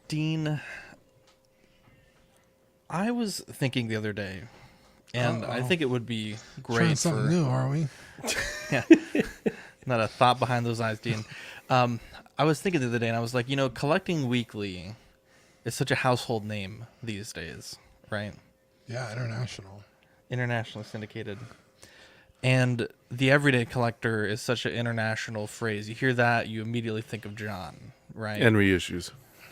Dean, I was thinking the other day, and I think it would be great Trying something new, are we? Yeah, not a thought behind those eyes, Dean. I was thinking the other day, and I was like, collecting weekly is such a household name these days, right? Yeah, international. Internationally syndicated. And the everyday collector is such an international phrase. You hear that, you immediately think of John, right? And reissues.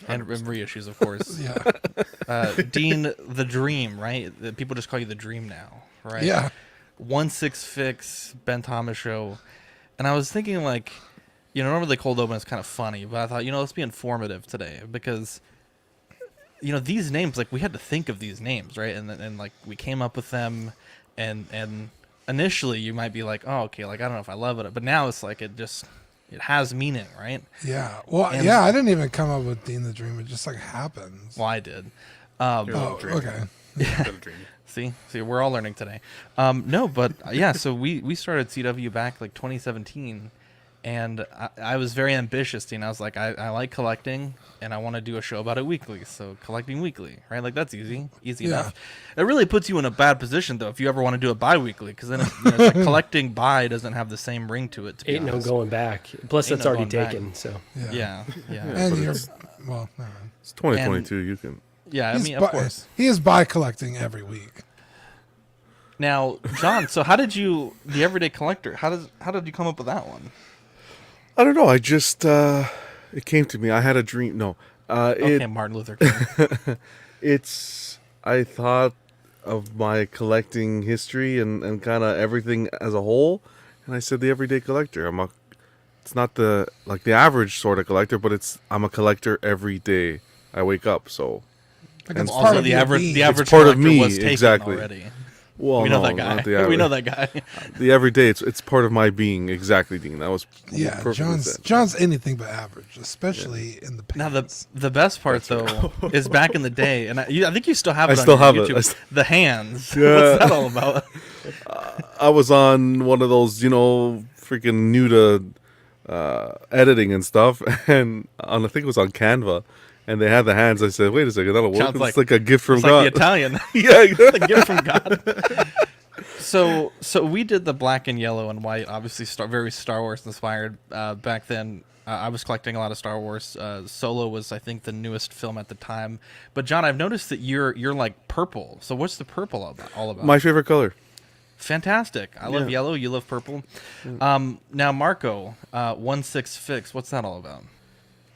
And reissues, of course. Yeah. Dean, the Dream, right? People just call you the Dream now, right? Yeah. 1/6 Fix, Ben Thomas Show. And I was thinking, like, normally cold open is kind of funny, but I thought, let's be informative today because, these names, like, we had to think of these names, right? And like, we came up with them, and initially you might be like, oh, okay, like, I don't know if I love it, but now it's like it has meaning, right? Yeah. Well, I didn't even come up with Dean the Dream. It just like happens. Well, I did. Okay. Yeah. See, we're all learning today. No, but yeah, so we started CW back like 2017, and I was very ambitious, Dean. I was like, I like collecting, and I want to do a show about it weekly. So collecting weekly, right? Like that's easy enough. It really puts you in a bad position though if you ever want to do it bi-weekly, because then it's like collecting bi doesn't have the same ring to it. To be Ain't no honest. going back. Plus, Ain't that's no already going taken. back. So Yeah. And you're well. No. It's 2022. You can. Yeah, I mean, of course. He is buy collecting every week. Now, John, so how did you, the everyday collector, how did you come up with that one? I don't know. I just it came to me. I had a dream. No. Okay, Martin Luther King. I thought of my collecting history and kind of everything as a whole, and I said the everyday collector. It's not the average sort of collector, but I'm a collector every day I wake up. So Like it's Also, part of the your average being. the average It's part of collector me, was taken exactly. already. well, We know no, that guy. not the We average. know that guy. The everyday. It's part of my being. Exactly, Dean. That was Yeah, perfectly said. John's anything but average, especially in the Now pants. the best part though is back in the day, and I think you still have I it. still on have your it. YouTube. The hands. Yeah. What's that all about? I was on one of those, freaking new to editing and stuff, and I think it was on Canva, and they had the hands. I said, "Wait a second, that'll work." Sounds It's like a gift from It's God. like the Italian. Yeah, The gift from God. So we did the black and yellow and white, obviously very Star Wars inspired. Back then, I was collecting a lot of Star Wars. Solo was, I think, the newest film at the time. But John, I've noticed that you're like purple. So what's the purple all about? my favorite color. Fantastic. I love Yeah. yellow. You love purple. Now, Marco, 1/6 Fix. What's that all about?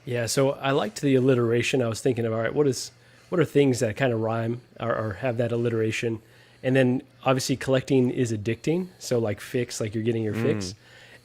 yeah, so I liked the alliteration. I was thinking of, all right, what are things that kind of rhyme or have that alliteration? And then obviously collecting is addicting. So like fix, like you're getting your fix.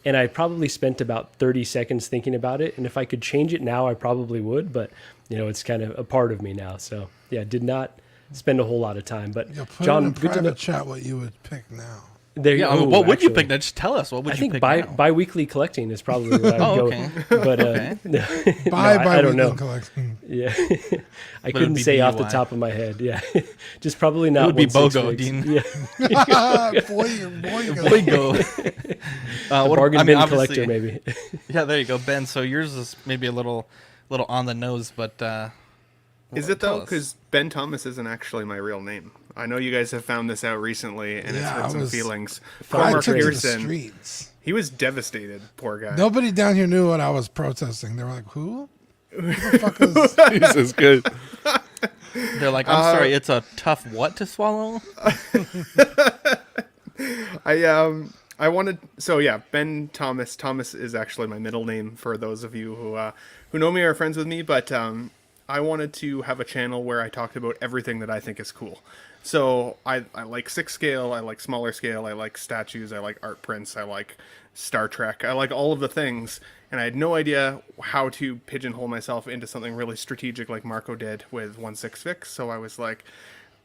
And I probably spent about 30 seconds thinking about it. And if I could change it now, I probably would. But, it's kind of a part of me now. So, yeah, did not spend a whole lot of time. But, Yeah, put John, in good to know. private chat what you would pick now. There Yeah, I mean, what would you pick? Now, just tell us. What would I you think pick? now? bi-weekly collecting is probably what I would Oh, go. okay. But Okay. I don't know. Collecting. Yeah, I would couldn't be say off the DUI. top of my head. Yeah, just probably not. It would be 1/6 BOGO, figs. Dean. Yeah, Boy, What- bargain bin obviously- collector maybe. Yeah, there you go, Ben. So yours is maybe a little on the nose, but Is it tell though? us. Because Ben Thomas isn't actually my real name. I know you guys have found this out recently, and it's Yeah, hurt I some was- feelings. I Cormac took to the Pearson, streets. he was devastated. Poor guy. Nobody down here knew what I was protesting. They were like, "Who? Who the fuck is?" This is good. They're like, I'm sorry, it's a tough what to swallow? I wanted, so yeah, Ben Thomas. Thomas is actually my middle name for those of you who know me or are friends with me. But I wanted to have a channel where I talked about everything that I think is cool. So I like 6 scale, I like smaller scale, I like statues, I like art prints, I like Star Trek, I like all of the things. And I had no idea how to pigeonhole myself into something really strategic like Marco did with 1/6 Fix. So I was like,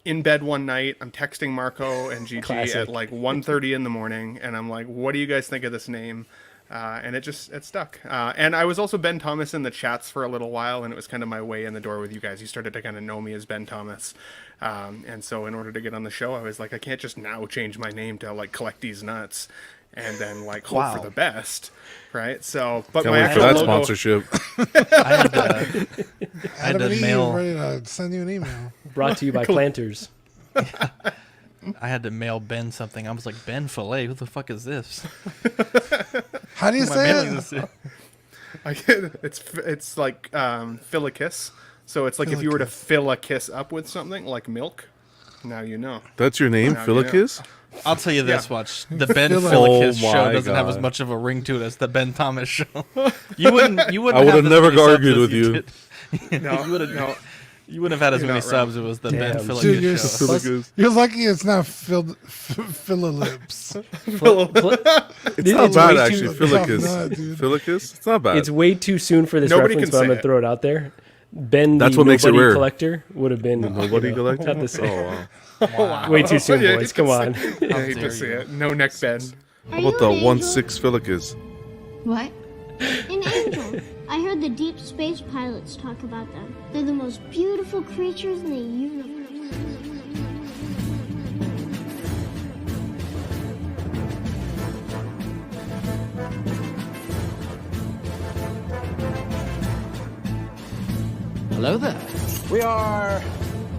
in bed one night, I'm texting Marco and GG Classic. at like 1:30 in the morning, and I'm like, what do you guys think of this name? And it stuck. And I was also Ben Thomas in the chats for a little while, and it was kind of my way in the door with you guys. You started to kind of know me as Ben Thomas. And so in order to get on the show, I was like, I can't just now change my name to like Collect These Nuts. and then like hope for Wow. the best, right? So, but Can't my wait for actual that logo, sponsorship. I had to, I had Adam to and Eve mail. ready to send you an email. Brought to you by Planters. I had to mail Ben something. I was like, Ben Filet, who the fuck is this? How do you Am I say mailing it? this to? it's like fill a kiss. So it's like if you were to fill a kiss up with something like milk. Now you know. That's your name, Now you Philicus? I'll tell you this, Yeah. watch. The Ben Feel like- Filicus Oh show my doesn't have as God. much of a ring to it as the Ben Thomas show. You wouldn't I would have have as never many subs argued as with you. did. No, no. You wouldn't have had as You're many not wrong. subs. It was the Ben Damn. Filicus Dude, you're show. so- Philicus. You're lucky it's not Phillips. It's not It's bad, way actually. too- Philicus. No, dude. Philicus? It's not bad. It's way too soon for this Nobody reference, can but I'm say gonna it. throw it out there. Ben, That's the what makes it nobody rare. collector, would have been Nobody collector? not the same. Oh, wow. Way too soon, Yeah, boys. Come on. I hate dare to see you. it. No neck bend. How about the 1/6 Philicus? What? An angel. I heard the deep space pilots talk about them. They're the most beautiful creatures in the universe. Hello there. We are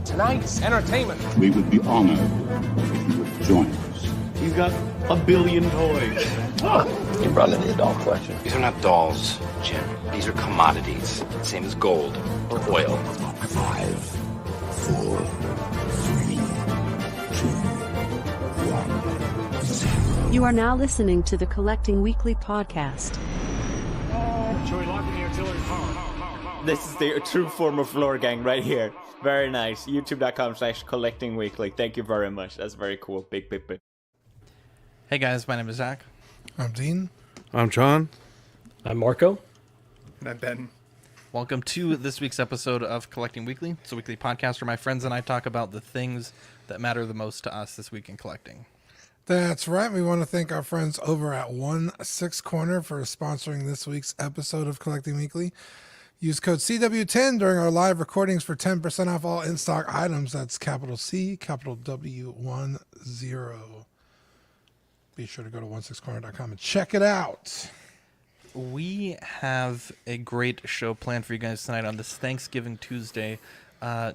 tonight's entertainment. We would be honored if you would join us. He's got a billion toys. You brought in the adult collection. These are not dolls, Jim. These are commodities. Same as gold or oil. 5, 4, 3, 2, 1, 0. You are now listening to the Collecting Weekly podcast. This is the true form of floor gang right here. Very nice. YouTube.com/collectingweekly. Thank you very much. That's very cool. Big. Hey guys, my name is Zach. I'm Dean. I'm John. I'm Marco. And I'm Ben. Welcome to this week's episode of Collecting Weekly. It's a weekly podcast where my friends and I talk about the things that matter the most to us this week in collecting. That's right. We want to thank our friends over at 1/6 Corner for sponsoring this week's episode of Collecting Weekly. Use code CW10 during our live recordings for 10% off all in-stock items. That's capital C, capital W10. Be sure to go to 16corner.com and check it out. We have a great show planned for you guys tonight on this Thanksgiving Tuesday.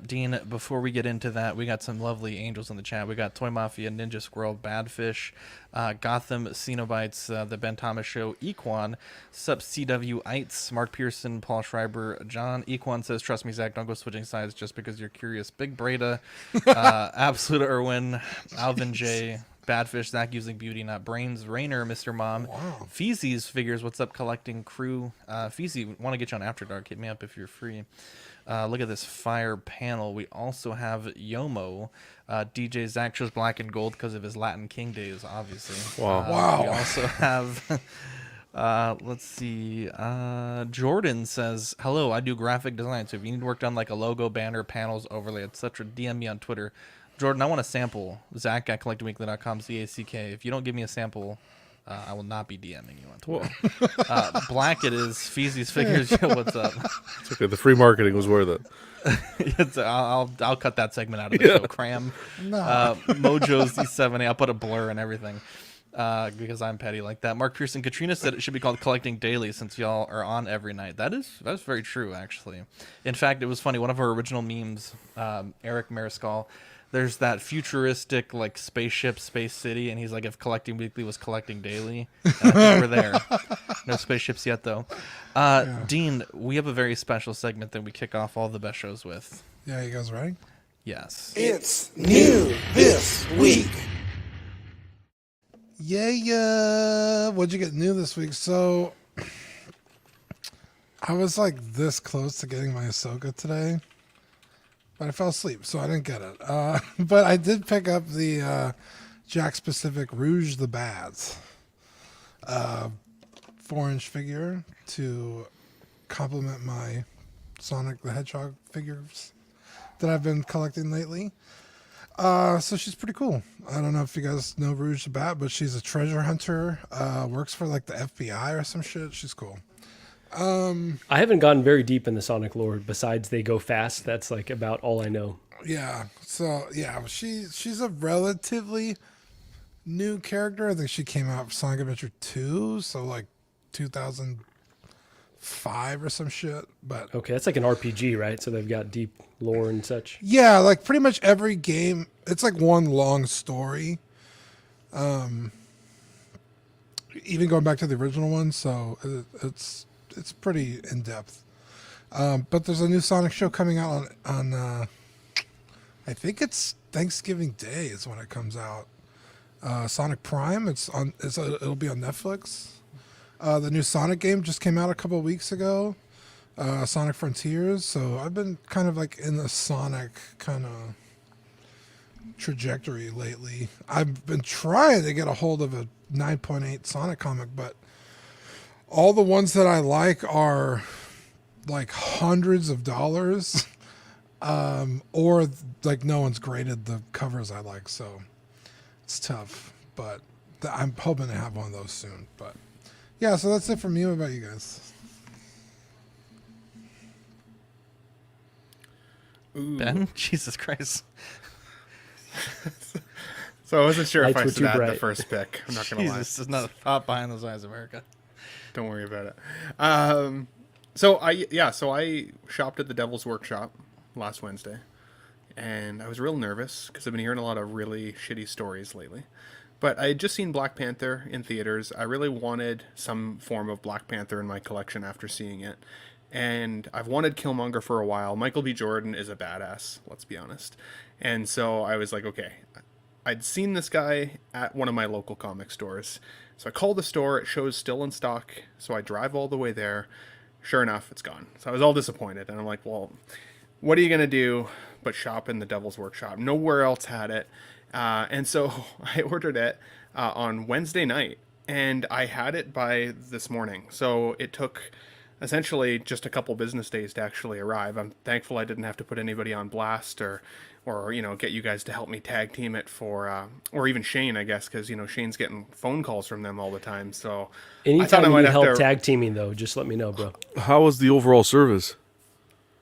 Dean, before we get into that, we got some lovely angels in the chat. We got Toy Mafia, Ninja Squirrel, Badfish, Gotham, Cenobites, The Ben Thomas Show, Equan, Sup CWites, Mark Pearson, Paul Schreiber, John. Equan says, trust me, Zach, don't go switching sides just because you're curious. Big Breda, Absolute Irwin, Alvin J, Badfish, Zach using beauty, not brains. Rainer, Mr. Mom. Wow. Feezy's figures, what's up, collecting crew. Feezy, want to get you on After Dark. Hit me up if you're free. Look at this fire panel. We also have Yomo. DJ Zach chose black and gold because of his Latin King days, obviously. Wow. We also have, let's see, Jordan says, hello, I do graphic design, so if you need work done like a logo, banner, panels, overlay, etc., DM me on Twitter. Jordan, I want a sample. Zach at collectingweekly.com, ZACK. If you don't give me a sample, I will not be DMing you on Twitter. Black it is. Feezy's figures. Yo, what's up? It's okay. The free marketing was worth it. I'll cut that segment out of the show. Cram. Mojo's D70. I'll put a blur and everything because I'm petty like that. Mark Pearson. Katrina said it should be called Collecting Daily since y'all are on every night. That's very true, actually. In fact, it was funny. One of our original memes, Eric Mariscal, there's that futuristic like spaceship, Space City, and he's like, if Collecting Weekly was Collecting Daily. And I think we're there. No spaceships yet, though. Dean, we have a very special segment that we kick off all the best shows with. Yeah, you guys ready? Yes. It's new this week. Yeah. What'd you get new this week? So, I was like this close to getting my Ahsoka today. But I fell asleep, so I didn't get it. But I did pick up the Jack Specific Rouge the Bads 4-inch figure to complement my Sonic the Hedgehog figures that I've been collecting lately. So she's pretty cool. I don't know if you guys know Rouge the Bat, but she's a treasure hunter. Works for like the FBI or some shit. She's cool. I haven't gone very deep in the Sonic lore. Besides, they go fast. That's like about all I know. Yeah. So yeah, she's a relatively new character. I think she came out for Sonic Adventure 2, so like 2005 or some shit. But Okay, that's like an RPG, right? So they've got deep lore and such. yeah, like pretty much every game, it's like one long story. Even going back to the original one, so it's pretty in depth. But there's a new Sonic show coming out on I think it's Thanksgiving Day is when it comes out. Sonic Prime. It'll be on Netflix. The new Sonic game just came out a couple of weeks ago. Sonic Frontiers. So I've been kind of like in the Sonic kind of trajectory lately. I've been trying to get a hold of a 9.8 Sonic comic, but all the ones that I like are like hundreds of dollars, or like no one's graded the covers I like, so it's tough. But I'm hoping to have one of those soon. But yeah, so that's it from me. What about you guys? Ben, Jesus Christ. So I wasn't sure if I Lights were should too add the bright. first pick. I'm not gonna lie. Jesus, there's not a thought behind those eyes, America. Don't worry about it. So I shopped at the Devil's Workshop last Wednesday, and I was real nervous because I've been hearing a lot of really shitty stories lately. But I had just seen Black Panther in theaters. I really wanted some form of Black Panther in my collection after seeing it. And I've wanted Killmonger for a while. Michael B. Jordan is a badass, let's be honest. And so I was like, okay, I'd seen this guy at one of my local comic stores. So I called the store, it shows still in stock. So I drive all the way there. Sure enough, it's gone. So I was all disappointed. And I'm like, well, what are you going to do but shop in the Devil's Workshop? Nowhere else had it. And so I ordered it on Wednesday night. And I had it by this morning. So it took essentially just a couple business days to actually arrive. I'm thankful I didn't have to put anybody on blast or get you guys to help me tag team it for, or even Shane, I guess, because Shane's getting phone calls from them all the time. So Anytime you need help tag teaming, though, just let me know, bro. How was the overall service?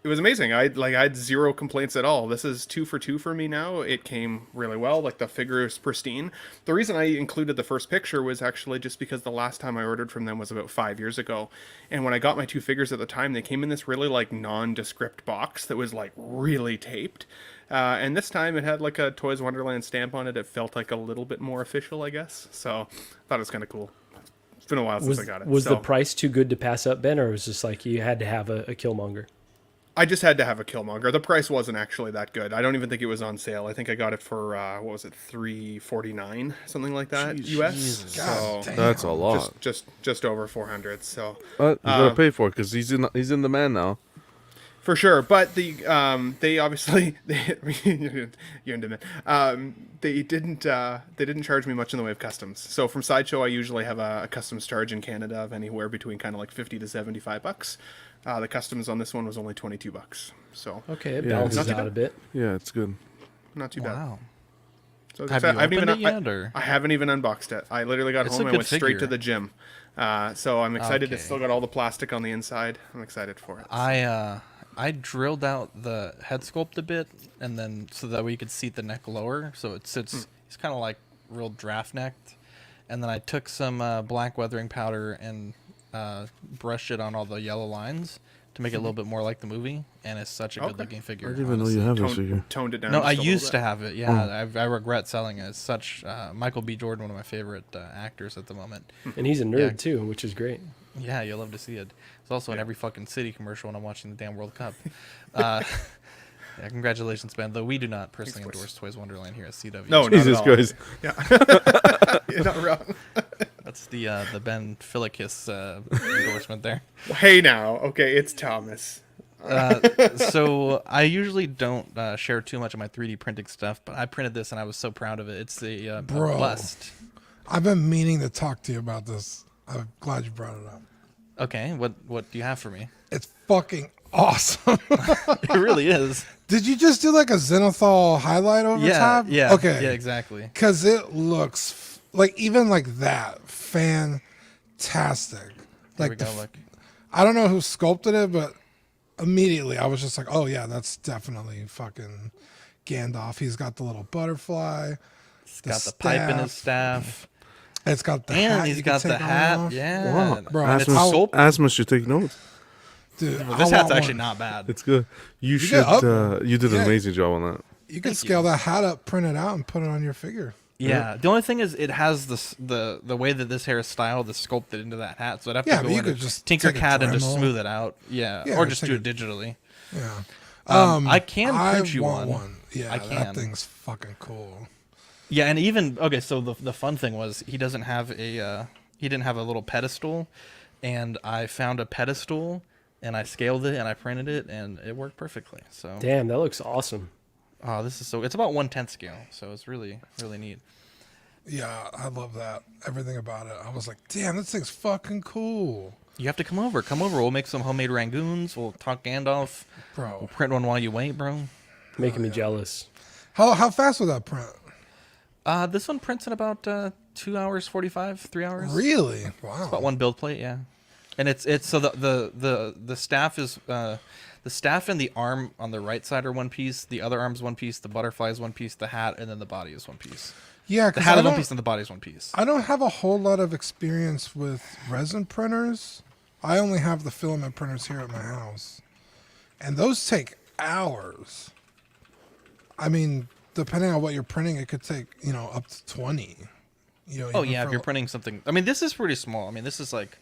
It was amazing. I had zero complaints at all. This is 2 for 2 for me now. It came really well. Like, the figure is pristine. The reason I included the first picture was actually just because the last time I ordered from them was about 5 years ago. And when I got my 2 figures at the time, they came in this really like nondescript box that was like really taped. And this time it had like a Toys Wonderland stamp on it. It felt like a little bit more official, I guess. So I thought it was kind of cool. It's been a while since I got it. Was the price too good to pass up, Ben, or was it just like you had to have a Killmonger? I just had to have a Killmonger. The price wasn't actually that good. I don't even think it was on sale. I think I got it for what was it, $349, something like that, US. God, so That's a lot. Just over 400. So But you gotta pay for it because he's in demand now. for sure. But they obviously you're in demand. They didn't charge me much in the way of customs. So from Sideshow, I usually have a customs charge in Canada of anywhere between kind of like $50 to $75. The customs on this one was only $22. So okay, it balances out a bit. Yeah, it's good. Not too bad. Wow. So Have you opened it yet, or? I haven't even unboxed it. I literally got It's home a and good went straight figure. to the gym. So I'm excited. Okay. It's still got all the plastic on the inside. I'm excited for it. I drilled out the head sculpt a bit, and then so that way you could seat the neck lower, so it sits. It's kind of like real draft necked, and then I took some black weathering powder and brushed it on all the yellow lines to make it a little bit more like the movie, and it's such a good looking figure. I didn't even know you have this figure. Toned it down. No, just I a little used bit. to have it. Yeah, I regret selling it. It's such Michael B. Jordan, one of my favorite actors at the moment. And he's a nerd Yeah. too, which is great. Yeah, you'll love to see it. It's also in every fucking city commercial when I'm watching the damn World Cup. Yeah, congratulations, Ben. Though we do not personally endorse Toys Wonderland here at CW. No, not Jesus at all. Christ. Yeah, you're not wrong. That's the Ben Filikis endorsement there. Hey now, okay, it's Thomas. So I usually don't share too much of my 3D printing stuff, but I printed this and I was so proud of it. It's the Bro. Blessed. I've been meaning to talk to you about this. I'm glad you brought it up. Okay, what do you have for me? It's fucking awesome. It really is. Did you just do like a Zenithal highlight over top? Yeah. Okay. Yeah, exactly. Because it looks like even like that fantastic. Here Like we go. Look. I don't know who sculpted it, but immediately I was just like, oh yeah, that's definitely fucking Gandalf. He's got the little butterfly. He's got the pipe in his staff. It's got the and hat. He's you got can the take on hat. and off. Yeah. Wow. Bro, And it's Asmus, sculpt- Asmus should take notes. Dude, Well, I this hat's want actually one. not bad. It's good. You get should. up- You did an yeah. amazing job on that. You can scale that hat up, print it out, and put it on your figure. Yeah. The only thing is, it has the way that this hair is styled is sculpted into that hat. So I'd have Yeah, to but go you in could and just Tinkercad take a and just Dremel. smooth it out. Yeah. Yeah, or or just take do a- it digitally. Yeah. I can print you want one. Yeah, I that can. thing's fucking cool. Yeah, and even okay. So the fun thing was he doesn't have a he didn't have a little pedestal, and I found a pedestal and I scaled it and I printed it and it worked perfectly. So Damn, that looks awesome. oh, this is so it's about 1/10 scale, so it's really neat. Yeah, I love that. Everything about it. I was like, damn, this thing's fucking cool. You have to come over. Come over. We'll make some homemade rangoons. We'll talk Gandalf. Bro. We'll print one while you wait, bro. Making me jealous. How fast was that print? This one prints in about 2 hours 45, 3 hours. Really? Wow. It's about one build plate, yeah. And it's so the staff is the staff and the arm on the right side are one piece. The other arm's one piece. The butterfly is one piece. The hat and then the body is one piece. Yeah, the because hat is one piece and the body is one piece. I don't have a whole lot of experience with resin printers. I only have the filament printers here at my house, and those take hours. I mean, depending on what you're printing, it could take up to 20. Oh yeah, if you're printing something. I mean, this is pretty small. I mean, this is like.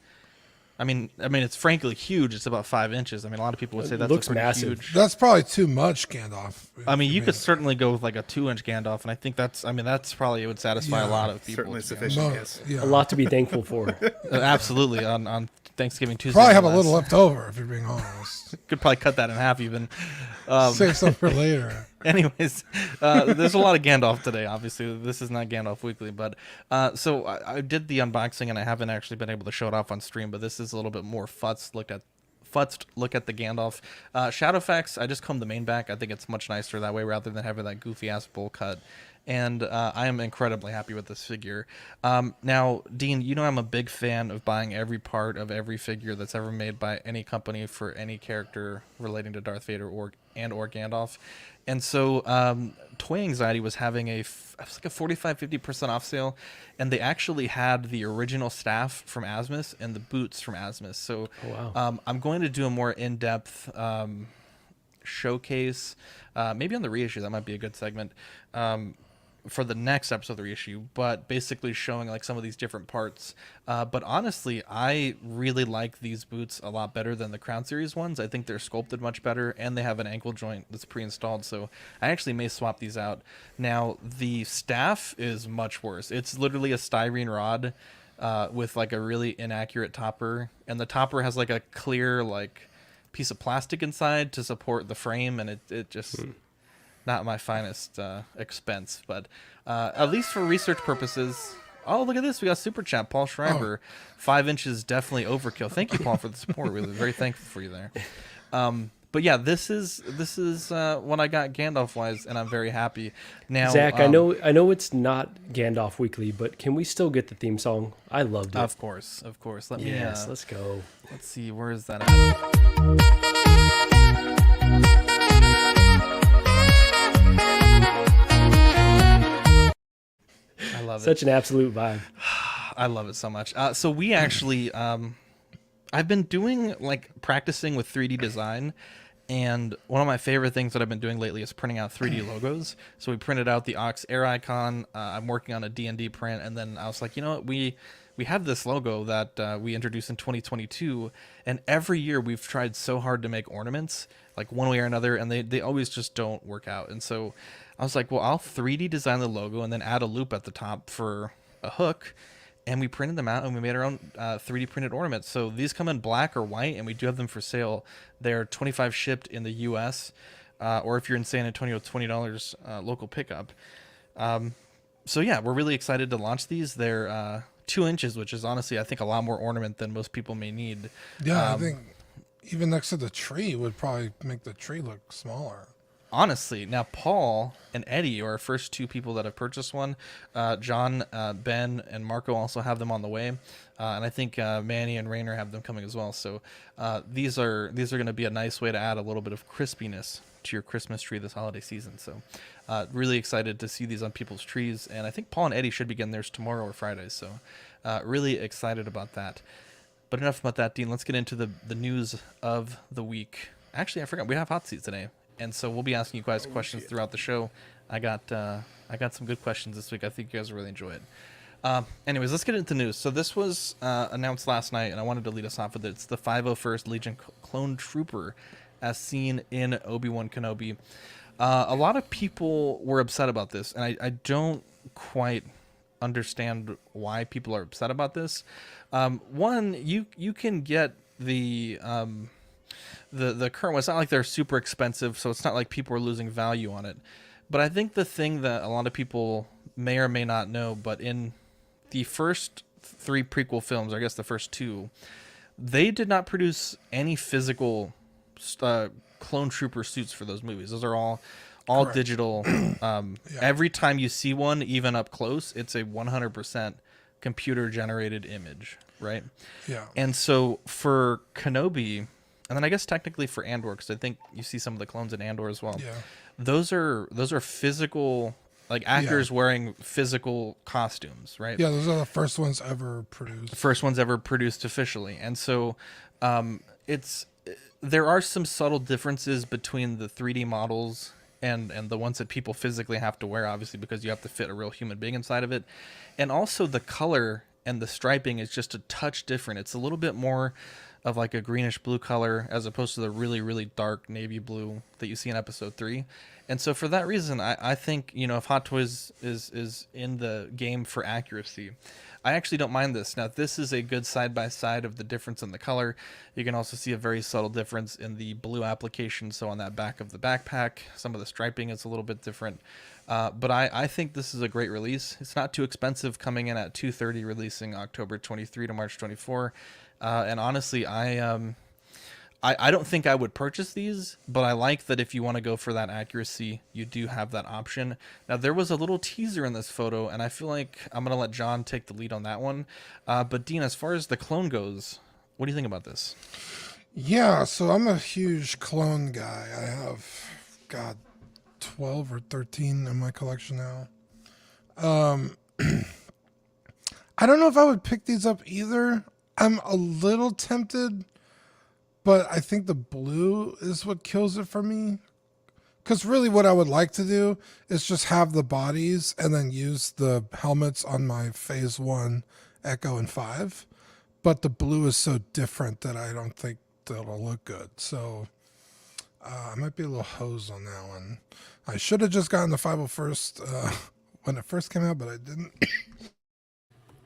I mean, it's frankly huge. It's about 5 inches. I mean, a lot of people would say that's looks a pretty massive. huge. That's probably too much, Gandalf. I mean, you could certainly go with like a 2-inch Gandalf, and I think that's probably would satisfy a lot of people. Certainly to be honest. sufficient. Yeah. A lot to be thankful for. Absolutely on Thanksgiving Tuesday. Probably have no a little less. left over if you're being honest. Could probably cut that in half even. Save some for later. Anyways, there's a lot of Gandalf today. Obviously, this is not Gandalf Weekly, but so I did the unboxing and I haven't actually been able to show it off on stream. But this is a little bit more futzed look at the Gandalf. Shadowfax, I just combed the main back. I think it's much nicer that way rather than having that goofy ass bowl cut. And I am incredibly happy with this figure. Now, Dean, you know I'm a big fan of buying every part of every figure that's ever made by any company for any character relating to Darth Vader or Gandalf. And so Toy Anxiety was having it was like a 45-50% off sale, and they actually had the original staff from Asmus and the boots from Asmus. So I'm going to do a more in-depth showcase, maybe on the reissue. That might be a good segment for the next episode of the reissue, but basically showing like some of these different parts. But honestly, I really like these boots a lot better than the Crown Series ones. I think they're sculpted much better, and they have an ankle joint that's pre-installed, so I actually may swap these out. Now, the staff is much worse. It's literally a styrene rod with like a really inaccurate topper, and the topper has like a clear like piece of plastic inside to support the frame, and it just not my finest expense, but at least for research purposes. Oh, look at this. We got Super Chat, Paul Schreiber. 5 inches definitely overkill. Thank you, Paul, for the support. We're very thankful for you there. But yeah, this is what I got Gandalf wise, and I'm very happy. Now, Zach, I know it's not Gandalf Weekly, but can we still get the theme song? I loved it. Of course. Let me. Yes, let's go. Let's see. Where is that at? I love it. Such an absolute vibe. I love it so much. So we actually, I've been doing like practicing with 3D design, and one of my favorite things that I've been doing lately is printing out 3D logos. So we printed out the Ox Air icon. I'm working on a D&D print, and then I was like, you know what, we have this logo that we introduced in 2022, and every year we've tried so hard to make ornaments, like one way or another, and they always just don't work out. And so I was like, well, I'll 3D design the logo and then add a loop at the top for a hook. And we printed them out, and we made our own 3D printed ornaments. So these come in black or white, and we do have them for sale. They're $25 shipped in the U.S., or if you're in San Antonio, $20 local pickup. So yeah, we're really excited to launch these. They're 2 inches, which is honestly, I think, a lot more ornament than most people may need. Yeah, I think even next to the tree would probably make the tree look smaller. honestly, now Paul and Eddie are our first two people that have purchased one. John, Ben, and Marco also have them on the way, and I think Manny and Rainer have them coming as well. So these are going to be a nice way to add a little bit of crispiness to your Christmas tree this holiday season. So really excited to see these on people's trees, and I think Paul and Eddie should be getting theirs tomorrow or Friday. So really excited about that. But enough about that, Dean. Let's get into the news of the week. Actually, I forgot we have hot seats today, and so we'll be asking you guys questions throughout the show. I got some good questions this week. I think you guys will really enjoy it. Anyways, let's get into news. So this was announced last night, and I wanted to lead us off with it. It's the 501st Legion Clone Trooper, as seen in Obi-Wan Kenobi. A lot of people were upset about this, and I don't quite understand why people are upset about this. One, you can get the current one. It's not like they're super expensive, so it's not like people are losing value on it. But I think the thing that a lot of people may or may not know, but in the first 3 prequel films, I guess the first 2, they did not produce any physical clone trooper suits for those movies. Those are all Correct. Digital. Every time you see one, even up close, it's a 100% computer generated image, right? Yeah. And so for Kenobi, and then I guess technically for Andor, because I think you see some of the clones in Andor as well. Yeah. Those are physical, like actors wearing physical costumes, right? Yeah, those are the first ones ever produced. First ones ever produced officially, and so there are some subtle differences between the 3D models and the ones that people physically have to wear, obviously, because you have to fit a real human being inside of it. And also the color and the striping is just a touch different. It's a little bit more of like a greenish blue color as opposed to the really, really dark navy blue that you see in episode 3. And so for that reason, I think, if Hot Toys is in the game for accuracy, I actually don't mind this. Now, this is a good side-by-side of the difference in the color. You can also see a very subtle difference in the blue application. So on that back of the backpack, some of the striping is a little bit different. But I think this is a great release. It's not too expensive, coming in at $230, releasing October 23 to March 24. And honestly, I don't think I would purchase these, but I like that if you want to go for that accuracy, you do have that option. Now, there was a little teaser in this photo, and I feel like I'm going to let John take the lead on that one. But Dean, as far as the clone goes, what do you think about this? Yeah, so I'm a huge clone guy. I have, 12 or 13 in my collection now. I don't know if I would pick these up either. I'm a little tempted, but I think the blue is what kills it for me. Because really what I would like to do is just have the bodies and then use the helmets on my Phase 1, Echo, and 5. But the blue is so different that I don't think that'll look good. So I might be a little hosed on that one. I should have just gotten the 501st when it first came out, but I didn't.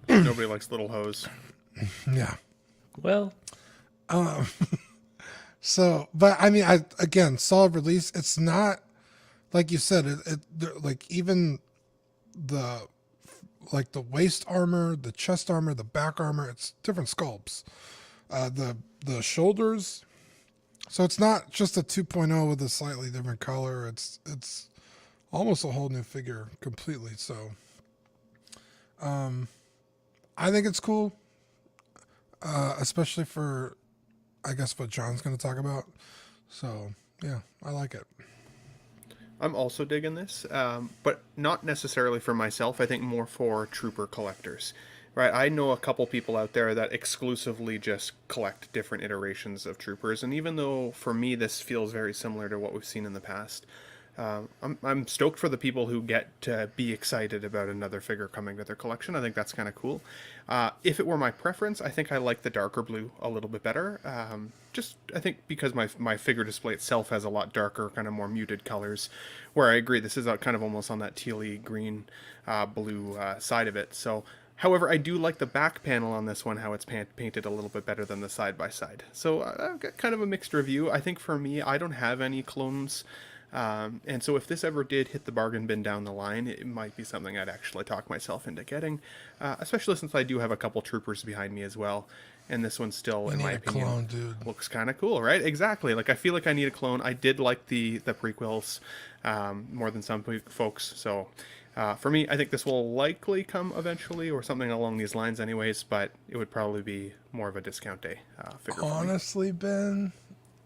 Nobody likes little hose. Yeah. Well, so, but I mean, again, solid release. It's not like you said. Like even the waist armor, the chest armor, the back armor. It's different sculpts. The shoulders. So it's not just a 2.0 with a slightly different color. It's almost a whole new figure completely. So, I think it's cool. Especially for, I guess, what John's going to talk about. So, yeah, I like it. I'm also digging this, but not necessarily for myself. I think more for trooper collectors, right? I know a couple people out there that exclusively just collect different iterations of troopers, and even though for me this feels very similar to what we've seen in the past, I'm stoked for the people who get to be excited about another figure coming to their collection. I think that's kind of cool. If it were my preference, I think I like the darker blue a little bit better. I think because my figure display itself has a lot darker, kind of more muted colors, where I agree this is kind of almost on that tealy green blue side of it. So, however, I do like the back panel on this one, how it's painted a little bit better than the side-by-side. So I've got kind of a mixed review. I think for me, I don't have any clones. And so if this ever did hit the bargain bin down the line, it might be something I'd actually talk myself into getting, especially since I do have a couple troopers behind me as well. and this one still, in need my a opinion, clone, dude. looks kind of cool, right? Exactly. Like, I feel like I need a clone. I did like the prequels more than some folks, so for me, I think this will likely come eventually, or something along these lines anyways, but it would probably be more of a discount day figure for me. Honestly, Ben,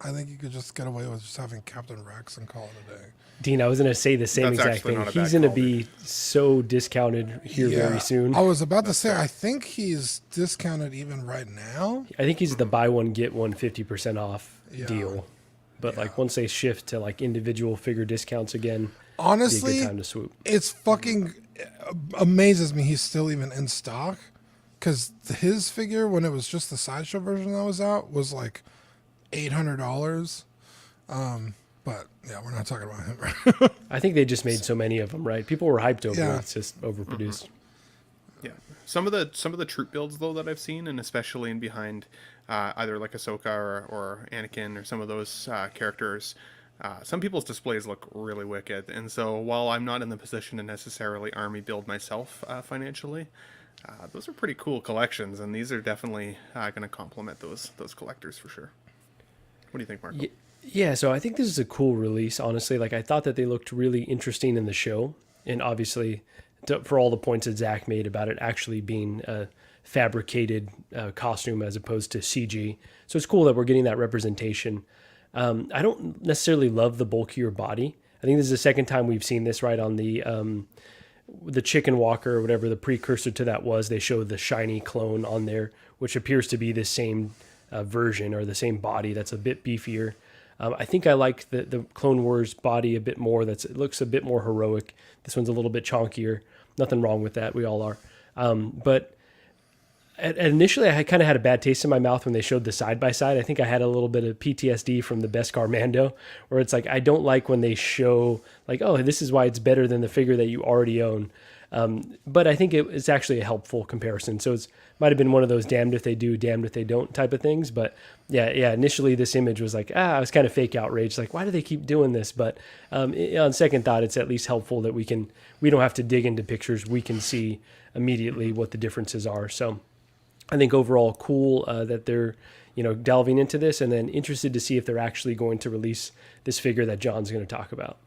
I think you could just get away with just having Captain Rex and call it a day. Dean, I was going to say the same That's exact actually thing. not a bad He's going to call, be so discounted here very soon. I was about to say, I think he's discounted even right now. I think he's the buy one, get one 50% off deal. But like once they shift to like individual figure discounts again, honestly, be a good time to swoop. It's fucking amazes me he's still even in stock, because his figure, when it was just the sideshow version that was out, was like $800. But yeah, we're not talking about him right. I think they just made so many of them, right? People were hyped over it. It's just overproduced. Yeah, some of the troop builds though that I've seen, and especially in behind either like Ahsoka or Anakin or some of those characters, some people's displays look really wicked. And so while I'm not in the position to necessarily army build myself financially, those are pretty cool collections, and these are definitely going to complement those collectors for sure. What do you think, Marco? Yeah, so I think this is a cool release, honestly. Like, I thought that they looked really interesting in the show. And obviously, for all the points that Zach made about it actually being a fabricated costume as opposed to CG. So it's cool that we're getting that representation. I don't necessarily love the bulkier body. I think this is the second time we've seen this, right, on the Chicken Walker or whatever the precursor to that was. They showed the shiny clone on there, which appears to be the same version or the same body that's a bit beefier. I think I like the Clone Wars body a bit more. It looks a bit more heroic. This one's a little bit chonkier. Nothing wrong with that. We all are. But initially, I kind of had a bad taste in my mouth when they showed the side-by-side. I think I had a little bit of PTSD from the Beskar Mando, where it's like, I don't like when they show, like, oh, this is why it's better than the figure that you already own. But I think it's actually a helpful comparison. So it might have been one of those damned if they do, damned if they don't type of things. But yeah, initially this image was like, I was kind of fake outraged. Like, why do they keep doing this? But on second thought, it's at least helpful that we don't have to dig into pictures. We can see immediately what the differences are. So I think overall cool that they're, delving into this, and then interested to see if they're actually going to release this figure that John's going to talk about.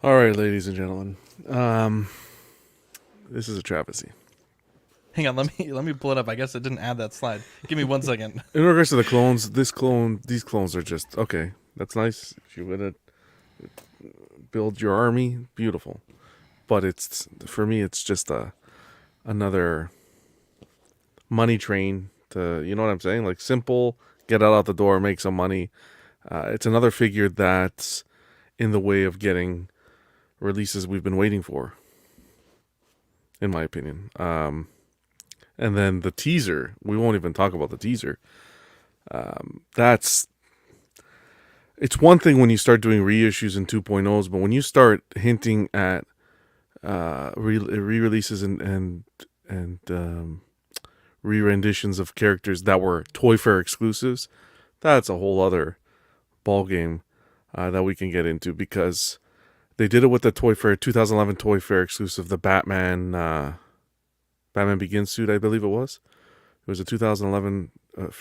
All right, ladies and gentlemen, this is a travesty. Hang on, let me pull it up. I guess it didn't add that slide. Give me 1 second. In regards to the clones, these clones are just okay. That's nice. If you would build your army, beautiful. But for me, it's just another money train to, you know what I'm saying? Like, simple, get out the door, make some money. It's another figure that's in the way of getting releases we've been waiting for, in my opinion. And then the teaser, we won't even talk about the teaser. It's one thing when you start doing reissues and 2.0s, but when you start hinting at re-releases and re-renditions of characters that were Toy Fair exclusives, that's a whole other ball game that we can get into, because they did it with the Toy Fair 2011 Toy Fair exclusive, the Batman Begins suit, I believe it was. It was a 2011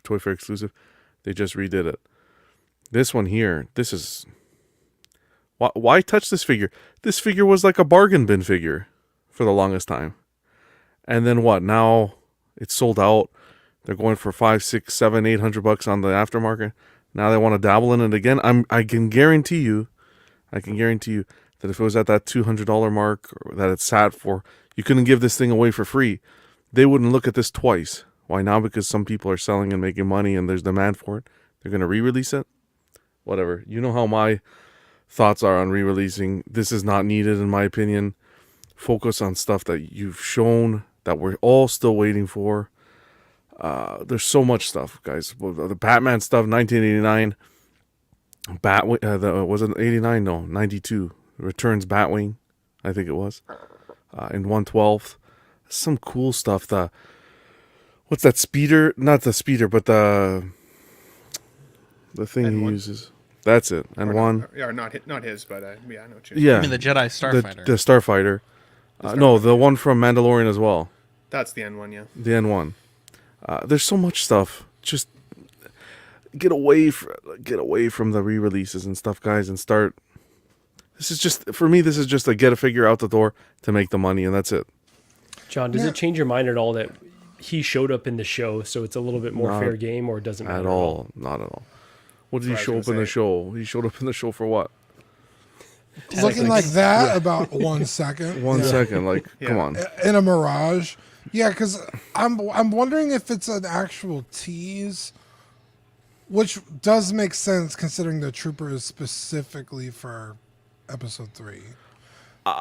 Toy Fair exclusive. They just redid it. This one here, this is... Why touch this figure? This figure was like a bargain bin figure for the longest time. And then what? Now it's sold out. They're going for $500, $600, $700, $800 on the aftermarket. Now they want to dabble in it again. I can guarantee you that if it was at that $200 mark, or that it's sat for, you couldn't give this thing away for free. They wouldn't look at this twice. Why now? Because some people are selling and making money and there's demand for it. They're going to re-release it. Whatever. You know how my thoughts are on re-releasing. This is not needed, in my opinion. Focus on stuff that you've shown, that we're all still waiting for. There's so much stuff, guys. The Batman stuff, 1989. Was it 89? No, 92. Returns Batwing, I think it was. In 1/12. Some cool stuff. What's that speeder? Not the speeder, but the thing N1? he uses. That's it. N1. Not his, but yeah, I know what you mean. Yeah. I mean the Jedi Starfighter. The Starfighter. No, the one from Mandalorian as well. That's the N1, yeah. The N1. There's so much stuff. Just get away from the re-releases and stuff, guys, and start. This is just for me. This is just a get a figure out the door to make the money, and that's it. John, does it change your mind at all that he showed up in the show, so it's a little bit more fair game, or it doesn't matter at all? Not at all. What did he show up in the show? He showed up in the show for what? Looking like that about 1 second. 1 second, like come on. In a mirage. Yeah, because I'm wondering if it's an actual tease, which does make sense considering the trooper is specifically for episode 3.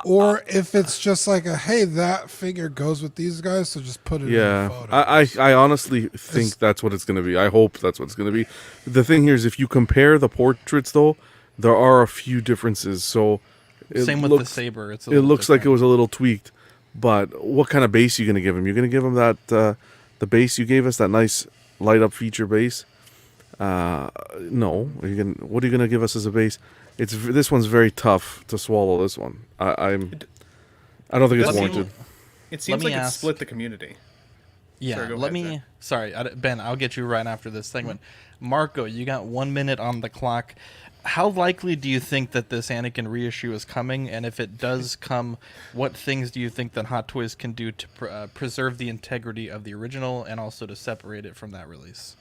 Or if it's just like hey, that figure goes with these guys, so just put it in the photo. I honestly think that's what it's going to be. I hope that's what it's going to be. The thing here is if you compare the portraits, though, there are a few differences. So same with the saber. It looks like it was a little tweaked. But what kind of base are you going to give him? You're going to give him that the base you gave us, that nice light up feature base? No. What are you going to give us as a base? This one's very tough to swallow. This one, I don't think it's warranted. It seems like it split the community. Yeah, sorry, Ben, I'll get you right after this segment. Marco, you got 1 minute on the clock. How likely do you think that this Anakin reissue is coming? And if it does come, what things do you think that Hot Toys can do to preserve the integrity of the original and also to separate it from that release?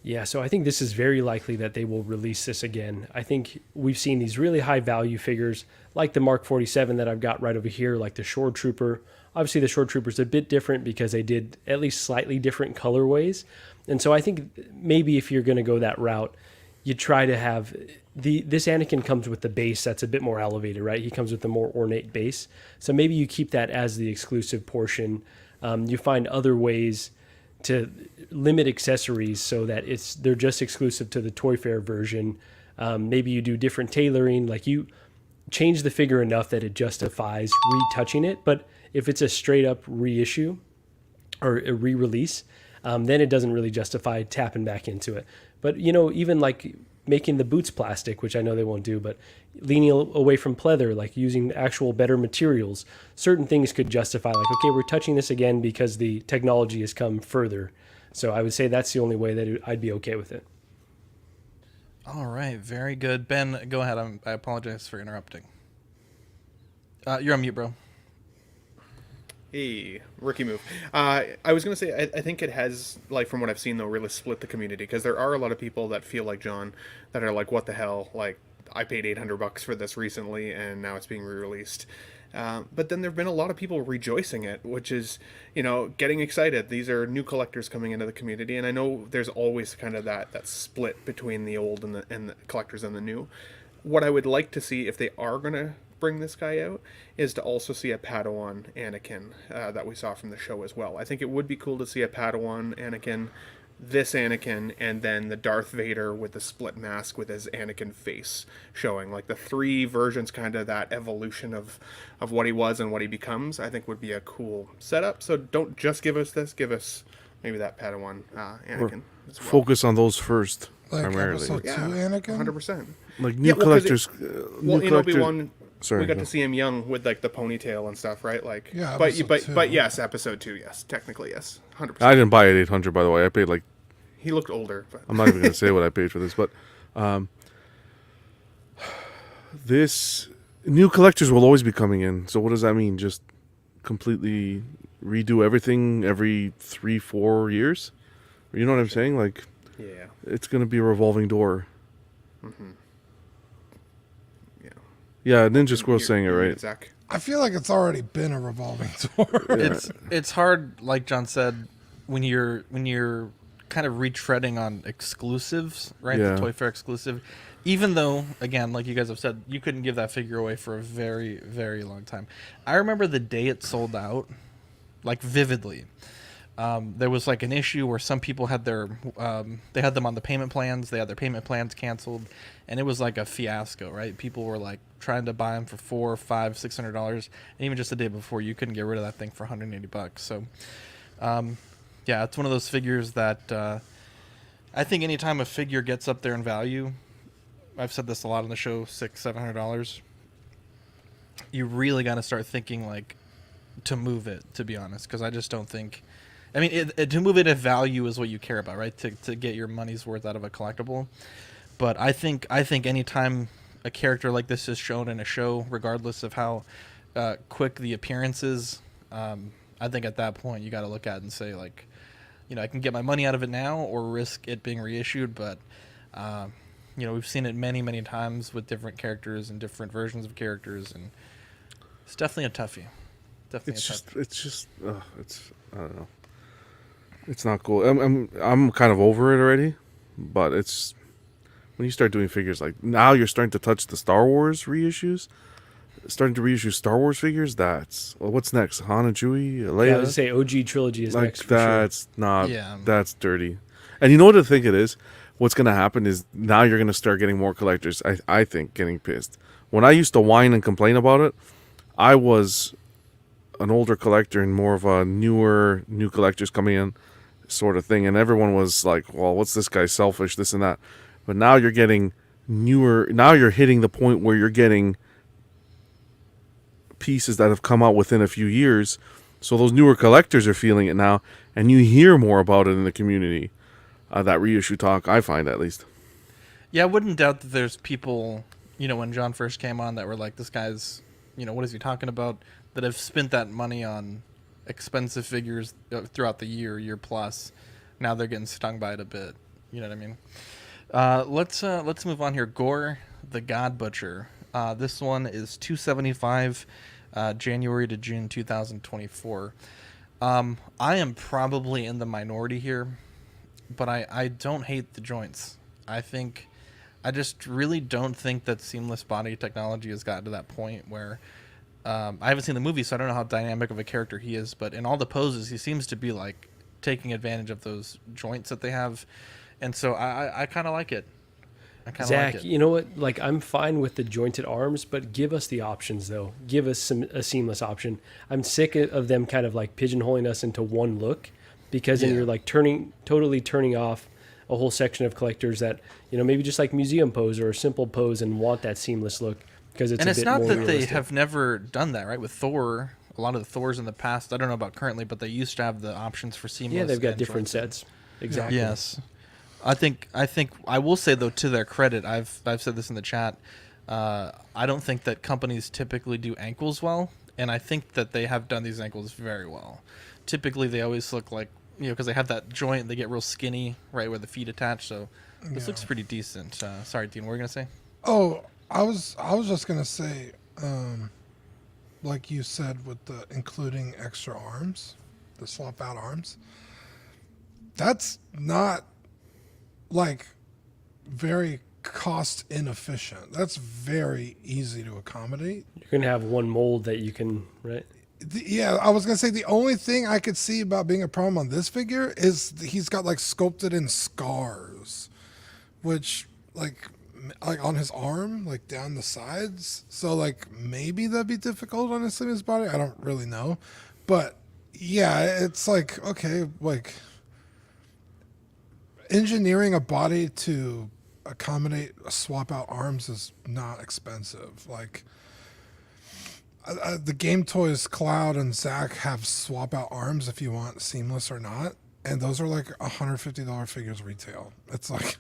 Yeah, so I think this is very likely that they will release this again. I think we've seen these really high value figures like the Mark 47 that I've got right over here, like the Shore Trooper. Obviously, the Shore Trooper's a bit different because they did at least slightly different colorways. And so I think maybe if you're going to go that route, you try to have this Anakin comes with the base that's a bit more elevated, right? He comes with a more ornate base. So maybe you keep that as the exclusive portion. You find other ways to limit accessories so that they're just exclusive to the Toy Fair version. Maybe you do different tailoring, like you change the figure enough that it justifies retouching it. But if it's a straight up reissue or a re-release, then it doesn't really justify tapping back into it. But even like making the boots plastic, which I know they won't do, but leaning away from pleather, like using actual better materials, certain things could justify like, okay, we're touching this again because the technology has come further. So I would say that's the only way that I'd be okay with it. All right, very good. Ben, go ahead. I apologize for interrupting. You're on mute, bro. Hey, rookie move. I was going to say, I think it has, like, from what I've seen, though, really split the community, because there are a lot of people that feel like John, that are like, what the hell, like, I paid $800 for this recently, and now it's being re-released. But then there have been a lot of people rejoicing it, which is, getting excited. These are new collectors coming into the community, and I know there's always kind of that split between the old and the collectors and the new. What I would like to see, if they are going to bring this guy out, is to also see a Padawan Anakin that we saw from the show as well. I think it would be cool to see a Padawan Anakin, this Anakin, and then the Darth Vader with the split mask with his Anakin face showing. Like the three versions, kind of that evolution of what he was and what he becomes, I think would be a cool setup. So don't just give us this, give us maybe that Padawan Anakin as well. Focus on those first, like primarily. Episode 2 Anakin? 100%. Like new collectors. In Obi-Wan, sorry, we got to see him young with like the ponytail and stuff, right? Like, yeah, but yes, episode 2, yes, technically yes, 100%. I didn't buy it $800, by the way. I paid like. He looked older. But. I'm not even gonna say what I paid for this, but this new collectors will always be coming in. So what does that mean? Just completely redo everything every 3-4 years? You know what I'm saying? Like, yeah, it's gonna be a revolving door. Mm-hmm. Yeah, Ninja Squirrel's saying it right. Zach. I feel like it's already been a revolving door. It's hard, like John said, when you're kind of retreading on exclusives, right? Yeah. The Toy Fair exclusive. Even though, again, like you guys have said, you couldn't give that figure away for a very, very long time. I remember the day it sold out, like vividly. There was like an issue where some people had they had them on the payment plans. They had their payment plans canceled, and it was like a fiasco, right? People were like trying to buy them for $400, $500, $600, and even just the day before, you couldn't get rid of that thing for $180. So, yeah, it's one of those figures that I think anytime a figure gets up there in value, I've said this a lot on the show, $600-$700, you really got to start thinking like to move it. To be honest, because I just don't think I mean, to move it to value is what you care about, right? To get your money's worth out of a collectible. But I think anytime a character like this is shown in a show, regardless of how quick the appearance is, I think at that point you got to look at it and say, like, I can get my money out of it now or risk it being reissued. But we've seen it many, many times with different characters and different versions of characters, and it's definitely a toughie. It's I don't know. It's not cool. I'm kind of over it already, but it's when you start doing figures like now, you're starting to touch the Star Wars reissues. Starting to reissue Star Wars figures. What's next? Han and Chewie, Leia. Yeah, I was gonna say OG trilogy is next. That's not. Yeah. That's dirty. And you know what I think it is? What's gonna happen is now you're gonna start getting more collectors. I think getting pissed. When I used to whine and complain about it, I was an older collector and more of a new collectors coming in sort of thing, and everyone was like, well, what's this guy, selfish, this and that. But now you're getting newer, now you're hitting the point where you're getting pieces that have come out within a few years, so those newer collectors are feeling it now, and you hear more about it in the community, that reissue talk, I find, at least. Yeah, I wouldn't doubt that there's people, when John first came on, that were like, this guy's, what is he talking about, that have spent that money on expensive figures throughout the year plus. Now they're getting stung by it a bit. You know what I mean? Let's move on here. Gorr, the God Butcher. This one is $275, January to June 2024. I am probably in the minority here, but I don't hate the joints. I just really don't think that seamless body technology has gotten to that point where I haven't seen the movie, so I don't know how dynamic of a character he is, but in all the poses, he seems to be like taking advantage of those joints that they have, and so I kind of like it. Zach, like it. You know what? Like, I'm fine with the jointed arms, but give us the options, though. Give us a seamless option. I'm sick of them kind of like pigeonholing us into one look, because then you're like totally turning off a whole section of collectors that maybe just like museum pose or a simple pose and want that seamless look. And it's not that realistic. They have never done that, right? With Thor, a lot of the Thors in the past, I don't know about currently, but they used to have the options for seamless. Yeah, they've got different sets. Exactly. Yes. I think I will say, though, to their credit, I've said this in the chat, I don't think that companies typically do ankles well, and I think that they have done these ankles very well. Typically, they always look like, because they have that joint, they get real skinny right where the feet attach, so this looks pretty decent. Sorry, Dean, what were you going to say? Oh, I was just gonna say, like you said, with the including extra arms, the swap out arms. That's not like very cost inefficient. That's very easy to accommodate. You're gonna have one mold that you can, right? Yeah, I was gonna say the only thing I could see about being a problem on this figure is he's got like sculpted in scars, which like on his arm, like down the sides. So like maybe that'd be difficult on his body. I don't really know, but yeah, it's like, okay, like engineering a body to accommodate swap out arms is not expensive. Like the Game Toys Cloud and Zach have swap out arms if you want seamless or not, and those are like $150 figures retail. It's like,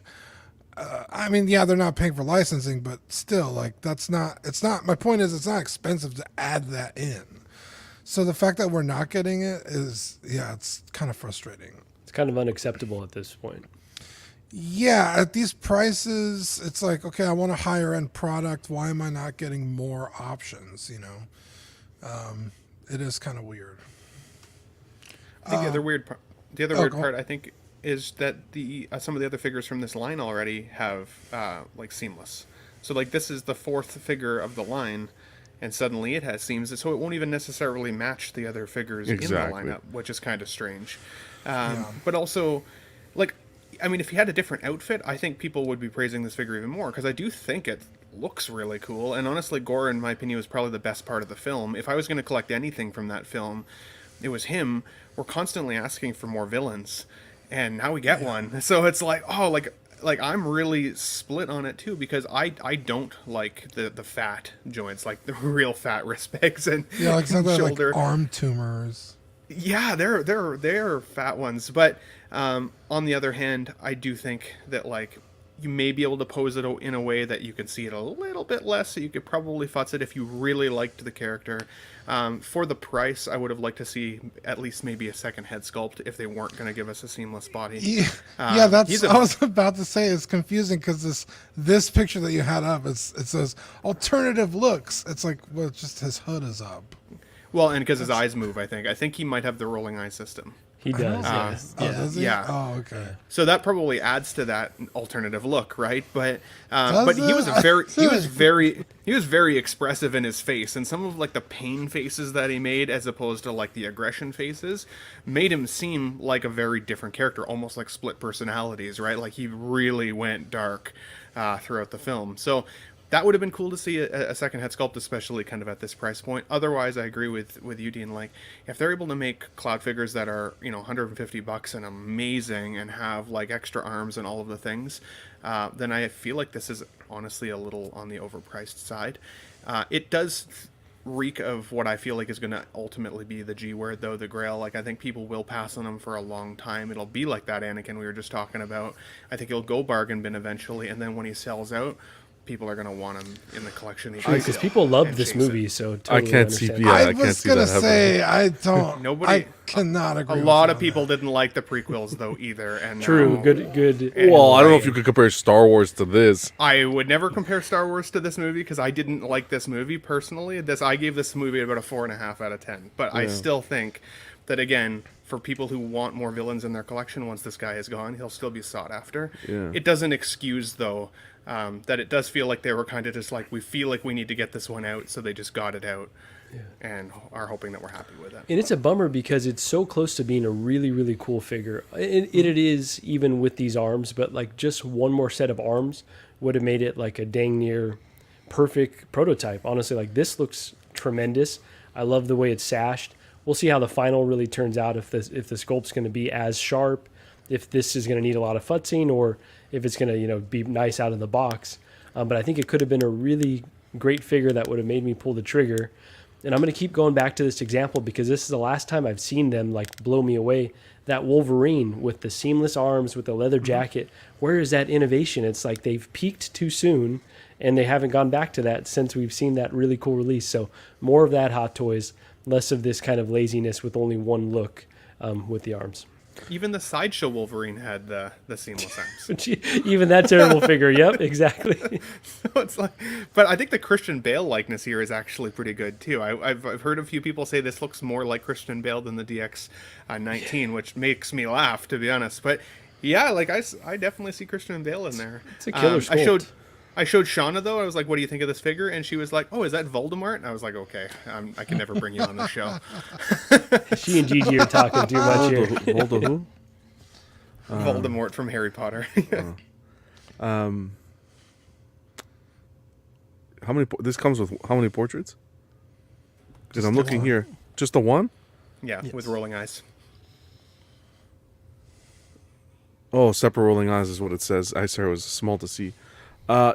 I mean, yeah, they're not paying for licensing, but still, like, it's not, my point is, it's not expensive to add that in. So the fact that we're not getting it is, yeah, it's kind of frustrating. It's kind of unacceptable at this point. Yeah, at these prices, it's like, okay, I want a higher end product. Why am I not getting more options? It is kind of weird. I think the other weird part, I think, is that some of the other figures from this line already have like seamless. So like this is the fourth figure of the line, and suddenly it has seams, so it won't even necessarily match the other figures in the lineup, which is kind of strange. But also, like, I mean, if he had a different outfit, I think people would be praising this figure even more, because I do think it looks really cool. And honestly, Gorr, in my opinion, was probably the best part of the film. If I was going to collect anything from that film, it was him. We're constantly asking for more villains, and now we get one. So it's like, oh, like I'm really split on it too, because I don't like the fat joints, like the real fat wrist pegs and like shoulder like arm tumors. Yeah, they're fat ones, but on the other hand, I do think that like you may be able to pose it in a way that you can see it a little bit less, so you could probably futz it if you really liked the character. For the price, I would have liked to see at least maybe a second head sculpt if they weren't going to give us a seamless body. Yeah, that's. I was about to say it's confusing because this picture that you had up, it says alternative looks. It's like, well, just his hood is up. Well, and because his eyes move, I think he might have the rolling eye system. He does. Does he? Yeah. Oh, okay. So that probably adds to that alternative look, right? But he was very expressive in his face, and some of like the pain faces that he made, as opposed to like the aggression faces, made him seem like a very different character, almost like split personalities, right? Like he really went dark throughout the film. So that would have been cool to see a second head sculpt, especially kind of at this price point. Otherwise, I agree with you, Dean. Like, if they're able to make cloud figures that are, $150 and amazing and have like extra arms and all of the things, then I feel like this is honestly a little on the overpriced side. It does reek of what I feel like is going to ultimately be the G word, though, the Grail. Like, I think people will pass on them for a long time. It'll be like that Anakin we were just talking about. I think he'll go bargain bin eventually, and then when he sells out, people are going to want him in the collection. Because people love this movie, so totally I can't see. Yeah, I was gonna say I don't. Nobody. I cannot agree. A lot of people didn't like the prequels though either. And true, now, good. Well, I don't know if you could compare Star Wars to this. I would never compare Star Wars to this movie because I didn't like this movie personally. I gave this movie about a 4.5 out of 10. But I still think that, again, for people who want more villains in their collection, once this guy is gone, he'll still be sought after. Yeah. It doesn't excuse though. That it does feel like they were kind of just like, we feel like we need to get this one out, so they just got it out and are hoping that we're happy with it. And it's a bummer because it's so close to being a really, really cool figure. It is, even with these arms, but like just one more set of arms would have made it like a dang near perfect prototype. Honestly, like this looks tremendous. I love the way it's sashed. We'll see how the final really turns out, if the sculpt's going to be as sharp, if this is going to need a lot of futzing, or if it's going to, be nice out of the box. But I think it could have been a really great figure that would have made me pull the trigger. And I'm going to keep going back to this example because this is the last time I've seen them like blow me away. That Wolverine with the seamless arms, with the leather jacket. Where is that innovation? It's like they've peaked too soon and they haven't gone back to that since we've seen that really cool release. So more of that Hot Toys, less of this kind of laziness with only one look with the arms. Even the Sideshow Wolverine had the seamless arms. Even that terrible figure. Yep, exactly. So it's like, but I think the Christian Bale likeness here is actually pretty good too. I've heard a few people say this looks more like Christian Bale than the DX-19, which makes me laugh, to be honest. But yeah, like I definitely see Christian Bale in there. It's a killer sculpt. I showed Shauna, though. I was like, what do you think of this figure? And she was like, oh, is that Voldemort? And I was like, okay, I can never bring you on the show. She and Gigi are talking too much here. Voldemort? Voldemort from Harry Potter. How many? This comes with how many portraits? Because I'm looking here. Just the one? Yeah, with rolling eyes. Oh, separate rolling eyes is what it says. I said it was small to see.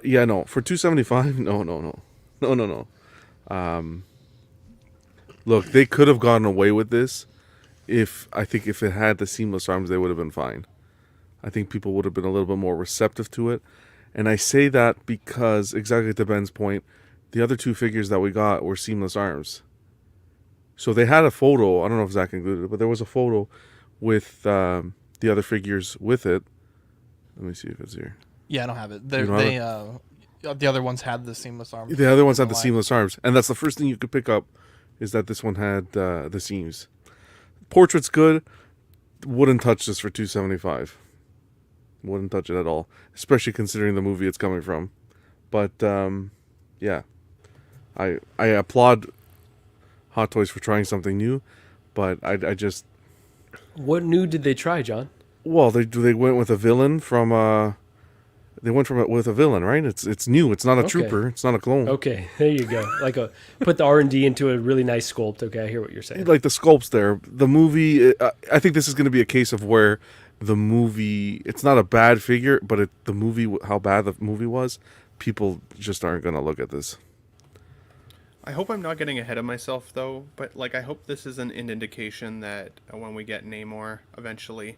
Yeah, no. For $275, no. Look, they could have gotten away with this if it had the seamless arms, they would have been fine. I think people would have been a little bit more receptive to it. And I say that because, exactly to Ben's point, the other two figures that we got were seamless arms. So they had a photo, I don't know if Zach included it, but there was a photo with the other figures with it. Let me see if it's here. Yeah, I don't have it. The other ones had the seamless arms. The other ones had the seamless arms. And that's the first thing you could pick up, is that this one had the seams. Portrait's good. Wouldn't touch this for $275. Wouldn't touch it at all, especially considering the movie it's coming from. But yeah, I applaud Hot Toys for trying something new, but I just. What new did they try, John? Well, they went with a villain from. They went with a villain, right? It's new. It's not a trooper. It's not a clone. Okay, there you go. Like put the R&D into a really nice sculpt. Okay, I hear what you're saying. Like the sculpt's there. The movie. I think this is going to be a case of where the movie. It's not a bad figure, but the movie. How bad the movie was, people just aren't going to look at this. I hope I'm not getting ahead of myself though, but like I hope this isn't an indication that when we get Namor eventually,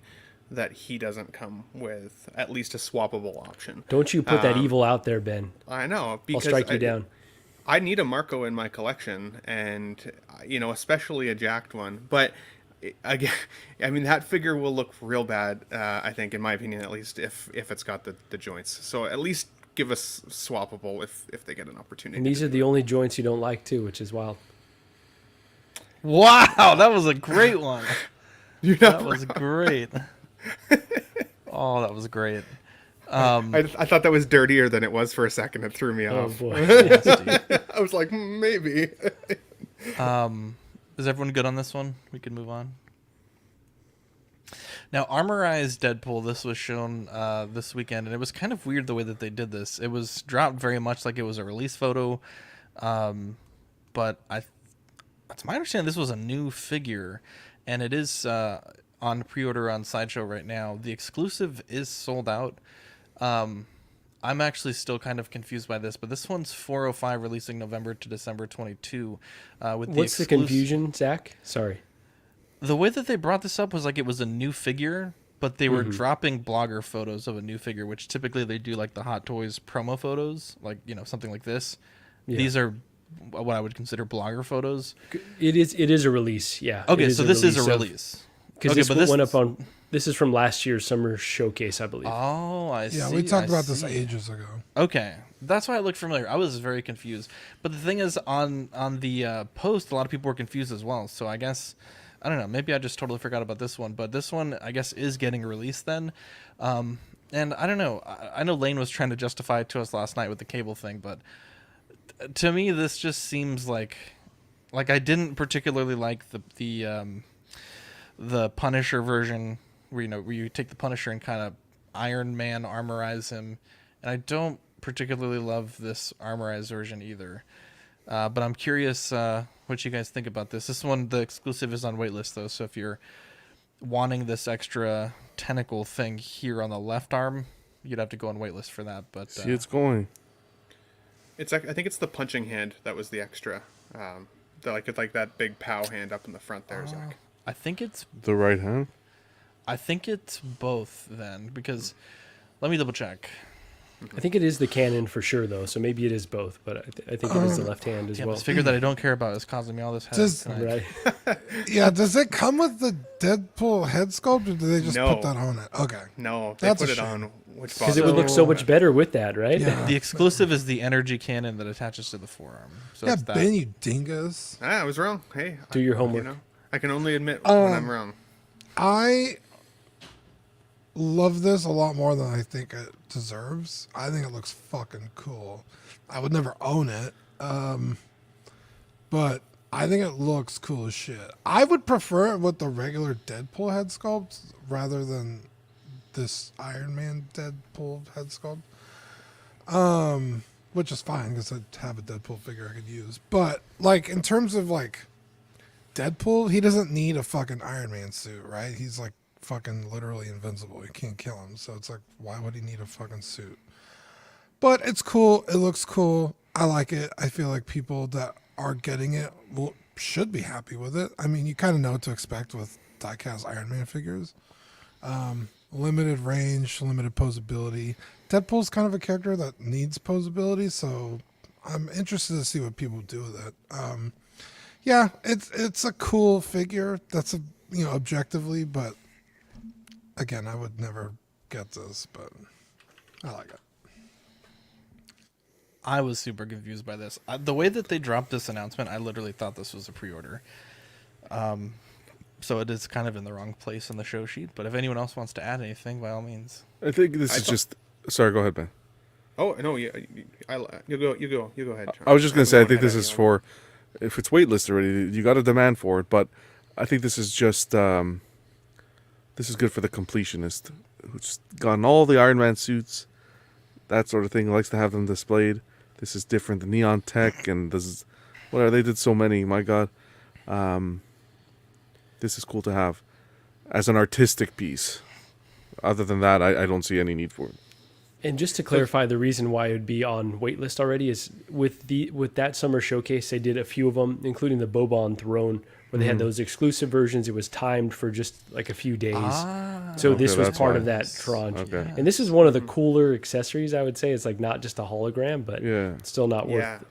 that he doesn't come with at least a swappable option. Don't you put that evil out there, Ben. I know, I'll because strike you down. I need a Marco in my collection, and especially a jacked one. But again, I mean that figure will look real bad. I think, in my opinion, at least if it's got the joints. So at least give us swappable if they get an opportunity. And these are the only joints you don't like too, which is wild. Wow, that was a great one. That was great. Oh, that was great. I thought that was dirtier than it was for a second. It threw me off. Boy. I was like, maybe. Is everyone good on this one? We can move on. Now, Armorized Deadpool, this was shown this weekend, and it was kind of weird the way that they did this. It was dropped very much like it was a release photo, but it's my understanding this was a new figure, and it is on pre-order on Sideshow right now. The exclusive is sold out. I'm actually still kind of confused by this, but this one's 405 releasing November to December 22. What's the confusion, Zach? Sorry. The way that they brought this up was like it was a new figure, but they were dropping blogger photos of a new figure, which typically they do like the Hot Toys promo photos, like, something like this. Yeah. These are what I would consider blogger photos. It is a release, yeah. Okay, so this is a release. Because this went up on... This is from last year's summer showcase, I believe. Oh, I see. Yeah, we talked about this ages ago. Okay, that's why it looked familiar. I was very confused. But the thing is, on the post, a lot of people were confused as well. So I guess, I don't know, maybe I just totally forgot about this one. But this one, I guess, is getting released then. And I don't know. I know Lane was trying to justify it to us last night with the cable thing. But to me, this just seems like I didn't particularly like the Punisher version, where you take the Punisher and kind of Iron Man armorize him, and I don't particularly love this armorized version either. But I'm curious what you guys think about this. This one, the exclusive, is on waitlist though, so if you're wanting this extra tentacle thing here on the left arm, you'd have to go on waitlist for that. But see, it's going. I think it's the punching hand that was the extra. Like that big POW hand up in the front there, Zach. I think it's the right hand. I think it's both then, because let me double check. I think it is the cannon for sure, though, so maybe it is both, but I think it is the left hand as well. This figure that I don't care about is causing me all this headache tonight. Right. Yeah, does it come with the Deadpool head sculpt, or do they just put that on it? Okay. No, they put it on. Because it would look so much better with that, right? Yeah. The exclusive is the energy cannon that attaches to the forearm. So yeah, it's that. Ben, you dingoes. I was wrong. Hey. Do your homework. I can only admit when I'm wrong. I love this a lot more than I think it deserves. I think it looks fucking cool. I would never own it, but I think it looks cool as shit. I would prefer it with the regular Deadpool head sculpt rather than this Iron Man Deadpool head sculpt, which is fine because I have a Deadpool figure I could use. But like in terms of like Deadpool, he doesn't need a fucking Iron Man suit, right? He's like fucking literally invincible. You can't kill him. So it's like, why would he need a fucking suit? But it's cool. It looks cool. I like it. I feel like people that are getting it should be happy with it. I mean, you kind of know what to expect with diecast Iron Man figures. Limited range, limited posability. Deadpool's kind of a character that needs posability, so I'm interested to see what people do with it. Yeah, it's a cool figure. That's objectively, but again, I would never get this, but I like it. I was super confused by this. The way that they dropped this announcement, I literally thought this was a pre-order. So it is kind of in the wrong place in the show sheet. But if anyone else wants to add anything, by all means. I think this is just. Sorry, go ahead, Ben. Oh no, you go ahead. I was just gonna say, I think this is for. If it's waitlist already, you got a demand for it. But I think this is just. This is good for the completionist who's gotten all the Iron Man suits, that sort of thing. Likes to have them displayed. This is different. The neon tech and this is whatever, they did so many. My God, this is cool to have as an artistic piece. Other than that, I don't see any need for it. And just to clarify, the reason why it would be on waitlist already is with that summer showcase, they did a few of them, including the Bobon Throne, where they had those exclusive versions. It was timed for just like a few days. So this was part of that tranche. Okay. And this is one of the cooler accessories, I would say. It's like not just a hologram, but it's still not worth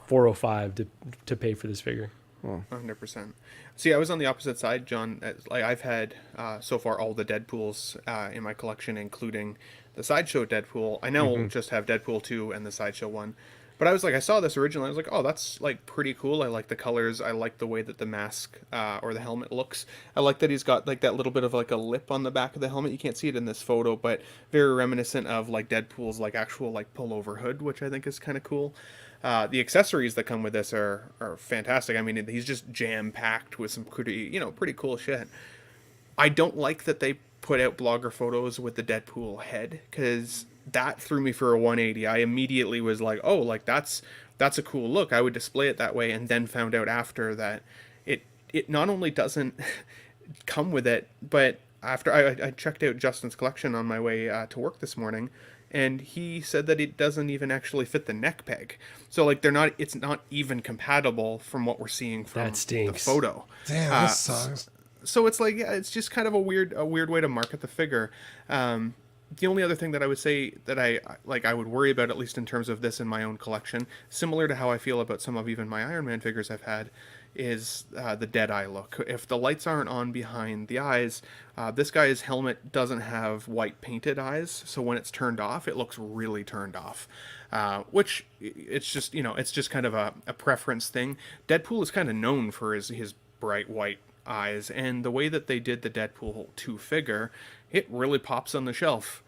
$405 to pay for this figure. 100%. See, I was on the opposite side, John. Like I've had so far all the Deadpools in my collection, including the Sideshow Deadpool. I now just have Deadpool 2 and the Sideshow one. But I was like, I saw this originally. I was like, oh, that's like pretty cool. I like the colors. I like the way that the mask or the helmet looks. I like that he's got like that little bit of like a lip on the back of the helmet. You can't see it in this photo, but very reminiscent of like Deadpool's like actual like pullover hood, which I think is kind of cool. The accessories that come with this are fantastic. I mean, he's just jam packed with some pretty cool shit. I don't like that they put out blogger photos with the Deadpool head, because that threw me for a 180. I immediately was like, oh, like that's a cool look. I would display it that way, and then found out after that it not only doesn't come with it, but after I checked out Justin's collection on my way to work this morning, and he said that it doesn't even actually fit the neck peg. So like it's not even compatible from what we're seeing from the photo. Damn, that sucks. So it's like, yeah, it's just kind of a weird way to market the figure. The only other thing that I would say that I would worry about, at least in terms of this in my own collection, similar to how I feel about some of even my Iron Man figures I've had, is the dead eye look. If the lights aren't on behind the eyes, this guy's helmet doesn't have white painted eyes, so when it's turned off, it looks really turned off. Which it's just kind of a preference thing. Deadpool is kind of known for his bright white eyes, and the way that they did the Deadpool 2 figure, it really pops on the shelf.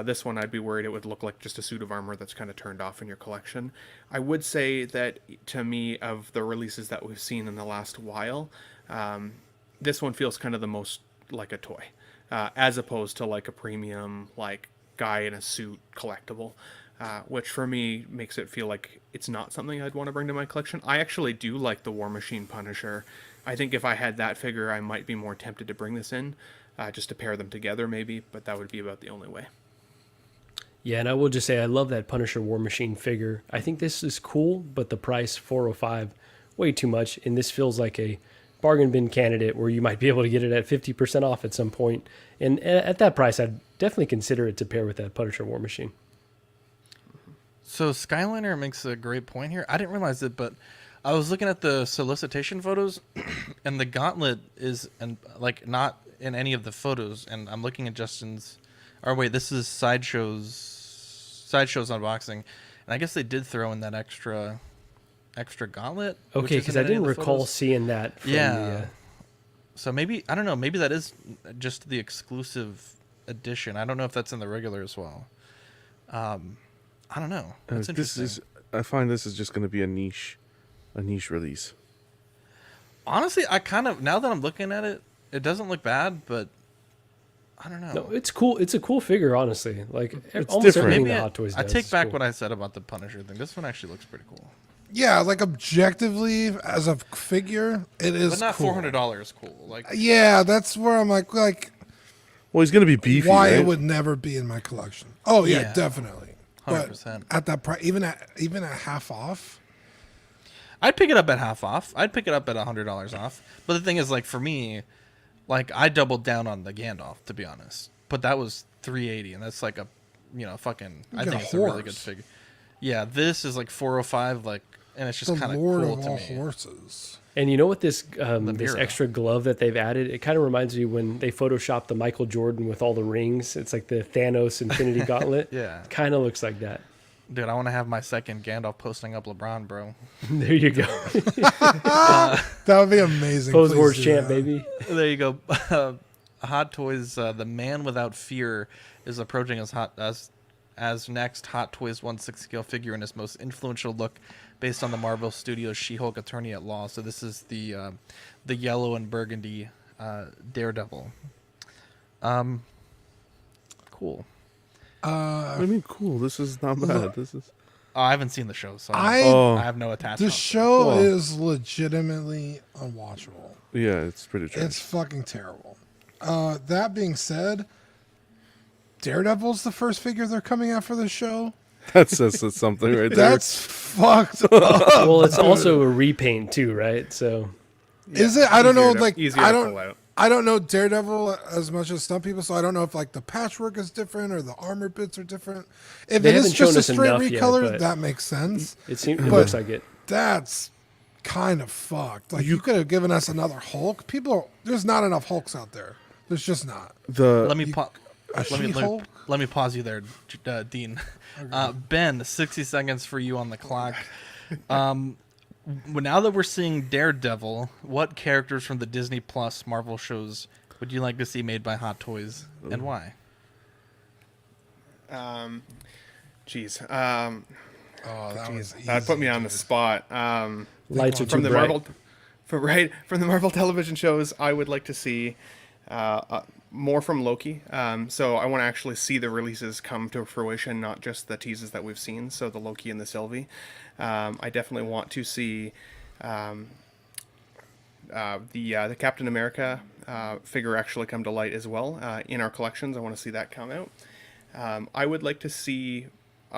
This one, I'd be worried it would look like just a suit of armor that's kind of turned off in your collection. I would say that, to me, of the releases that we've seen in the last while, this one feels kind of the most like a toy, as opposed to like a premium, like guy in a suit collectible, which for me makes it feel like it's not something I'd want to bring to my collection. I actually do like the War Machine Punisher. I think if I had that figure, I might be more tempted to bring this in, just to pair them together maybe, but that would be about the only way. Yeah, and I will just say I love that Punisher War Machine figure. I think this is cool, but the price, $405, way too much, and this feels like a bargain bin candidate where you might be able to get it at 50% off at some point. And at that price, I'd definitely consider it to pair with that Punisher War Machine. So Skyliner makes a great point here. I didn't realize it, but I was looking at the solicitation photos, and the gauntlet is not in any of the photos. And I'm looking at Justin's. Or wait, this is Sideshow's unboxing, and I guess they did throw in that extra gauntlet. Okay, because I didn't recall seeing that. From So maybe, I don't know. Maybe that is just the exclusive edition. I don't know if that's in the regular as well. I don't know. That's interesting. I find this is just going to be a niche release. Honestly, I kind of, now that I'm looking at it, it doesn't look bad, but I don't know. No, it's cool. It's a cool figure, honestly. Like it's almost different. everything Maybe the Hot Toys does. I take back cool. what I said about the Punisher thing. This one actually looks pretty cool. Yeah, like objectively as a figure, it is. But not cool. $400 cool. Like, yeah, that's where I'm like, well, he's going to be beefy. Why right? it would never be in my collection? Oh yeah. Definitely. 100%. But at that price, even at half off. I'd pick it up at half off. I'd pick it up at $100 off. But the thing is, like, for me, like, I doubled down on the Gandalf, to be honest. But that was $380, and that's like a, fucking. I think it's a really good figure. Yeah, this is like $405, like, and it's just kind of cool to me. Horses. And you know what this extra glove that they've added? It kind of reminds me when they photoshopped the Michael Jordan with all the rings. It's like the Thanos Infinity Gauntlet. Yeah, kind of looks like that. Dude, I want to have my second Gandalf posting up LeBron, bro. There you go. That would be amazing. Pose Wars champ, baby. There you go. Hot Toys, the Man Without Fear is approaching as next Hot Toys 1/6 scale figure in his most influential look, based on the Marvel Studios She-Hulk Attorney at Law. So this is the yellow and burgundy Daredevil. Cool. I mean, cool. This is not bad. This is. Oh, I haven't seen the show, so I have no attachment. The show is legitimately unwatchable. Yeah, it's pretty trash. It's fucking terrible. That being said, Daredevil's the first figure they're coming out for the show. That says something right there. That's fucked up. Well, it's also a repaint too, right? So is it? I don't know. Like easier I to pull don't. out. I don't know Daredevil as much as some people, so I don't know if like the patchwork is different or the armor bits are different. If They it is haven't shown just a us straight enough yet, recolor, but that makes sense. it But looks like it. That's kind of fucked. Like you could have given us another Hulk. There's not enough Hulks out there. There's just not. Let me She-Hulk? let me pause you there, Dean. Ben, 60 seconds for you on the clock. Now that we're seeing Daredevil, what characters from the Disney Plus Marvel shows would you like to see made by Hot Toys, and why? Jeez. That That put me on the spot. Lights are too from the bright. from the Marvel television shows, I would like to see more from Loki. So I want to actually see the releases come to fruition, not just the teases that we've seen. So the Loki and the Sylvie. I definitely want to see the Captain America figure actually come to light as well in our collections. I want to see that come out. I would like to see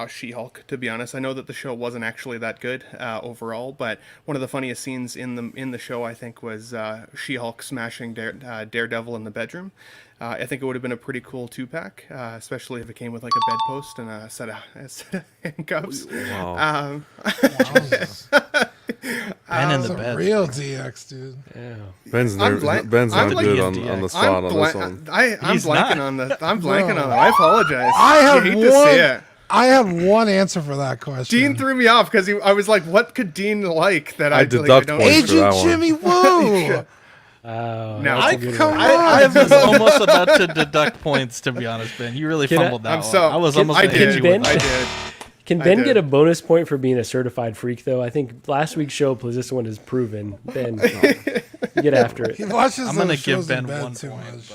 She-Hulk, to be honest. I know that the show wasn't actually that good overall, but one of the funniest scenes in the show, I think, was She-Hulk smashing Daredevil in the bedroom. I think it would have been a pretty cool 2-pack, especially if it came with like a bedpost and a set of handcuffs. Wow. Ben in the That's a bed. real DX, dude. Yeah. Ben's I'm not like good DX. on the spot on this one. I'm He's blanking not. on the. I'm blanking on it. I apologize. I have hate to see it. I have one answer for that question. Dean threw me off because I was like, "What could Dean like that I I deduct don't points for Agent that one. Jimmy Woo. Oh, No, that's a good come one. on. I was almost about to deduct points, to be honest, Ben. You really Can I- fumbled that I'm one. so. I was can- almost I going to hit did. you Ben? with I that. did. Can I Ben did. get a bonus point for being a certified freak, though? I think last week's show plus this one is proven. Ben, get after He it. watches I'm those going to give shows in Ben bed 1 too point. much.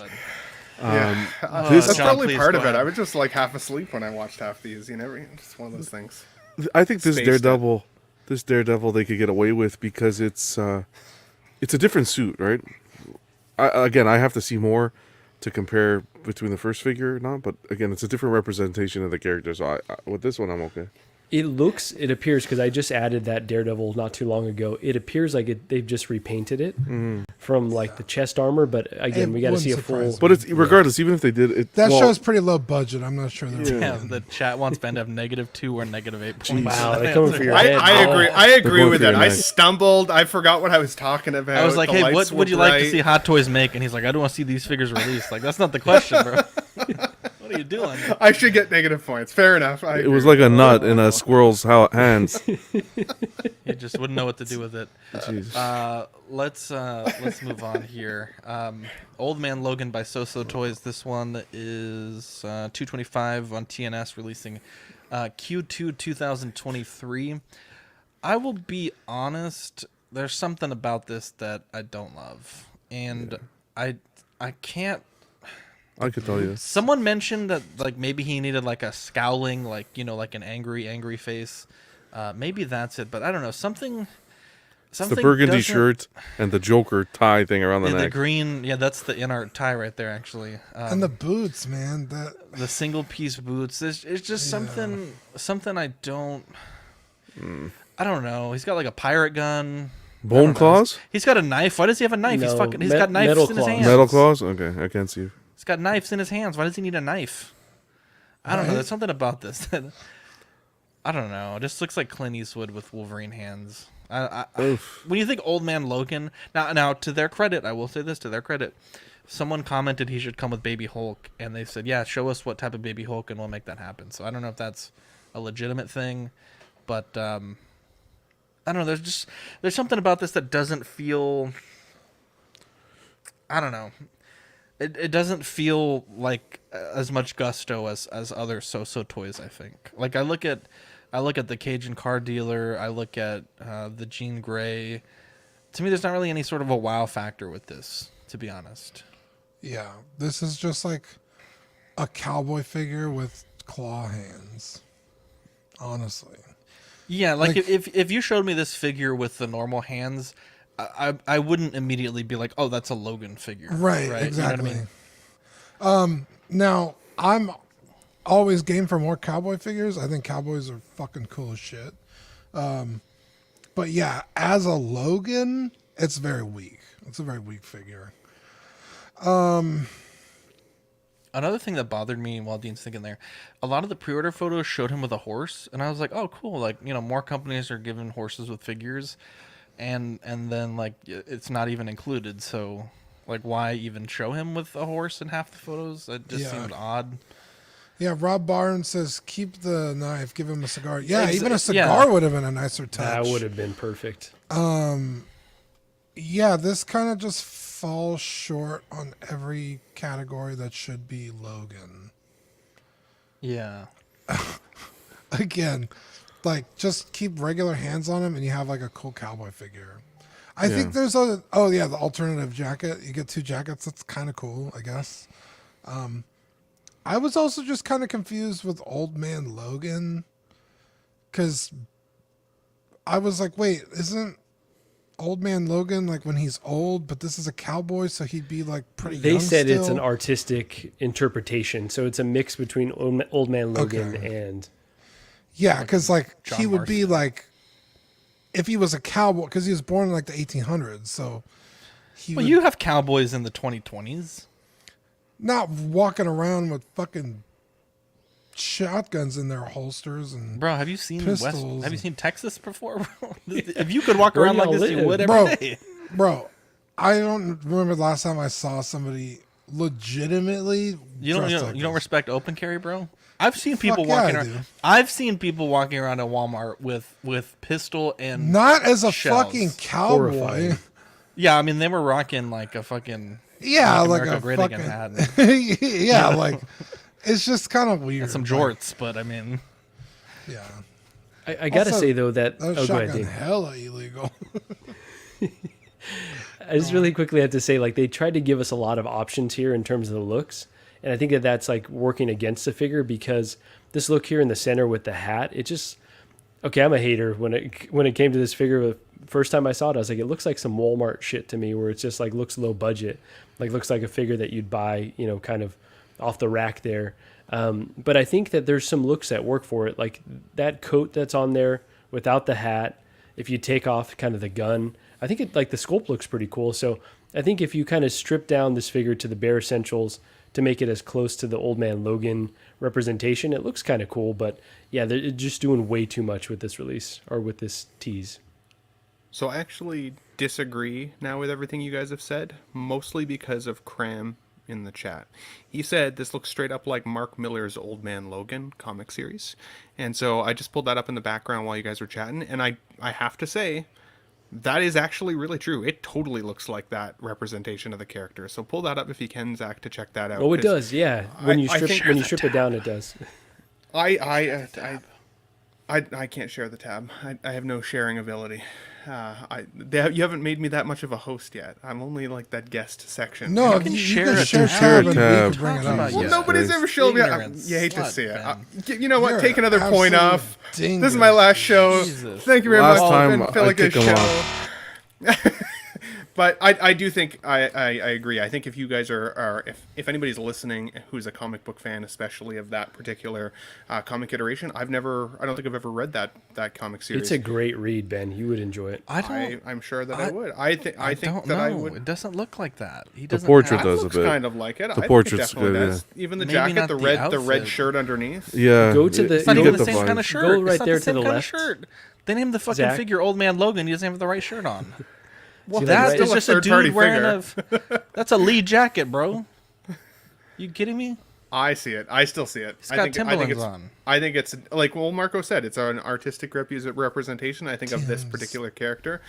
But That's John, probably please part go of it. ahead. I was just like half asleep when I watched half these. You know, it's one of those things. I think this Spaced Daredevil they could get away with because it's a different suit, right? I have to see more to compare between the first figure or not, but again, it's a different representation of the character. So with this one, I'm okay. It appears, because I just added that Daredevil not too long ago, it appears like they've just repainted it from like the chest armor, but again, It we got to wouldn't see a surprise full... But it's regardless, even if they did it, That show's pretty low budget. I'm not sure they're yeah, the chat wants Ben to have -2 or -8 points. Wow, they're coming for your I head. agree. I agree going with for that. your I neck. stumbled. I forgot what I was talking about. I was like, The hey, what lights would were you like to bright. see Hot Toys make? And he's like, I don't want to see these figures released. Like, that's not the question, bro. What are you doing? I should get negative points. Fair enough. I it was agree. like a nut in a squirrel's hands. You just wouldn't know what to do with it. Jeez. Let's move on here. Old Man Logan by So Toys. This one is $225 on TNS, releasing Q2 2023. I will be honest. There's something about this that I don't love, and I can't. I could tell you. Someone mentioned that like maybe he needed like a scowling, like like an angry face. Maybe that's it, but I don't know. Something It's the burgundy shirt and the Joker tie thing around the the neck. green. Yeah, that's the in-art tie right there, actually. and the boots, man. The single piece boots. It's just something I don't. I don't know. He's got like a pirate gun. Bone claws? He's got a knife. Why does he have a knife? No, He's got knives metal in his claws. hands. Metal claws? Okay, I can't see. He's got knives in his hands. Why does he need a knife? I don't know. There's something about this that I don't know. It just looks like Clint Eastwood with Wolverine hands. When you think Old Man Logan, now to their credit, I will say this to their credit. Someone commented he should come with Baby Hulk, and they said, "Yeah, show us what type of Baby Hulk, and we'll make that happen." So I don't know if that's a legitimate thing, but I don't know. There's something about this that doesn't feel. I don't know. It doesn't feel like as much gusto as other So toys. I think. Like I look at the Cajun car dealer. I look at the Jean Grey. To me, there's not really any sort of a wow factor with this, to be honest. Yeah, this is just like a cowboy figure with claw hands. Honestly. Yeah, like if you showed me this figure with the normal hands, I wouldn't immediately be like, oh, that's a Logan figure. Right, exactly. You know what I mean? Now, I'm always game for more cowboy figures. I think cowboys are fucking cool as shit. But yeah, as a Logan, it's very weak. It's a very weak figure. Another thing that bothered me while Dean's thinking there, a lot of the pre-order photos showed him with a horse, and I was like, oh, cool. Like, you know, more companies are giving horses with figures, and then, like, it's not even included. So, like, why even show him with a horse in half the photos? It just seemed odd. Yeah, Rob Barnes says, keep the knife, give him a cigar. Yeah, even a cigar would have been a nicer touch. That would have been perfect. Yeah, this kind of just falls short on every category that should be Logan. Yeah. Again, like, just keep regular hands on him and you have, like, a cool cowboy figure. I think there's the alternative jacket. You get 2 jackets. That's kind of cool, I guess. I was also just kind of confused with Old Man Logan, because I was like, wait, isn't Old Man Logan like when he's old, but this is a cowboy, so he'd be like pretty young. They said still? It's an artistic interpretation, so it's a mix between Old Man Logan and... Yeah, because like John he would Marston. be like, if he was a cowboy, because he was born in like the 1800s, so he Well, would you have cowboys in the 2020s. not walking around with fucking shotguns in their holsters and Bro, have you seen pistols. Have you seen Texas before? If you could walk around like this, you would every day. Bro, I don't remember the last time I saw somebody legitimately. You don't respect open carry, bro. I've seen people Fuck yeah, walking I around. do. I've seen people walking around at Walmart with pistol and Not as a shells. fucking cowboy. Horrifying. Yeah, I mean they were rocking like a fucking Yeah, Make like America a Great fucking Again hat. yeah, like it's just kind of weird. And some like, jorts, but I mean, yeah, I gotta Also, say, though, that... that was Oh, go ahead, shotgun Dean. hella illegal. I just really quickly have to say, like, they tried to give us a lot of options here in terms of the looks. And I think that that's, like, working against the figure, because this look here in the center with the hat, it just... Okay, I'm a hater. When it came to this figure, the first time I saw it, I was like, it looks like some Walmart shit to me, where it's just, like, looks low budget. Like, looks like a figure that you'd buy, you know, kind of off the rack there. But I think that there's some looks that work for it. Like, that coat that's on there without the hat, if you take off kind of the gun... I think it, like, the sculpt looks pretty cool. So I think if you kind of strip down this figure to the bare essentials to make it as close to the Old Man Logan representation, it looks kind of cool. But yeah, they're just doing way too much with this release, or with this tease. So I actually disagree now with everything you guys have said, mostly because of Cram in the chat. He said this looks straight up like Mark Miller's Old Man Logan comic series. And so I just pulled that up in the background while you guys were chatting, and I have to say, that is actually really true. It totally looks like that representation of the character. So pull that up if you can, Zach, to check that out. Oh, it does, yeah. When you strip it down, it does. I can't share the tab. I have no sharing ability. You haven't made me that much of a host yet. I'm only like that guest section. No, You can you share can a share tab. tab and we can bring it Talking up. about Well, Yeah. nobody's ever shown me. Ignorance You hate to slut, see it. Ben. You know what? You're Take another an point absolute off. dingus. This is my last show. Jesus. Thank you very Last much. time It's been I a good kick 'em show. But I do think I agree. I think if you guys are if anybody's listening who's a comic book fan, especially of that particular comic iteration, I don't think I've ever read that comic series. It's a great read, Ben. You would enjoy it. I'm sure that I would. I think don't that know. I would. It doesn't look like that. He The doesn't portrait have- does a Looks bit. kind of like it. The I think it portrait's definitely good, does. Even the Maybe jacket, not the the red outfit. shirt underneath. Yeah, Go to the- It's not you even get the the same vibe. kind of shirt. Go right It's not there the to same the kind left. of shirt. They named the fucking Zach? figure Old Man Logan. He doesn't have the right shirt on. Well, See, That like, is right- just a third-party dude wearing figure. that's a Lee jacket, bro. You kidding me? I see it. I still see it. He's got Timberlands on. I think it's like Marco said. It's an artistic representation. I think of this particular character.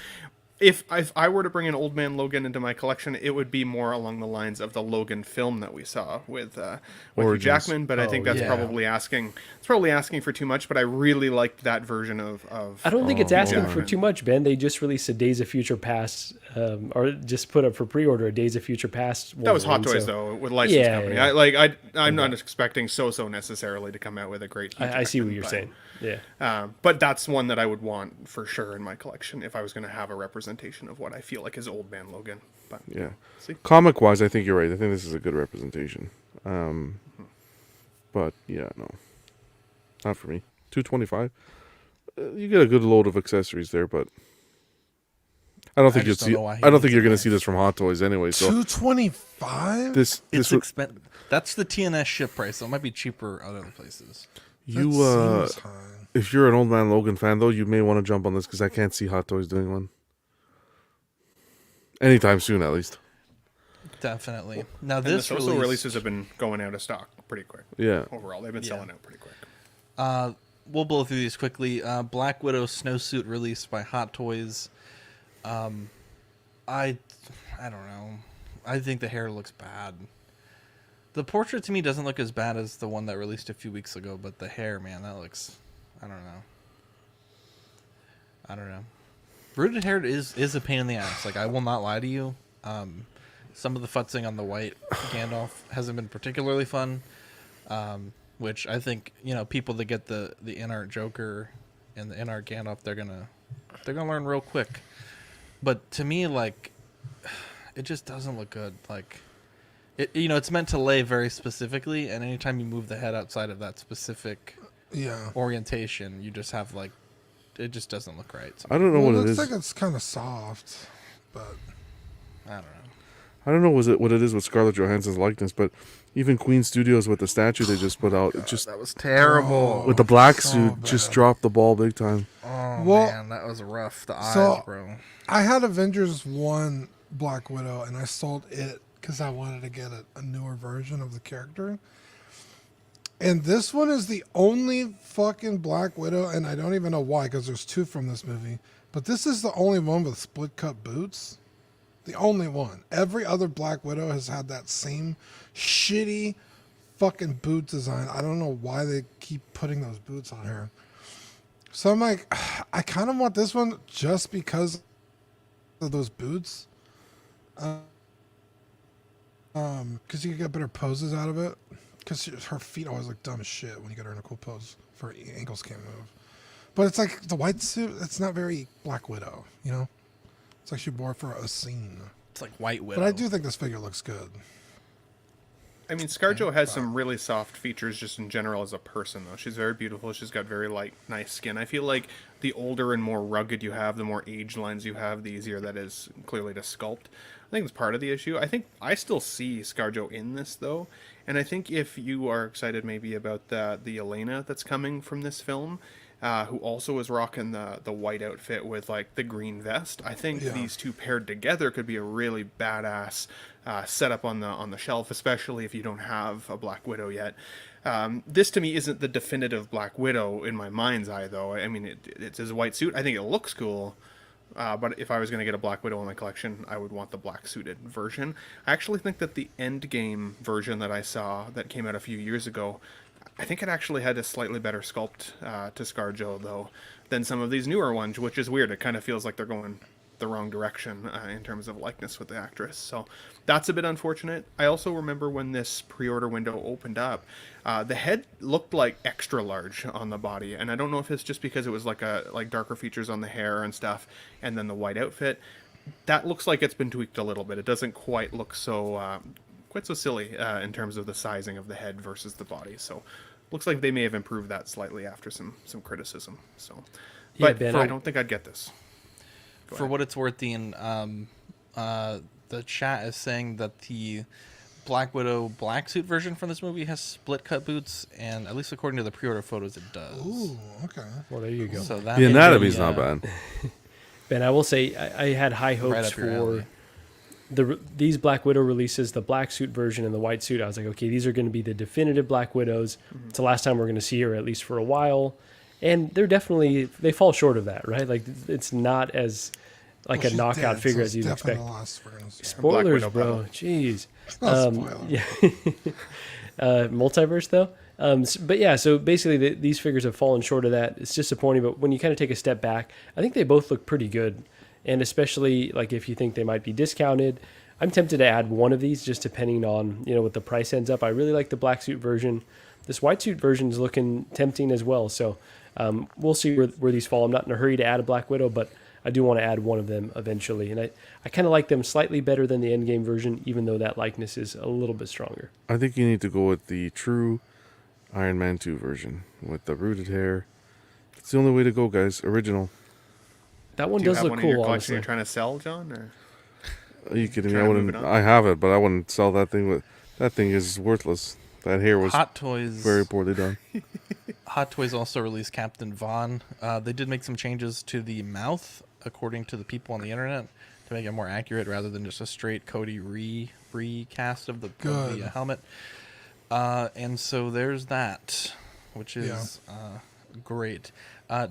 If I were to bring an Old Man Logan into my collection, it would be more along the lines of the Logan film that we saw with Hugh Origins. Jackman. But I think that's yeah. probably asking. It's probably asking for too much. But I really liked that version of. I don't think it's asking Jackman. for too much, Ben. They just released a Days of Future Past, or just put up for pre-order a Days of Future Past. That was Hot Wolverine, Toys so- though, with licensed Yeah, company. yeah. I'm not expecting so necessarily to come out with a great. Hugh I see what Jackman, you're but- saying. Yeah. But that's one that I would want for sure in my collection if I was going to have a representation of what I feel like is Old Man Logan. But Yeah. see, Comic wise, I think you're right. I think this is a good representation. But yeah, no, not for me. $225. You get a good load of accessories there, but I don't think you'll see. I don't think you're going to see this from Hot Toys anyway. So $225. This It's expensive. That's the TNS ship price, so it might be cheaper other places. you That seems high. if you're an Old Man Logan fan though, you may want to jump on this because I can't see Hot Toys doing one anytime soon, at least. Definitely. Now And this the social releases have been going out of stock pretty quick. Yeah. Overall, they've been selling out pretty quick. We'll blow through these quickly. Black Widow snowsuit released by Hot Toys. I don't know. I think the hair looks bad. The portrait to me doesn't look as bad as the one that released a few weeks ago, but the hair, man, that looks. I don't know. Rooted hair is a pain in the ass. Like, I will not lie to you. Some of the futzing on the white Gandalf hasn't been particularly fun. Which I think, people that get the in-art Joker and the in-art Gandalf, they're gonna learn real quick. But to me, like, it just doesn't look good. Like, it's meant to lay very specifically, and anytime you move the head outside of that specific orientation, you just have like, it just doesn't look right. I don't know what it is. It looks like it's kind of soft, but I don't know. I don't know what it is with Scarlett Johansson's likeness, but even Queen Studios with the statue they just put out, That was terrible. with the black so suit, bad. just dropped the ball big time. Oh Well, man, that was rough. The eyes, bro. I had Avengers 1 Black Widow, and I sold it because I wanted to get a newer version of the character. And this one is the only fucking Black Widow, and I don't even know why, because there's two from this movie. But this is the only one with split cut boots. The only one. Every other Black Widow has had that same shitty fucking boot design. I don't know why they keep putting those boots on her. So I'm like, I kind of want this one just because of those boots. Because you can get better poses out of it. Because her feet always look dumb as shit when you get her in a cool pose. Her ankles can't move. But it's like the white suit, it's not very Black Widow, It's like she wore it for a scene. It's like White Widow. But I do think this figure looks good. I mean, ScarJo has some really soft features just in general as a person, though. She's very beautiful. She's got very nice skin. I feel like the older and more rugged you have, the more age lines you have, the easier that is clearly to sculpt. I think it's part of the issue. I think I still see ScarJo in this, though. And I think if you are excited maybe about the Elena that's coming from this film, who also is rocking the white outfit with like the green vest, I think these two paired together could be a really badass setup on the shelf, especially if you don't have a Black Widow yet. This to me isn't the definitive Black Widow in my mind's eye, though. I mean, it's his white suit. I think it looks cool. But if I was going to get a Black Widow in my collection, I would want the black suited version. I actually think that the Endgame version that I saw that came out a few years ago, I think it actually had a slightly better sculpt to ScarJo, though, than some of these newer ones, which is weird. It kind of feels like they're going the wrong direction in terms of likeness with the actress. So that's a bit unfortunate. I also remember when this pre-order window opened up, the head looked like extra large on the body, and I don't know if it's just because it was like darker features on the hair and stuff, and then the white outfit. That looks like it's been tweaked a little bit. It doesn't quite look so quite so silly in terms of the sizing of the head versus the body. So looks like they may have improved that slightly after some criticism. So, but Ben, I don't think I'd get this. For what it's worth, Dean, the chat is saying that the Black Widow black suit version from this movie has split cut boots, and at least according to the pre-order photos, it does. Ooh, okay. Well, there you go. So that The anatomy's not bad. Ben, I will say I had high hopes for these Black Widow releases, the black suit version and the white suit. I was like, okay, these are going to be the definitive Black Widows. Mm-hmm. It's the last time we're going to see her, at least for a while. And they fall short of that, right? Like, it's not as like a knockout figure as you'd expect. Spoilers, bro. Jeez. Yeah. Multiverse, though. But yeah, so basically these figures have fallen short of that. It's disappointing, but when you kind of take a step back, I think they both look pretty good. And especially like if you think they might be discounted, I'm tempted to add one of these just depending on, what the price ends up. I really like the black suit version. This white suit version is looking tempting as well. So we'll see where these fall. I'm not in a hurry to add a Black Widow, but I do want to add one of them eventually. And I kind of like them slightly better than the Endgame version, even though that likeness is a little bit stronger. I think you need to go with the true Iron Man 2 version with the rooted hair. It's the only way to go, guys. Original. That one Do you does have look one in your cool, collection honestly. you're trying to sell, John? Or? Are you kidding me? Trying I to move wouldn't. it on? I have it, but I wouldn't sell that thing. That thing is worthless. That hair was Hot Toys. very poorly done. Hot Toys also released Captain Vaughn. They did make some changes to the mouth, according to the people on the internet, to make it more accurate rather than just a straight Cody recast of the helmet. And so there's that, which is great.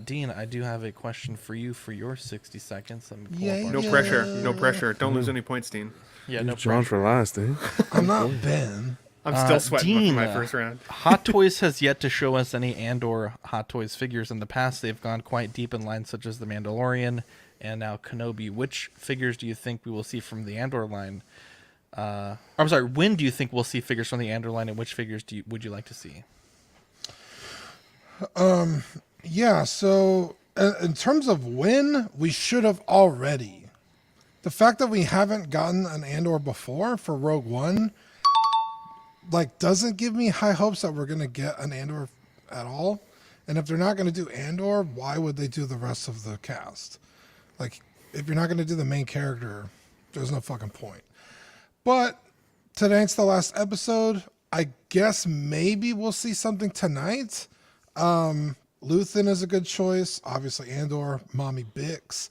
Dean, I do have a question for you for your 60 seconds. Let me pull up our No pressure. No pressure. Don't lose any points, Dean. Yeah, no John pressure. for last, eh? I'm not Ben. I'm still sweating Dean, from my first round. Hot Toys has yet to show us any Andor Hot Toys figures. In the past, they've gone quite deep in lines such as the Mandalorian and now Kenobi. Which figures do you think we will see from the Andor line? I'm sorry, when do you think we'll see figures from the Andor line, and which figures would you like to see? Yeah, so in terms of when, we should have already. The fact that we haven't gotten an Andor before for Rogue One, like, doesn't give me high hopes that we're going to get an Andor at all. And if they're not going to do Andor, why would they do the rest of the cast? Like, if you're not going to do the main character, there's no fucking point. But tonight's the last episode. I guess maybe we'll see something tonight. Luthen is a good choice. Obviously, Andor, Mommy Bix.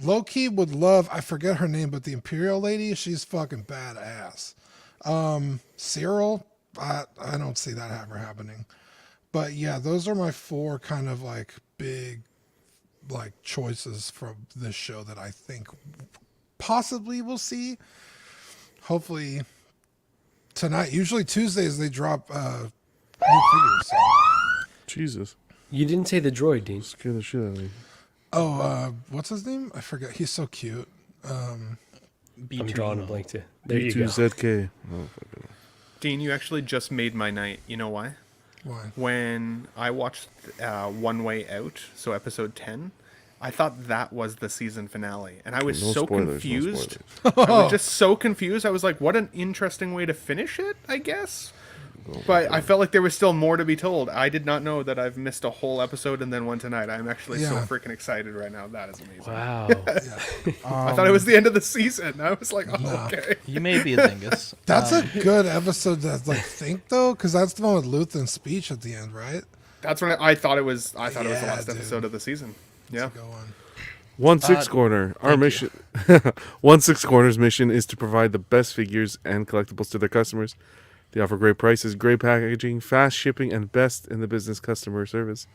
Low-key would love, I forget her name, but the Imperial lady, she's fucking badass. Cyril, I don't see that ever happening. But yeah, those are my four kind of like big like choices from this show that I think possibly we'll see. Hopefully tonight. Usually Tuesdays they drop new figures. So. Jesus. You didn't say the droid, Dean. Scare the shit out of me. Oh, what's his name? I forget. He's so cute. I'm drawing a blank too. There you go. B2ZK. Oh, fucking. Dean, you actually just made my night. You know why? Why? When I watched One Way Out, so episode 10, I thought that was the season finale. And I was No so spoilers, confused. no I was just so confused. I was like, what an interesting way to finish it, I guess. But I felt like there was still more to be told. I did not know that I've missed a whole episode and then one tonight. I'm actually so freaking excited right now. That is amazing. Wow. I thought it was the end of the season. I was like, oh, okay. You may be a dingus. That's a good episode to like think though, because that's the one with Luthen's speech at the end, right? That's when I thought it was. I thought it was the Yeah, last dude. episode of the season. Yeah. Go on. 1/6 corner. Our mission. 1/6 corner's mission is to provide the best figures and collectibles to their customers. They offer great prices, great packaging, fast shipping, and best in the business customer service.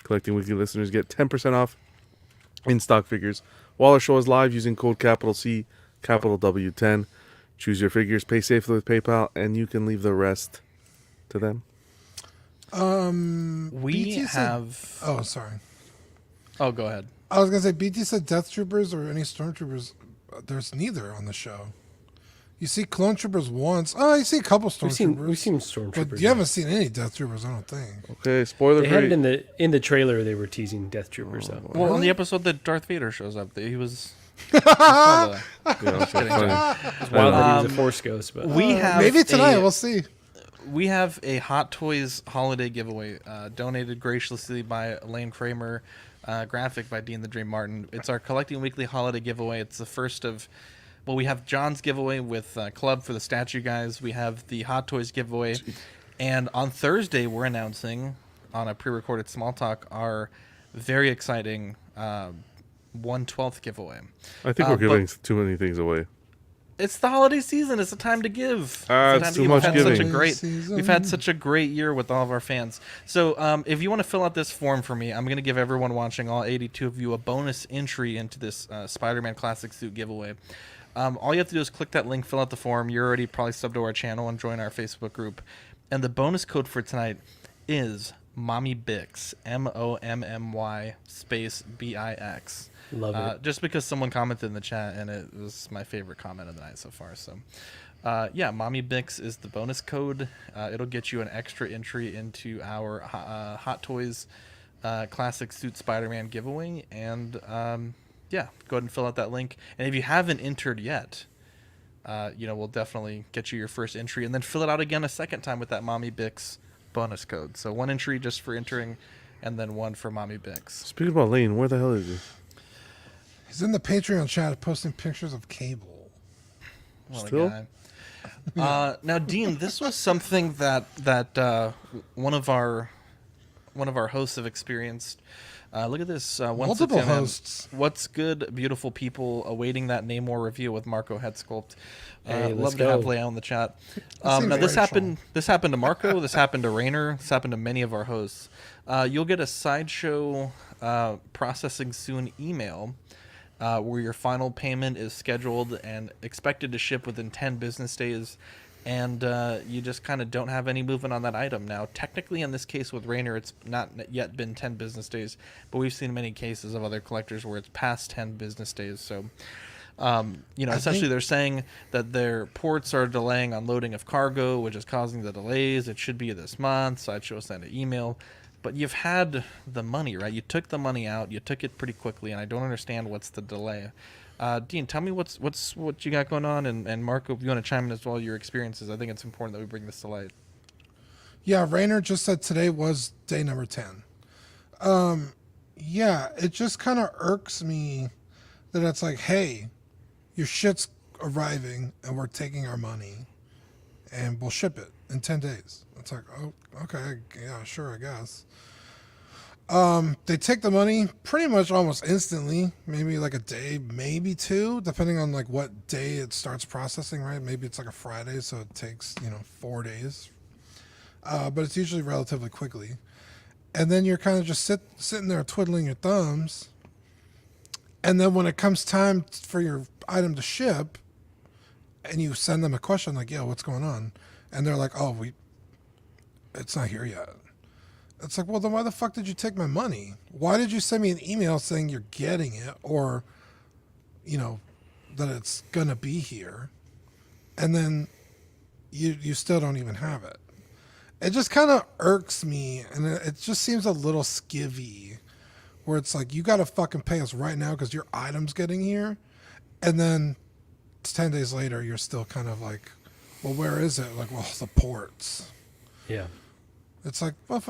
Collecting Weekly listeners get 10% off in stock figures while our show is live using code capital C, capital W10. Choose your figures, pay safely with PayPal, and you can leave the rest to them. We BT have. Said, oh, sorry. Oh, go ahead. I was gonna say BT said Death Troopers or any Stormtroopers. There's neither on the show. You see Clone Troopers once. Oh, you see a couple Stormtroopers. We've seen Stormtroopers. But you haven't seen any Death Troopers, I don't think. Okay, spoiler They had free. it in the trailer. They were teasing Death Troopers. So. Well, in the episode that Darth Vader shows up, he was. I saw Yeah, okay, funny. It's wild that he was a Force ghost, but we have maybe tonight. We'll see. We have a Hot Toys holiday giveaway donated graciously by Elaine Kramer, graphic by Dean the Dream Martin. It's our Collecting Weekly holiday giveaway. It's the first of, well, we have John's giveaway with Club for the statue guys. We have the Hot Toys giveaway. And on Thursday, we're announcing on a pre-recorded small talk our very exciting 1/12 giveaway. I think we're giving too many things away. It's the holiday season. It's the time to give. It's too much giving. We've had such a great year with all of our fans. So if you want to fill out this form for me, I'm going to give everyone watching, all 82 of you, a bonus entry into this Spider-Man Classic Suit giveaway. All you have to do is click that link, fill out the form. You're already probably subbed to our channel and join our Facebook group. And the bonus code for tonight is Mommy Bix, MOMMY space BIX. Love it. Just because someone commented in the chat, and it was my favorite comment of the night so far. So, yeah, Mommy Bix is the bonus code. It'll get you an extra entry into our Hot Toys Classic Suit Spider-Man giveaway. And, yeah, go ahead and fill out that link. And if you haven't entered yet, we'll definitely get you your first entry. And then fill it out again a second time with that Mommy Bix bonus codes. So 1 entry just for entering, and then 1 for Mommy Bix. Speaking about Lane, where the hell is he? He's in the Patreon chat posting pictures of Cable. What a Still? guy. Now, Dean, this was something that one of our hosts have experienced. Look at this. Multiple hosts. What's good, beautiful people, awaiting that Namor review with Marco Head Sculpt. Hey, love to have Leo in the chat. Now, this happened to Marco. This happened to Rainer. This happened to many of our hosts. You'll get a Sideshow processing soon email where your final payment is scheduled and expected to ship within 10 business days. And you just kind of don't have any movement on that item. Now, technically, in this case with Rainer, it's not yet been 10 business days, but we've seen many cases of other collectors where it's past 10 business days. So, essentially they're saying that their ports are delaying unloading of cargo, which is causing the delays. It should be this month. Sideshow sent an email. But you've had the money, right? You took the money out. You took it pretty quickly, and I don't understand what's the delay. Dean, tell me what you got going on, and Marco, if you want to chime in as well, your experiences. I think it's important that we bring this to light. Yeah, Rainer just said today was day number 10. Yeah, it just kind of irks me that it's like, hey, your shit's arriving, and we're taking our money, and we'll ship it in 10 days. It's like, oh, okay, yeah, sure, I guess. They take the money pretty much almost instantly, maybe like a day, maybe 2, depending on like what day it starts processing, right? Maybe it's like a Friday, so it takes, 4 days. But it's usually relatively quickly. And then you're kind of just sitting there twiddling your thumbs. And then when it comes time for your item to ship, and you send them a question like, yeah, what's going on? And they're like, oh, it's not here yet. It's like, well, then why the fuck did you take my money? Why did you send me an email saying you're getting it or, that it's going to be here? And then you still don't even have it. It just kind of irks me, and it just seems a little skivvy where it's like, you got to fucking pay us right now because your item's getting here. And then 10 days later, you're still kind of like, well, where is it? Like, well, the ports. Yeah. It's like, what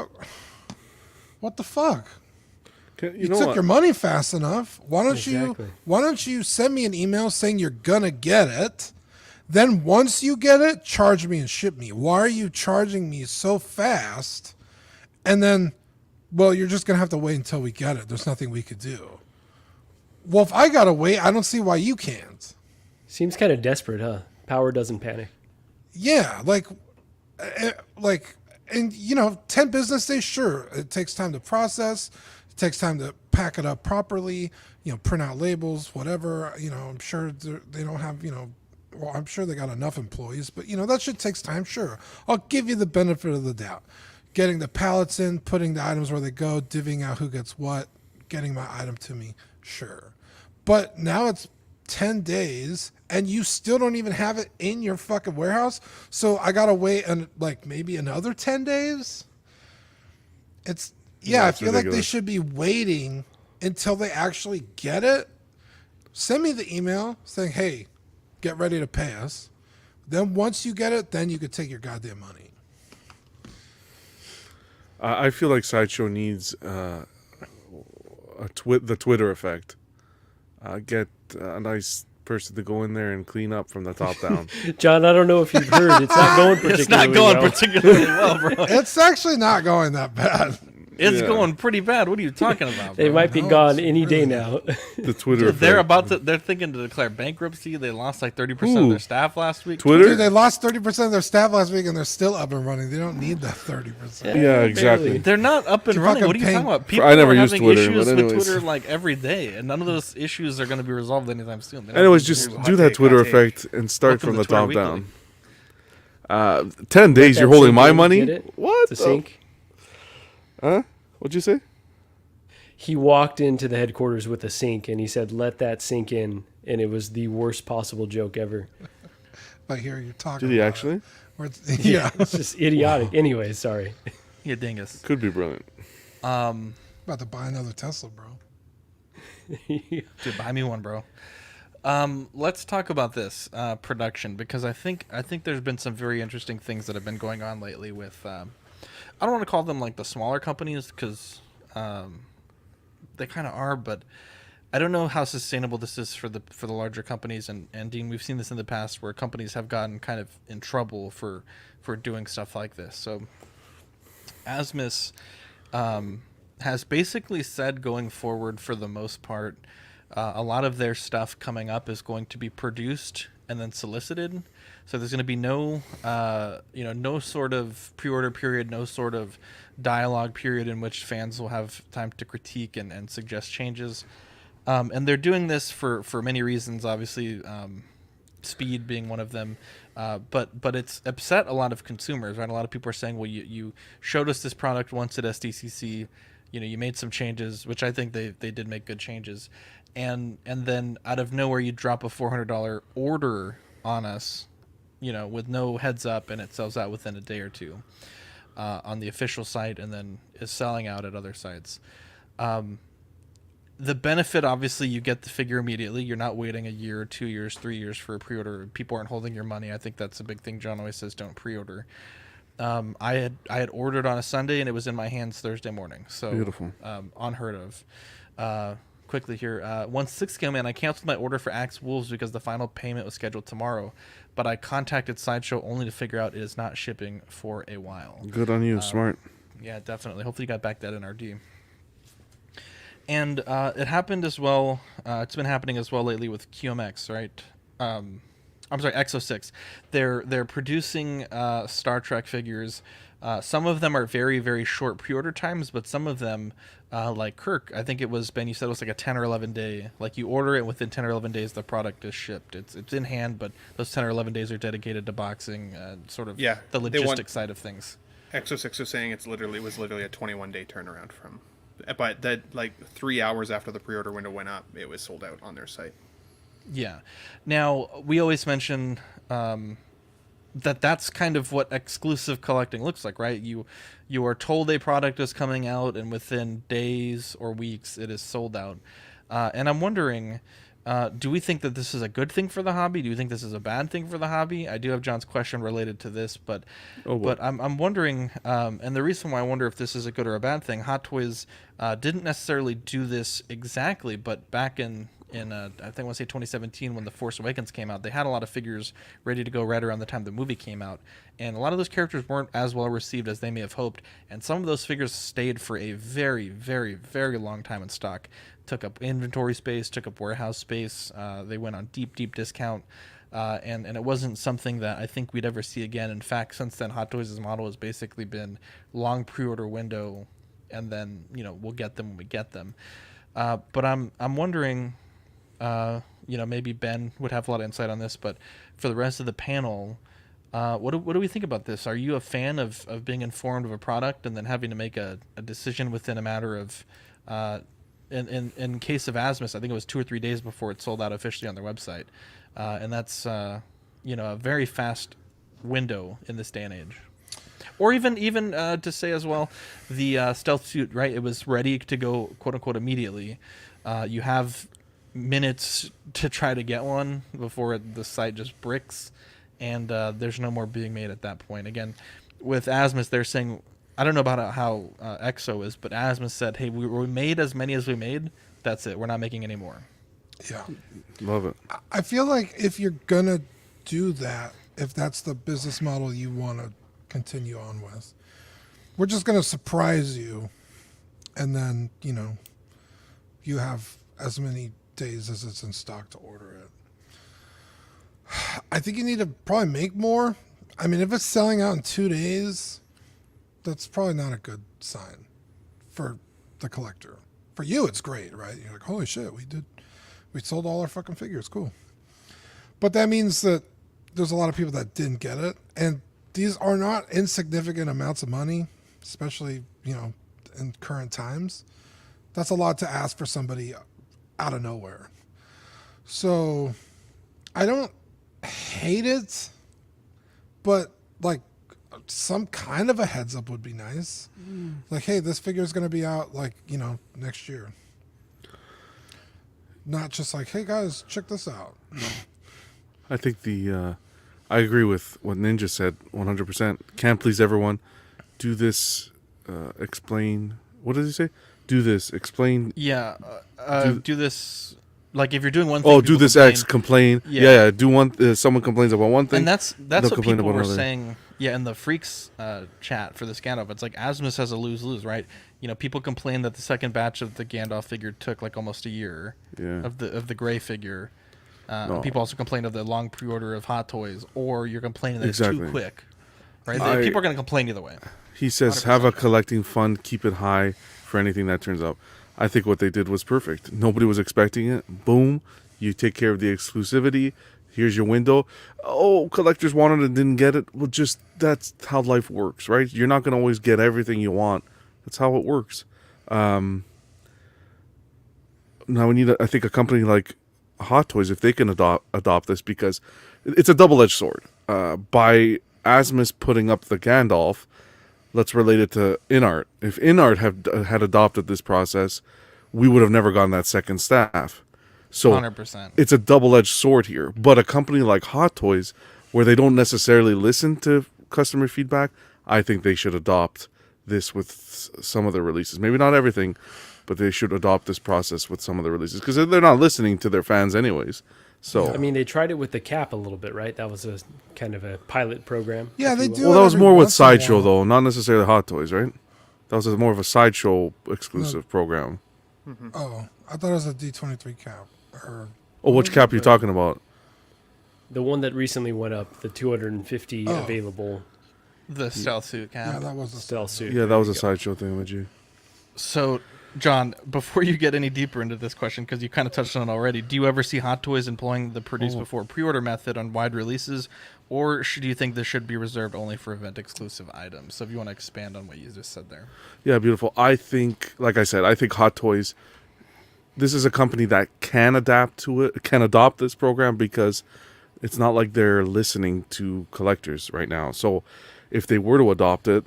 the fuck? You know took what? your money fast enough. Why don't Exactly. you send me an email saying you're gonna get it? Then once you get it, charge me and ship me. Why are you charging me so fast? And then, well, you're just gonna have to wait until we get it. There's nothing we could do. Well, if I gotta wait, I don't see why you can't. Seems kind of desperate, huh? Power doesn't panic. Yeah, and 10 business days, sure, it takes time to process, it takes time to pack it up properly, print out labels, whatever. I'm sure they don't have, well, I'm sure they got enough employees, but that shit takes time. Sure, I'll give you the benefit of the doubt. Getting the pallets in, putting the items where they go, divvying out who gets what, getting my item to me, sure. But now it's 10 days and you still don't even have it in your fucking warehouse. So I got to wait and maybe another 10 days. I feel ridiculous. like they should be waiting until they actually get it. Send me the email saying, hey, get ready to pay us. Then once you get it, then you could take your goddamn money. I feel like Sideshow needs the Twitter effect. Get a nice person to go in there and clean up from the top down. John, I don't know if you've heard. It's not going particularly It's not going particularly well, bro. It's actually not going that bad. It's going pretty bad. What are you talking about, bro? They might be gone any day now. The Twitter Dude, they're effect. they're thinking to declare bankruptcy. They lost 30% of their staff last week. Twitter? Dude, they lost 30% of their staff last week and they're still up and running. They don't need that 30%. Yeah, exactly. They're not up and You're running. What are fucking you talking paying- about? People I never are used having Twitter, issues but with anyways. Twitter every day, and none of those issues are going to be resolved anytime soon. They don't Anyways, need to just be Hot do that take, Twitter hot take. effect and start Welcome from to the top Twitter down. 10 days, you're holding my money? Get it? What? The sink. Huh? What'd you say? He walked into the headquarters with a sink and he said, let that sink in. And it was the worst possible joke ever. I hear you talking. Did he about actually? it. Where it's- yeah. It's just idiotic. Anyway, sorry. You dingus. Could be brilliant. About to buy another Tesla, bro. Dude, buy me one, bro. Let's talk about this production, because I think there's been some very interesting things that have been going on lately with I don't want to call them like the smaller companies because they kind of are, but I don't know how sustainable this is for the larger companies. And Dean, we've seen this in the past where companies have gotten kind of in trouble for doing stuff like this. So Asmus has basically said going forward, for the most part, a lot of their stuff coming up is going to be produced and then solicited. So there's going to be no sort of pre-order period, no sort of dialogue period in which fans will have time to critique and suggest changes. And they're doing this for many reasons, obviously, speed being one of them. But it's upset a lot of consumers, right? A lot of people are saying, well, you showed us this product once at SDCC, you made some changes, which I think they did make good changes. And then out of nowhere, you drop a $400 order on us, with no heads up, and it sells out within a day or two on the official site, and then is selling out at other sites. The benefit, obviously, you get the figure immediately. You're not waiting a year, 2 years, 3 years for a pre-order. People aren't holding your money. I think that's a big thing. John always says, don't pre-order. I had ordered on a Sunday, and it was in my hands Thursday morning. So beautiful. Unheard of. Quickly here. Once 6 came in, I canceled my order for Axe Wolves because the final payment was scheduled tomorrow. But I contacted Sideshow only to figure out it is not shipping for a while. Good on you. Smart. Yeah, definitely. Hopefully you got back that NRD. And it happened as well. It's been happening as well lately with QMX, right? I'm sorry, Exo 6. They're producing Star Trek figures. Some of them are very, very short pre-order times, but some of them, like Kirk, I think it was, Ben, you said it was like a 10 or 11 day. Like you order it within 10 or 11 days, the product is shipped. It's in hand, but those 10 or 11 days are dedicated to boxing, sort of the logistics side of things. Exo 6 was saying it was literally a 21-day turnaround from. But that, like 3 hours after the pre-order window went up, it was sold out on their site. Yeah. Now, we always mention that's kind of what exclusive collecting looks like, right? You are told a product is coming out, and within days or weeks, it is sold out. And I'm wondering, do we think that this is a good thing for the hobby? Do you think this is a bad thing for the hobby? I do have John's question related to this, but I'm wondering, and the reason why I wonder if this is a good or a bad thing, Hot Toys didn't necessarily do this exactly, but back in I think I want to say 2017 when The Force Awakens came out, they had a lot of figures ready to go right around the time the movie came out, and a lot of those characters weren't as well received as they may have hoped, and some of those figures stayed for a very, very, very long time in stock. Took up inventory space, took up warehouse space. They went on deep discount, and it wasn't something that I think we'd ever see again. In fact, since then, Hot Toys' model has basically been long pre-order window, and then we'll get them when we get them. But I'm wondering, maybe Ben would have a lot of insight on this, but for the rest of the panel, what do we think about this? Are you a fan of being informed of a product and then having to make a decision within a matter of in case of Asmus, I think it was 2 or 3 days before it sold out officially on their website, and that's a very fast window in this day and age. Or even to say as well, the stealth suit, right? It was ready to go, quote unquote, immediately. You have minutes to try to get one before the site just bricks, and there's no more being made at that point. Again, with Asmus, they're saying, I don't know about how Exo is, but Asmus said, hey, we made as many as we made. That's it. We're not making any more. Yeah. Love it. I feel like if you're going to do that, if that's the business model you want to continue on with, we're just going to surprise you. And then, you have as many days as it's in stock to order it. I think you need to probably make more. I mean, if it's selling out in 2 days, that's probably not a good sign for the collector. For you, it's great, right? You're like, holy shit, we sold all our fucking figures. Cool. But that means that there's a lot of people that didn't get it. And these are not insignificant amounts of money, especially, in current times. That's a lot to ask for somebody out of nowhere. So I don't hate it, but like some kind of a heads up would be nice. Like, hey, this figure is going to be out next year. Not just like, hey guys, check this out. I think I agree with what Ninja said 100%. Can't please everyone. do this, explain. What does he say? Do this, explain. Yeah, do this. Like if you're doing one thing, Oh, do this complain. X, complain. Yeah. Yeah, do one. Someone complains about one thing, And that's they'll what complain people about were another. saying. Yeah, in the Freaks chat for the Gandalf, it's like Asmus has a lose-lose, right? You know, people complain that the second batch of the Gandalf figure took like almost a year. Yeah. Of the gray figure. No. People also complain of the long pre-order of Hot Toys, or you're complaining that it's Exactly. too quick. Right? People are going to complain either way. He says, 100%. have a collecting fund, keep it high for anything that turns up. I think what they did was perfect. Nobody was expecting it. Boom. You take care of the exclusivity. Here's your window. Oh, collectors wanted it and didn't get it. Well, just that's how life works, right? You're not going to always get everything you want. That's how it works. Now we need, I think, a company like Hot Toys, if they can adopt this, because it's a double-edged sword. By Asmus putting up the Gandalf, let's relate it to InArt. If InArt had adopted this process, we would have never gotten that second staff. So 100%. it's a double-edged sword here. But a company like Hot Toys, where they don't necessarily listen to customer feedback, I think they should adopt this with some of their releases. Maybe not everything, but they should adopt this process with some of the releases, because they're not listening to their fans anyways. So I mean, they tried it with the cap a little bit, right? That was a kind of a pilot program. Yeah, if they you will. do. well, that was every more with once in a Sideshow, while. though, not necessarily Hot Toys, right? That was more of a Sideshow exclusive program. Oh, I thought it was a D23 cap. Or Oh, which cap are you talking about? The one that recently went up, the 250 Oh. available The stealth suit cap. yeah, that was stealth suit. Yeah, that was a Sideshow thing, would you? So, John, before you get any deeper into this question, because you kind of touched on it already, do you ever see Hot Toys employing the produce before pre-order method on wide releases, or do you think this should be reserved only for event-exclusive items? So if you want to expand on what you just said there. Yeah, beautiful. I think, like I said, I think Hot Toys, this is a company that can adapt to it, can adopt this program, because it's not like they're listening to collectors right now. So if they were to adopt it,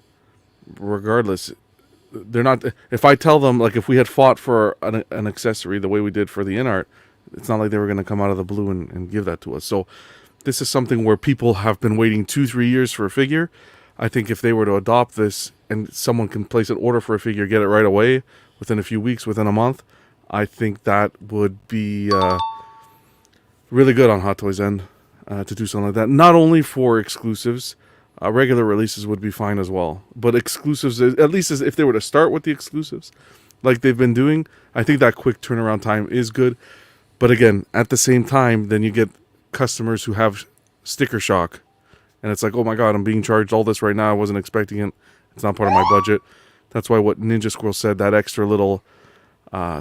regardless, they're not. If I tell them, like, if we had fought for an accessory the way we did for the InArt, it's not like they were going to come out of the blue and give that to us. So this is something where people have been waiting 2-3 years for a figure. I think if they were to adopt this and someone can place an order for a figure, get it right away, within a few weeks, within a month, I think that would be really good on Hot Toys' end to do something like that. Not only for exclusives, regular releases would be fine as well. But exclusives, at least if they were to start with the exclusives, like they've been doing, I think that quick turnaround time is good. But again, at the same time, then you get customers who have sticker shock. And it's like, oh my God, I'm being charged all this right now. I wasn't expecting it. It's not part of my budget. That's why what Ninja Squirrel said, that extra little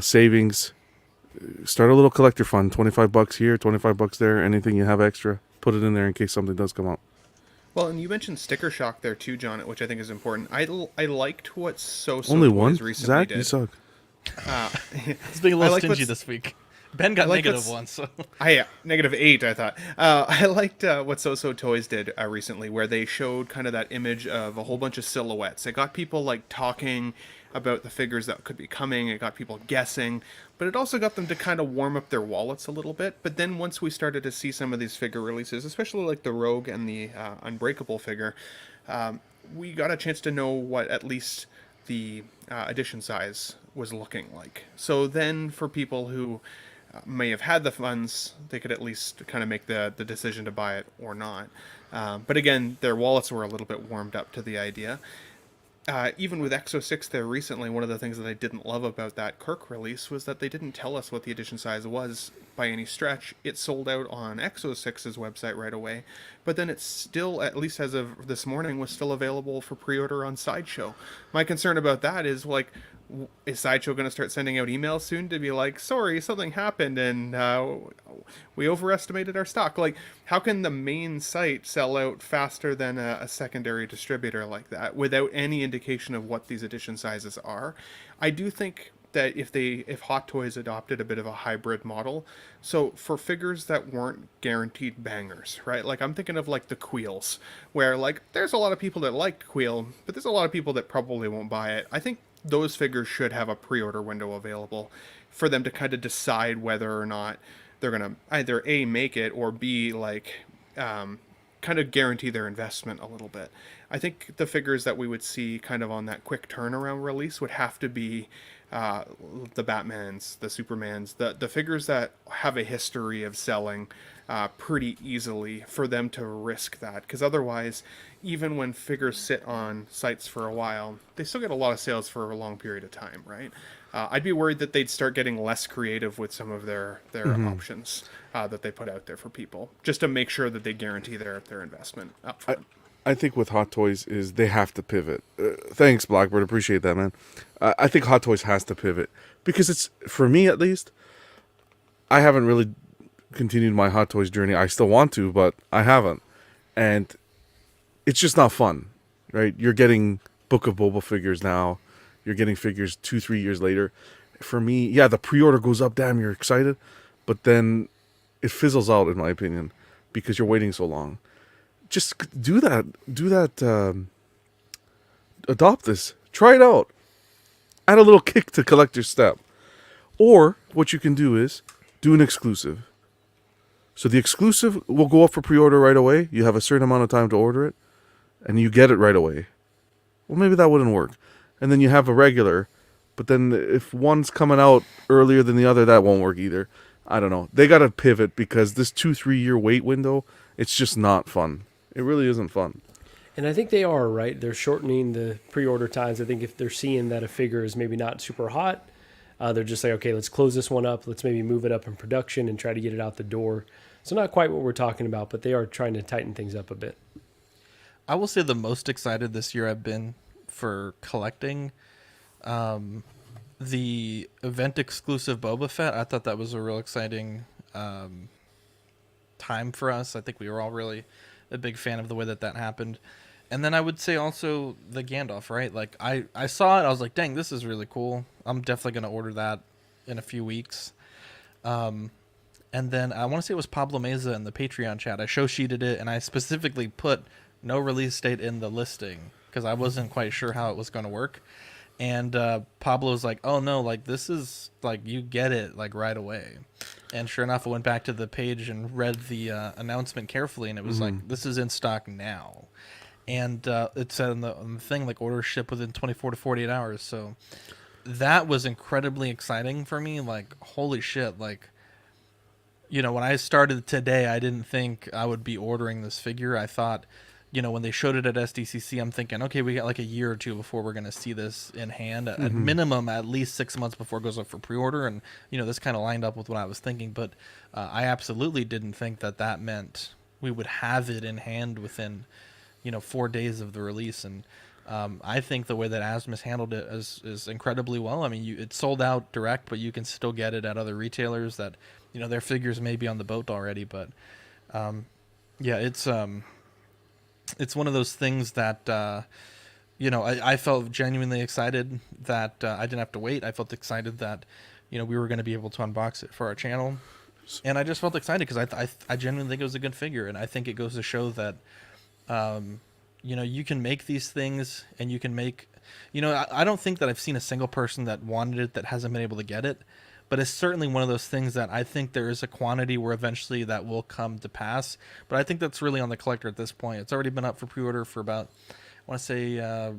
savings, start a little collector fund, $25 here, $25 there, anything you have extra, put it in there in case something does come out. Well, and you mentioned sticker shock there too, John, which I think is important. I liked what So Only Toys one? recently Zach, did. you suck. It's being a little I like stingy what's- this week. Ben got I like negative what's- once. So. -8, I thought. I liked what So Toys did recently, where they showed kind of that image of a whole bunch of silhouettes. It got people like talking about the figures that could be coming. It got people guessing, but it also got them to kind of warm up their wallets a little bit. But then once we started to see some of these figure releases, especially like the Rogue and the Unbreakable figure, we got a chance to know what at least the edition size was looking like. So then for people who may have had the funds, they could at least kind of make the decision to buy it or not. But again, their wallets were a little bit warmed up to the idea. Even with Exo 6 there recently, one of the things that I didn't love about that Kirk release was that they didn't tell us what the edition size was by any stretch. It sold out on Exo 6's website right away, but then it's still, at least as of this morning, was still available for pre-order on Sideshow. My concern about that is, like, is Sideshow going to start sending out emails soon to be like, sorry, something happened and we overestimated our stock? Like, how can the main site sell out faster than a secondary distributor like that without any indication of what these edition sizes are? I do think that if Hot Toys adopted a bit of a hybrid model, so for figures that weren't guaranteed bangers, right? Like, I'm thinking of like the Queels, where like there's a lot of people that like Queel, but there's a lot of people that probably won't buy it. I think those figures should have a pre-order window available for them to kind of decide whether or not they're going to either A, make it, or B, like, kind kind of guarantee their investment a little bit. I think the figures that we would see kind of on that quick turnaround release would have to be the Batmans, the Supermans, the figures that have a history of selling pretty easily for them to risk that. Because otherwise, even when figures sit on sites for a while, they still get a lot of sales for a long period of time, right? I'd be worried that they'd start getting less creative with some of their options that they put out there for people, just to make sure that they guarantee their investment up front. I think with Hot Toys is they have to pivot. Thanks, Blackbird. Appreciate that, man. I think Hot Toys has to pivot because it's, for me at least, I haven't really continued my Hot Toys journey. I still want to, but I haven't. And it's just not fun, right? You're getting Book of Boba figures now. You're getting figures 2-3 years later. For me, yeah, the pre-order goes up. Damn, you're excited. But then it fizzles out, in my opinion, because you're waiting so long. Just do that. Adopt this. Try it out. Add a little kick to collector's step. Or what you can do is do an exclusive. So the exclusive will go up for pre-order right away. You have a certain amount of time to order it, and you get it right away. Well, maybe that wouldn't work. And then you have a regular, but then if one's coming out earlier than the other, that won't work either. I don't know. They got to pivot because this 2-3 year wait window, it's just not fun. It really isn't fun. And I think they are, right? They're shortening the pre-order times. I think if they're seeing that a figure is maybe not super hot, they're just like, okay, let's close this one up. Let's maybe move it up in production and try to get it out the door. So not quite what we're talking about, but they are trying to tighten things up a bit. I will say the most excited this year I've been for collecting the event exclusive Boba Fett. I thought that was a real exciting time for us. I think we were all really a big fan of the way that happened. And then I would say also the Gandalf, right? Like I saw it, I was like, dang, this is really cool. I'm definitely going to order that in a few weeks. And then I want to say it was Pablo Meza in the Patreon chat. I show sheeted it, and I specifically put no release date in the listing because I wasn't quite sure how it was going to work. And Pablo's like, oh no, like this is like, you get it like right away. And sure enough, I went back to the page and read the announcement carefully, and it was like, this is in stock now. And it said on the thing, like, order ship within 24 to 48 hours. So that was incredibly exciting for me. Like, holy shit. Like, you know, when I started today, I didn't think I would be ordering this figure. I thought, you know, when they showed it at SDCC, I'm thinking, okay, we got like a year or two before we're going to see this in hand. At minimum, at least 6 months before it goes up for pre-order. And, you know, this kind of lined up with what I was thinking. But I absolutely didn't think that meant we would have it in hand within, you know, 4 days of the release. And I think the way that Asmus handled it is incredibly well. I mean, it sold out direct, but you can still get it at other retailers that, you know, their figures may be on the boat already. But yeah, it's one of those things that, you know, I felt genuinely excited that I didn't have to wait. I felt excited that, you know, we were going to be able to unbox it for our channel. And I just felt excited because I genuinely think it was a good figure. And I think it goes to show that, you know, you can make these things and you can make, you know, I don't think that I've seen a single person that wanted it that hasn't been able to get it. But it's certainly one of those things that I think there is a quantity where eventually that will come to pass. But I think that's really on the collector at this point. It's already been up for pre-order for about, I want to say,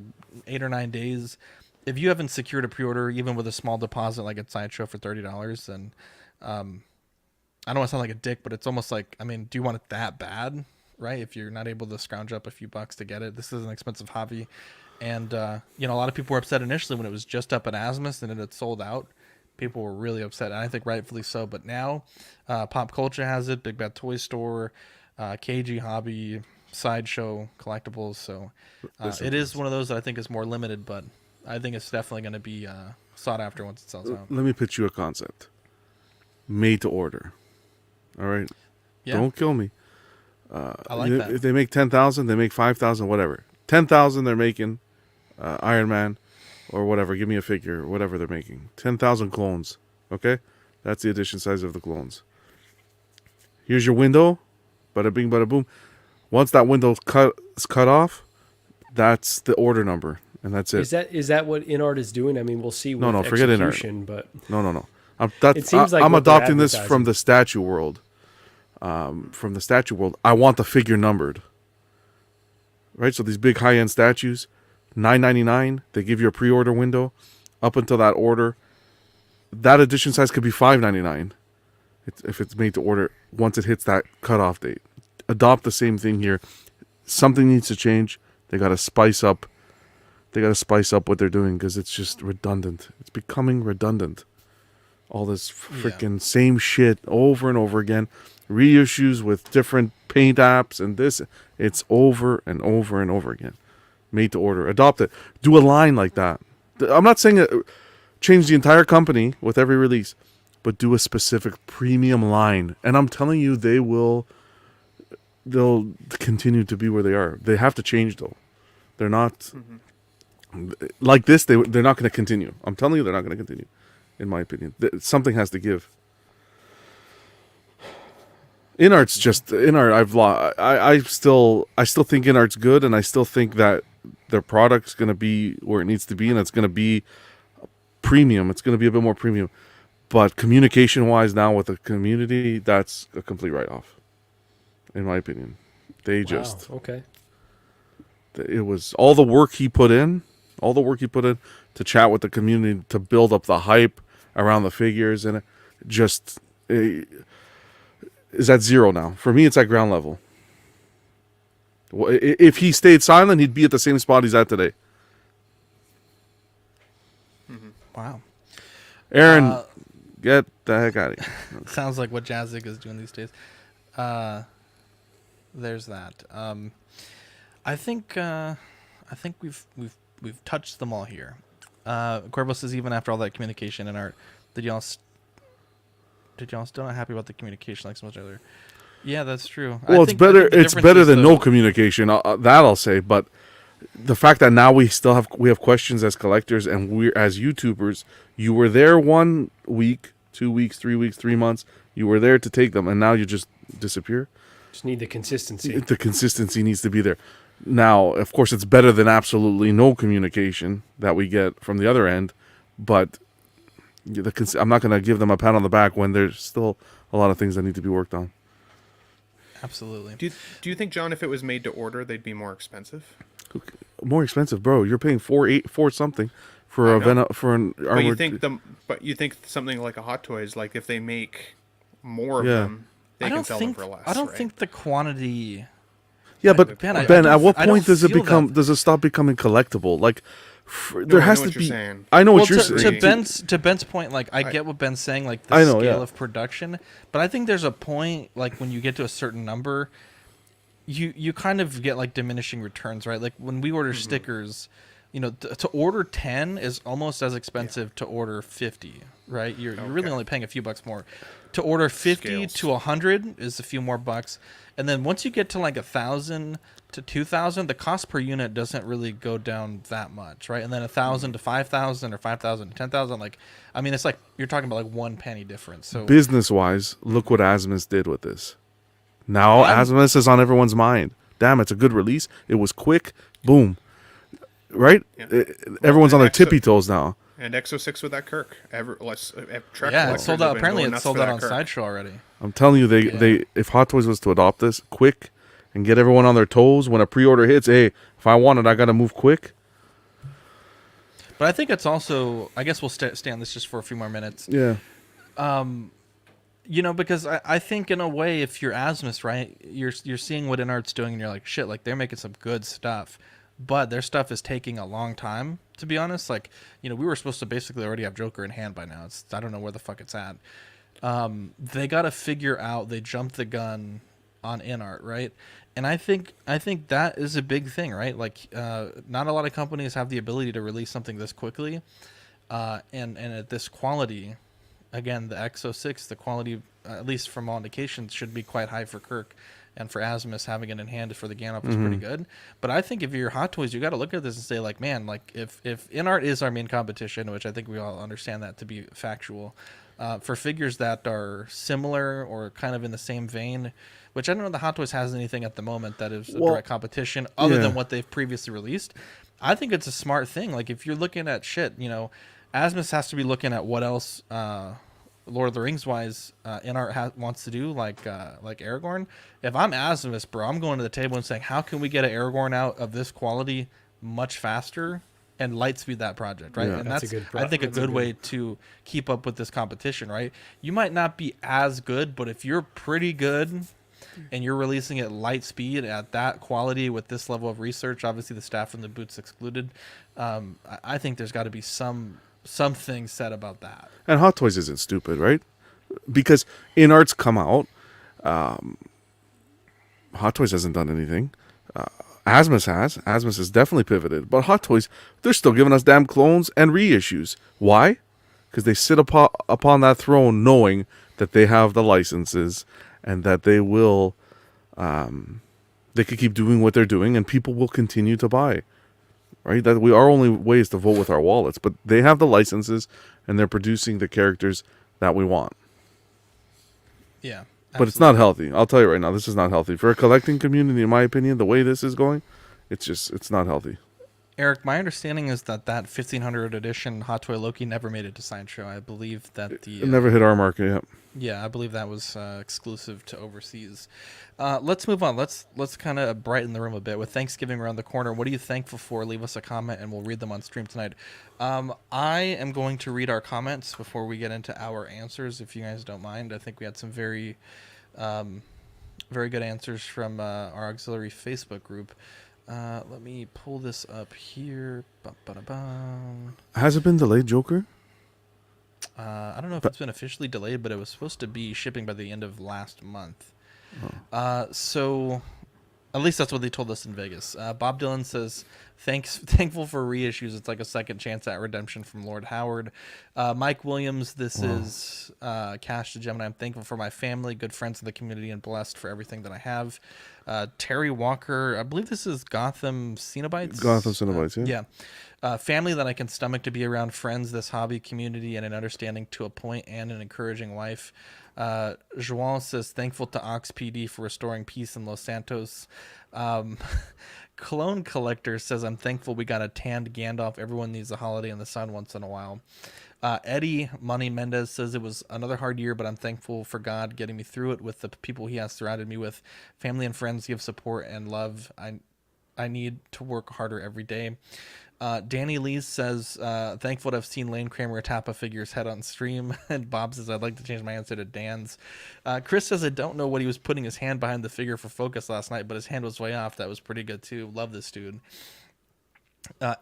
8 or 9 days. If you haven't secured a pre-order, even with a small deposit like at Sideshow for $30, then I don't want to sound like a dick, but it's almost like, I mean, do you want it that bad, right? If you're not able to scrounge up a few bucks to get it, this is an expensive hobby. And, you know, a lot of people were upset initially when it was just up at Asmus and it had sold out. People were really upset, and I think rightfully so. But now, Pop Culture has it, Big Bad Toy Store, KG Hobby, Sideshow, Collectibles. So it is one of those that I think is more limited, but I think it's definitely going to be sought after once it sells out. Let me pitch you a concept. Made to order. All right? Yeah. Don't kill me. I like that. If they make 10,000, they make 5,000, whatever. 10,000 they're making Iron Man. Or whatever, give me a figure, whatever they're making. 10,000 clones, okay? That's the edition size of the clones. Here's your window, bada bing, bada boom. Once that window is cut off, that's the order number, and that's it. Is that what InArt is doing? I mean, we'll see. No, with forget execution, InArt. But No. It seems like I'm what they're adopting this from advertising. the statue world. From the statue world, I want the figure numbered. right? So these big high-end statues, $9.99. They give you a pre-order window up until that order. That edition size could be $5.99 if it's made to order once it hits that cutoff date. Adopt the same thing here. Something needs to change. They got to spice up. They got to spice up what they're doing because it's just redundant. It's becoming redundant. All this freaking same shit over and over again. Reissues with different paint apps and this. It's over and over and over again. Made to order. Adopt it. Do a line like that. I'm not saying change the entire company with every release, but do a specific premium line. And I'm telling you, they'll continue to be where they are. They have to change though. They're not like this. They're not going to continue. I'm telling you, they're not going to continue. In my opinion, something has to give. InArt's just InArt. I still think InArt's good, and I still think that their product's going to be where it needs to be, and it's going to be premium. It's going to be a bit more premium. But communication-wise, now with the community, that's a complete write-off, in my opinion. Okay. It was all the work he put in to chat with the community, to build up the hype around the figures, and is at zero now. For me, it's at ground level. If he stayed silent, he'd be at the same spot he's at today. Wow. Aaron, get the heck out of here. Sounds like what Jazzik is doing these days. There's that. I think we've touched them all here. Corbo says even after all that communication and art, did y'all still not happy about the communication like so much earlier? Yeah, that's true. Well, it's better. It's better than no communication. That I'll say. But the fact that now we have questions as collectors and we're as YouTubers. You were there 1 week, 2 weeks, 3 weeks, 3 months. You were there to take them, and now you just disappear. Just need the consistency. The consistency needs to be there. Now, of course, it's better than absolutely no communication that we get from the other end, but I'm not going to give them a pat on the back when there's still a lot of things that need to be worked on. Absolutely. Do you think, John, if it was made to order, they'd be more expensive? More expensive, bro. You're paying $4 something for an armored. But you think something like a Hot Toys, like if they make more of them, they can sell them for less. I don't think the quantity. Yeah, but Ben, at what point does it stop becoming collectible? Like, there has to be. I know what you're saying. To Ben's point, like I get what Ben's saying, like the scale of production, but I think there's a point, like when you get to a certain number, you kind of get like diminishing returns, right? Like when we order stickers, to order 10 is almost as expensive to order 50, right? You're really only paying a few bucks more. To order 50 to 100 is a few more bucks. And then once you get to like 1,000 to 2,000, the cost per unit doesn't really go down that much, right? And then 1,000 to 5,000 or 5,000 to 10,000, it's like you're talking about like 1 penny difference. So business-wise, look what Asmus did with this. Now Asmus is on everyone's mind. Damn, it's a good release. It was quick. Boom. Right? Yeah. Everyone's on their tippy toes now. And Exo 6 with that Kirk. It's sold out. Apparently, it's sold out on Sideshow already. I'm telling you, they if Hot Toys was to adopt this quick and get everyone on their toes when a pre-order hits, hey, if I want it, I got to move quick. But I think it's also, I guess we'll stay on this just for a few more minutes. Yeah. Because I think in a way, if you're Asmus, right, you're seeing what InArt's doing, and you're like, shit, like they're making some good stuff. But their stuff is taking a long time, to be honest. Like, we were supposed to basically already have Joker in hand by now. I don't know where the fuck it's at. They got to figure out, they jumped the gun on InArt, right? And I think that is a big thing, right? Like, not a lot of companies have the ability to release something this quickly, and at this quality. Again, the Exo 6, the quality, at least from all indications, should be quite high for Kirk. And for Asmus, having it in hand for the Gandalf is pretty good. But I think if you're Hot Toys, you got to look at this and say, like, man, like if InArt is our main competition, which I think we all understand that to be factual, for figures that are similar or kind of in the same vein, which I don't know the Hot Toys has anything at the moment that is a direct competition other than what they've previously released. I think it's a smart thing. Like if you're looking at shit, Asmus has to be looking at what else Lord of the Rings wise, InArt wants to do like Aragorn. If I'm Asmus, bro, I'm going to the table and saying, how can we get an Aragorn out of this quality much faster and light speed that project, right? Yeah. And That's that's a good I think a that's a good good- way to keep up with this competition, right? You might not be as good, but if you're pretty good and you're releasing at light speed at that quality with this level of research, obviously the staff and the boots excluded, I think there's got to be something said about that. And Hot Toys isn't stupid, right? Because InArt's come out. Hot Toys hasn't done anything. Asmus has. Asmus has definitely pivoted. But Hot Toys, they're still giving us damn clones and reissues. Why? Because they sit upon that throne knowing that they have the licenses and that they will, they could keep doing what they're doing and people will continue to buy. Right? That our only way is to vote with our wallets. But they have the licenses and they're producing the characters that we want. Yeah. But it's not healthy. I'll tell you right now, this is not healthy. For a collecting community, in my opinion, the way this is going, it's not healthy. Eric, my understanding is that 1500 edition Hot Toy Loki never made it to Sideshow. I believe that It never hit our market yet. Yeah, I believe that was exclusive to overseas. Let's move on. Let's kind of brighten the room a bit with Thanksgiving around the corner. What are you thankful for? Leave us a comment and we'll read them on stream tonight. I am going to read our comments before we get into our answers, if you guys don't mind. I think we had some very good answers from our auxiliary Facebook group. Let me pull this up here. Ba-ba-da-bum. Has it been delayed, Joker? I don't know if it's been officially delayed, but it was supposed to be shipping by the end of last month. So at least that's what they told us in Vegas. Bob Dylan says, thankful for reissues. It's like a second chance at redemption from Lord Howard. Mike Williams, this is Cash to Gemini. I'm thankful for my family, good friends in the community, and blessed for everything that I have. Terry Walker, I believe this is Gotham Cenobites. Gotham Cenobites, yeah. Yeah. Family that I can stomach to be around, friends, this hobby, community, and an understanding to a point, and an encouraging wife. João says, thankful to Ox PD for restoring peace in Los Santos. Clone Collector says, I'm thankful we got a tanned Gandalf. Everyone needs a holiday in the sun once in a while. Eddie Money Mendez says, it was another hard year, but I'm thankful for God getting me through it with the people he has surrounded me with. Family and friends give support and love. I need to work harder every day. Danny Lee says, thankful to have seen Lane Kramer tap a figure's head on stream. And Bob says, I'd like to change my answer to Dan's. Chris says, I don't know what he was putting his hand behind the figure for focus last night, but his hand was way off. That was pretty good too. Love this dude.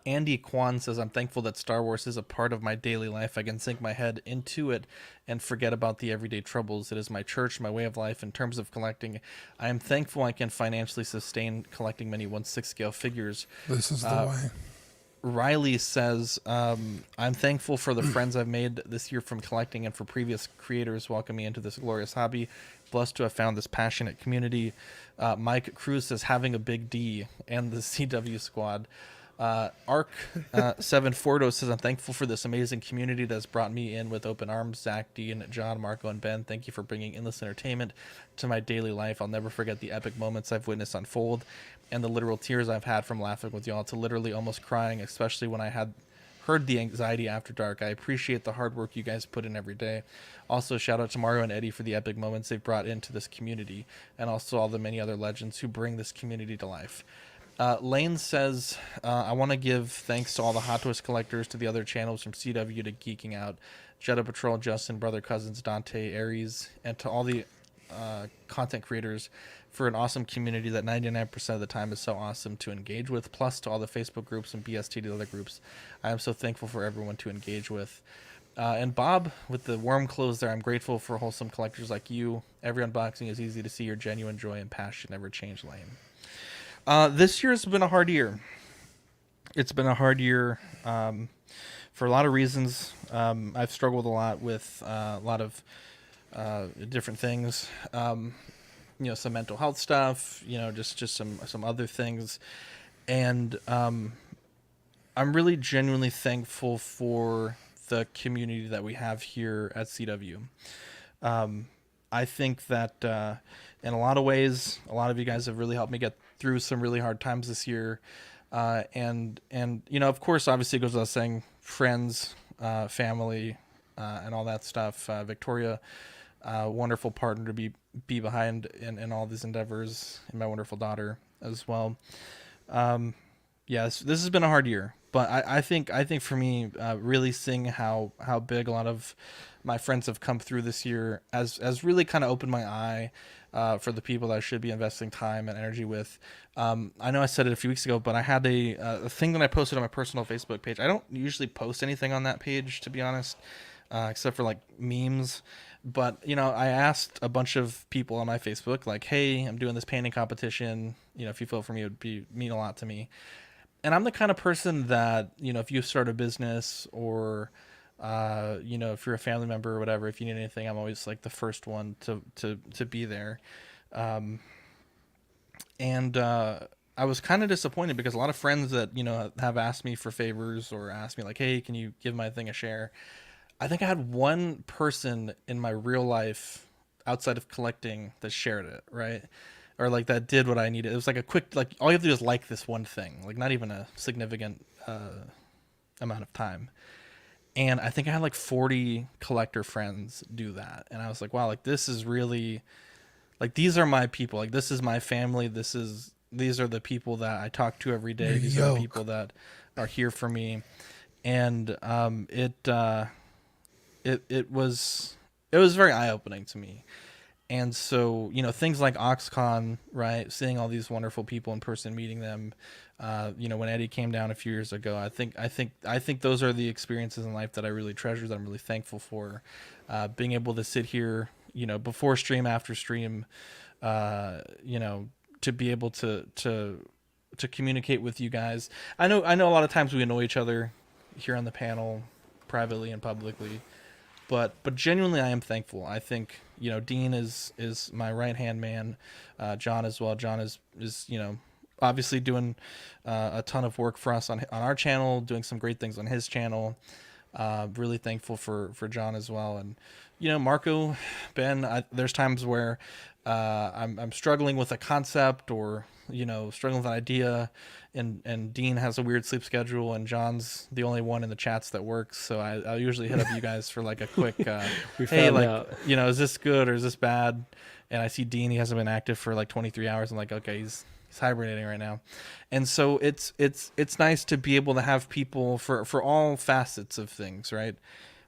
Andy Kwan says, I'm thankful that Star Wars is a part of my daily life. I can sink my head into it and forget about the everyday troubles. It is my church, my way of life. In terms of collecting, I am thankful I can financially sustain collecting many 1/6 scale figures. This is the way. Riley says, I'm thankful for the friends I've made this year from collecting and for previous creators welcoming me into this glorious hobby. Blessed to have found this passionate community. Mike Cruz says, having a big D and the CW squad. Arc 7 Fordo says, I'm thankful for this amazing community that's brought me in with open arms. Zach, Dean, John, Marco, and Ben, thank you for bringing endless entertainment to my daily life. I'll never forget the epic moments I've witnessed unfold and the literal tears I've had from laughing with y'all to literally almost crying, especially when I had heard the anxiety after dark. I appreciate the hard work you guys put in every day. Also, shout out to Mario and Eddie for the epic moments they've brought into this community, and also all the many other legends who bring this community to life. Lane says, I want to give thanks to all the Hot Toys collectors, to the other channels from CW to Geeking Out, Jetta Patrol, Justin, Brother Cousins, Dante, Aries, and to all the content creators for an awesome community that 99% of the time is so awesome to engage with, plus to all the Facebook groups and BST to other groups. I am so thankful for everyone to engage with. And Bob, with the warm clothes there, I'm grateful for wholesome collectors like you. Every unboxing is easy to see your genuine joy and passion never change, Lane. This year has been a hard year. It's been a hard year for a lot of reasons. I've struggled a lot with a lot of different things. Some mental health stuff, just some other things. And I'm really genuinely thankful for the community that we have here at CW. I think that in a lot of ways, a lot of you guys have really helped me get through some really hard times this year. And of course, obviously it goes without saying, friends, family, and all that stuff. Victoria, wonderful partner to be behind in all these endeavors, and my wonderful daughter as well. Yes, this has been a hard year, but I think for me, really seeing how big a lot of my friends have come through this year has really kind of opened my eye for the people that I should be investing time and energy with. I know I said it a few weeks ago, but I had a thing that I posted on my personal Facebook page. I don't usually post anything on that page, to be honest, except for like memes. But, you know, I asked a bunch of people on my Facebook, like, hey, I'm doing this painting competition. You know, if you vote for me, it would mean a lot to me. And I'm the kind of person that, you know, if you start a business or, you know, if you're a family member or whatever, if you need anything, I'm always like the first one to be there. And I was kind of disappointed because a lot of friends that, you know, have asked me for favors or asked me like, hey, can you give my thing a share? I think I had one person in my real life outside of collecting that shared it, right? Or like that did what I needed. It was like a quick, like all you have to do is like this one thing, like not even a significant amount of time. And I think I had like 40 collector friends do that. And I was like, wow, like this is really, like these are my people. Like this is my family. These are the people that I talk to every day. These are the people that are here for me. And it was very eye-opening to me. And so, you know, things like OxCon, right? Seeing all these wonderful people in person, meeting them, you know, when Eddie came down a few years ago, I think those are the experiences in life that I really treasure, that I'm really thankful for. Being able to sit here, you know, before stream, after stream, you know, to be able to communicate with you guys. I know a lot of times we annoy each other here on the panel, privately and publicly. But genuinely, I am thankful. I think, you know, Dean is my right hand man, John as well. John is you know, obviously doing a ton of work for us on our channel, doing some great things on his channel. Really thankful for John as well, and you know, Marco, Ben. There's times where I'm struggling with a concept or, you know, struggling with an idea, and Dean has a weird sleep schedule, and John's the only one in the chats that works. So I usually hit up you guys for like a quick, hey, like out. You know, is this good or is this bad? And I see Dean, he hasn't been active for like 23 hours. I'm like, okay, he's hibernating right now. And so it's nice to be able to have people for all facets of things, right?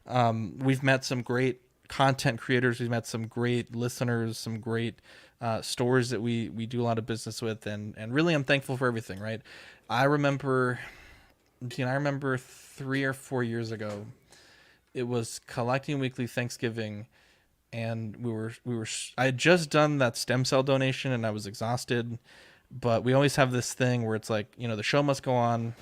We've met some great content creators. We've met some great listeners, some great stores that we do a lot of business with, and really I'm thankful for everything, right? I remember 3 or 4 years ago, it was Collecting Weekly Thanksgiving, and I had just done that stem cell donation and I was exhausted, but we always have this thing where it's like, you know, the show must go on.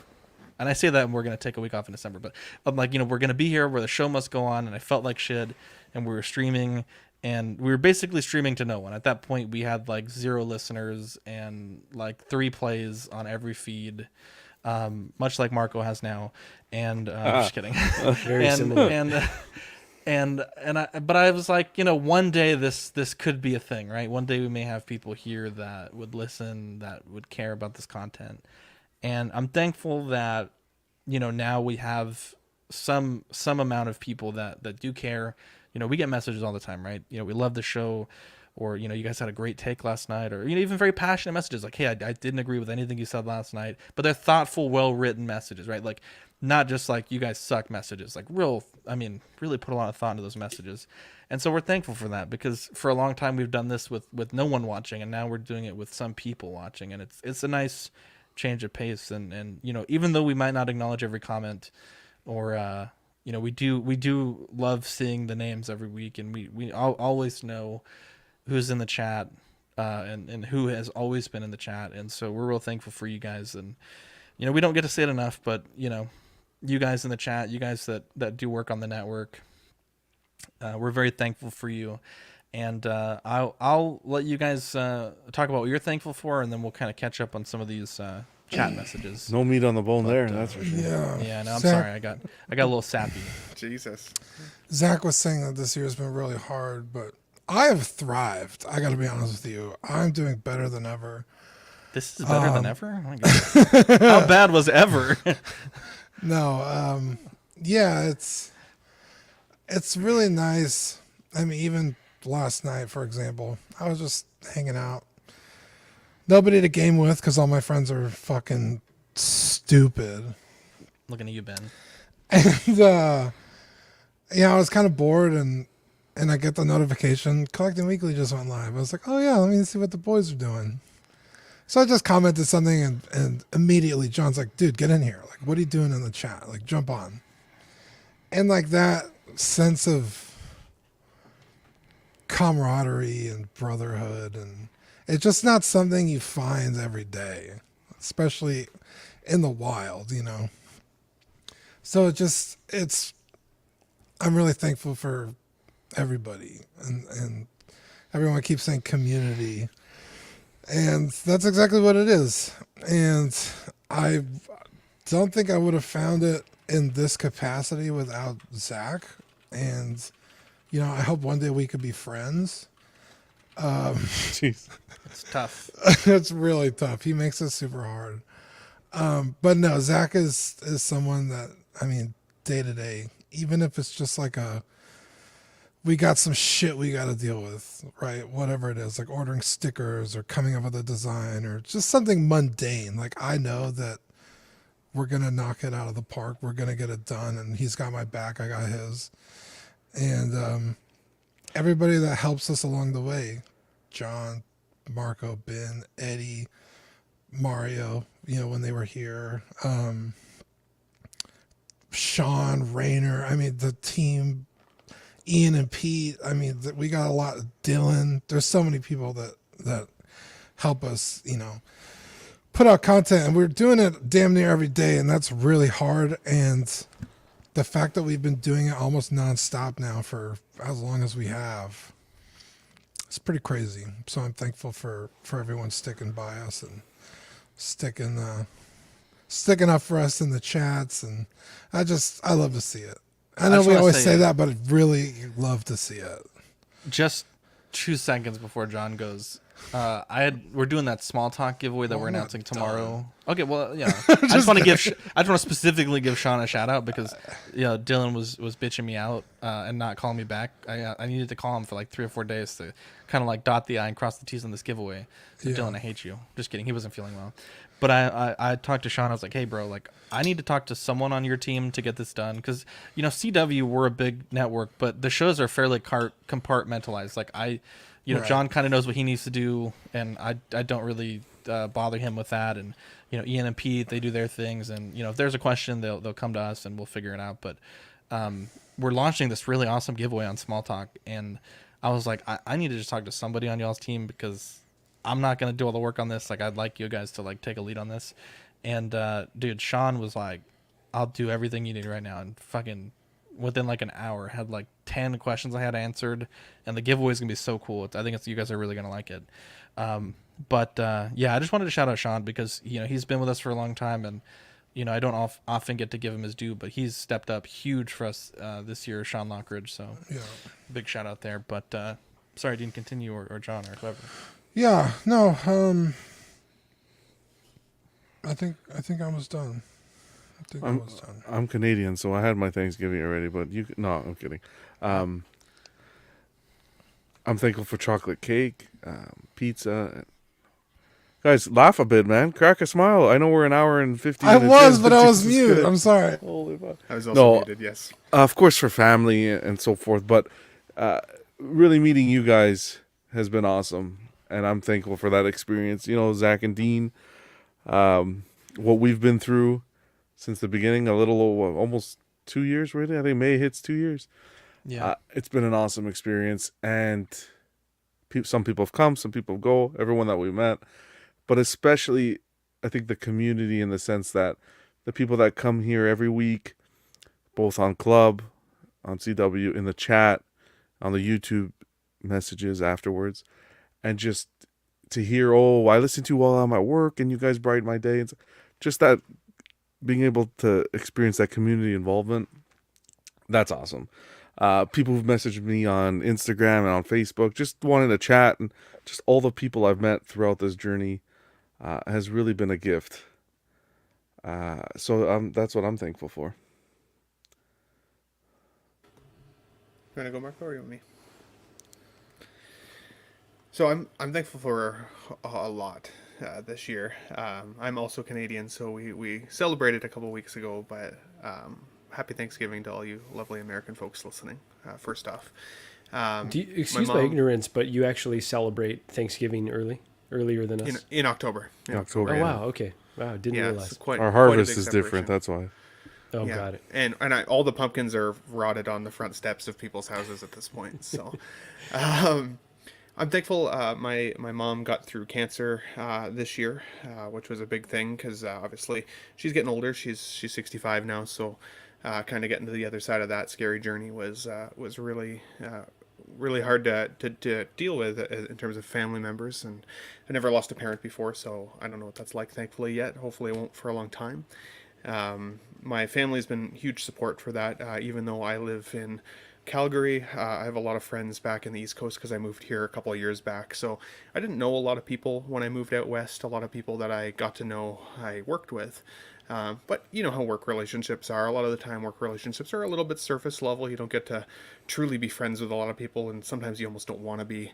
And I say that and we're going to take a week off in December, but I'm like, you know, we're going to be here where the show must go on. And I felt like shit, and we were streaming, and we were basically streaming to no one. At that point, we had like 0 listeners and like 3 plays on every feed, much like Marco has now. And just kidding. Very similar. But I was like, you know, one day this could be a thing, right? One day we may have people here that would listen, that would care about this content. And I'm thankful that, you know, now we have some amount of people that do care. You know, we get messages all the time, right? You know, we love the show, or, you know, you guys had a great take last night, or, you know, even very passionate messages like, hey, I didn't agree with anything you said last night, but they're thoughtful, well-written messages, right? Like, not just like, you guys suck messages, like really put a lot of thought into those messages. And so we're thankful for that, because for a long time we've done this with no one watching, and now we're doing it with some people watching, and it's a nice change of pace. And you know, even though we might not acknowledge every comment, or you know, we do love seeing the names every week, and we always know who's in the chat, and who has always been in the chat. And so we're real thankful for you guys. And you know, we don't get to say it enough, but you know, you guys in the chat, you guys that do work on the network, we're very thankful for you. And I'll let you guys talk about what you're thankful for, and then we'll kind of catch up on some of these chat messages. No meat on the bone there, that's for sure. Yeah. No, I'm sorry. I got a little sappy. Jesus. Zach was saying that this year has been really hard, but I have thrived. I got to be honest with you. I'm doing better than ever. This is better than ever? Oh my God. How bad was ever? No. Yeah, it's... it's really nice. I mean, even last night, for example, I was just hanging out. Nobody to game with because all my friends are fucking stupid. Looking at you, Ben. And I was kind of bored, and I get the notification Collecting Weekly just went live. I was like, oh yeah, let me see what the boys are doing. So I just commented something, and immediately John's like, dude, get in here. Like, what are you doing in the chat? Like, jump on. And like that sense of camaraderie and brotherhood, and it's just not something you find every day, especially in the wild, So I'm really thankful for everybody, and everyone keeps saying community, and that's exactly what it is. And I don't think I would have found it in this capacity without Zach. And I hope one day we could be friends. Jeez, it's tough. It's really tough. He makes it super hard. But no, Zach is someone that, day to day, even if it's just like we got some shit we got to deal with, right? Whatever it is, like ordering stickers or coming up with a design or just something mundane. Like, I know that we're going to knock it out of the park. We're going to get it done. And he's got my back. I got his. And everybody that helps us along the way, John, Marco, Ben, Eddie, Mario, when they were here, Sean, Rayner, the team, Ian and Pete, we got a lot, Dylan, there's so many people that help us, put out content, and we're doing it damn near every day, and that's really hard. And the fact that we've been doing it almost nonstop now for as long as we have, it's pretty crazy. So I'm thankful for everyone sticking by us and sticking up for us in the chats, and I love to see it. I know we always say that, but I really love to see it. Just 2 seconds before John goes, we're doing that small talk giveaway that we're announcing tomorrow. Okay, well, yeah. I just want to specifically give Sean a shout out because Dylan was bitching me out and not calling me back. I needed to call him for like 3 or 4 days to kind of like dot the I and cross the T's on this giveaway. So Dylan, I hate you. Just kidding. He wasn't feeling well. But I talked to Sean. I was like, hey, bro, like, I need to talk to someone on your team to get this done. Because, CW, we're a big network, but the shows are fairly compartmentalized. Like, right. John kind of knows what he needs to do, and I don't really bother him with that. And, Ian and Pete, they do their things. And, if there's a question, they'll come to us, and we'll figure it out. But we're launching this really awesome giveaway on Small Talk. And I was like, I need to just talk to somebody on y'all's team because I'm not going to do all the work on this. Like, I'd like you guys to like take a lead on this. And dude, Sean was like, I'll do everything you need right now. And fucking within like an hour had like 10 questions I had answered, and the giveaway is going to be so cool. I think you guys are really going to like it. But I just wanted to shout out Sean because, he's been with us for a long time, and, I don't often get to give him his due, but he's stepped up huge for us this year, Sean Lockridge. So big shout out there. But sorry, Dean, continue, or John, or whoever. Yeah, no, I think I was done. I'm Canadian, so I had my Thanksgiving already, but no, I'm kidding. I'm thankful for chocolate cake, pizza. Guys, laugh a bit, man. Crack a smile. I know we're an hour and 50 minutes. I was, but I was muted. I'm sorry. Holy fuck. I was also muted, yes. Of course, for family and so forth, but really meeting you guys has been awesome. And I'm thankful for that experience. Zach and Dean, what we've been through since the beginning, almost 2 years, really. I think May hits 2 years. Yeah. It's been an awesome experience. And some people have come, some people go, everyone that we met. But especially, I think the community, in the sense that the people that come here every week, both on Club, on CW, in the chat, on the YouTube messages afterwards, and just to hear, I listen to you while I'm at work, and you guys brighten my day. And just that, being able to experience that community involvement, that's awesome. People who've messaged me on Instagram and on Facebook, just wanting to chat, and just all the people I've met throughout this journey has really been a gift. So that's what I'm thankful for. want to go, Marco, or you want me? So I'm thankful for a lot this year. I'm also Canadian, so we celebrated a couple weeks ago. But happy Thanksgiving to all you lovely American folks listening. First off, excuse my ignorance, but you actually celebrate Thanksgiving earlier than us in October. In October. Oh wow, okay, wow, didn't realize. Our harvest is different. That's why. Oh, got it. And all the pumpkins are rotted on the front steps of people's houses at this point. So, I'm thankful. My mom got through cancer this year, which was a big thing because obviously she's getting older. She's 65 now, so kind of getting to the other side of that scary journey was really really hard to deal with in terms of family members. And I never lost a parent before, so I don't know what that's like. Thankfully, yet. Hopefully, it won't for a long time. My family's been huge support for that, even though I live in Calgary. I have a lot of friends back in the East Coast because I moved here a couple of years back. So I didn't know a lot of people when I moved out west, a lot of people that I got to know I worked with. But you know how work relationships are. A lot of the time work relationships are a little bit surface level. You don't get to truly be friends with a lot of people, and sometimes you almost don't want to be.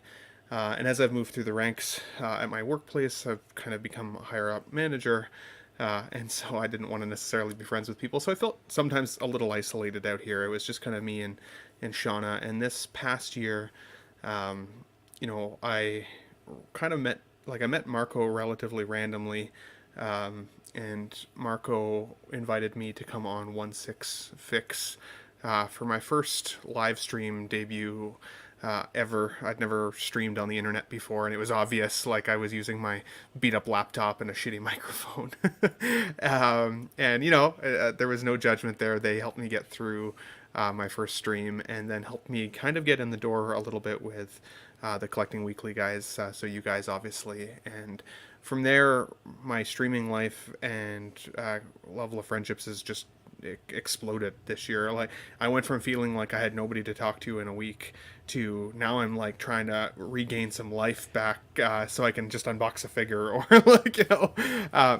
And as I've moved through the ranks at my workplace, I've kind of become a higher up manager. And so I didn't want to necessarily be friends with people. So I felt sometimes a little isolated out here. It was just kind of me and Shauna. And this past year, you know, I kind of met Marco relatively randomly. And Marco invited me to come on 1/6 Fix for my first live stream debut ever. I'd never streamed on the internet before, and it was obvious, like I was using my beat up laptop and a shitty microphone. And you know, there was no judgment there. They helped me get through my first stream, and then helped me kind of get in the door a little bit with the Collecting Weekly guys, so you guys obviously. And from there, my streaming life and level of friendships has just exploded this year. Like, I went from feeling like I had nobody to talk to in a week to now I'm like trying to regain some life back so I can just unbox a figure or like, you know,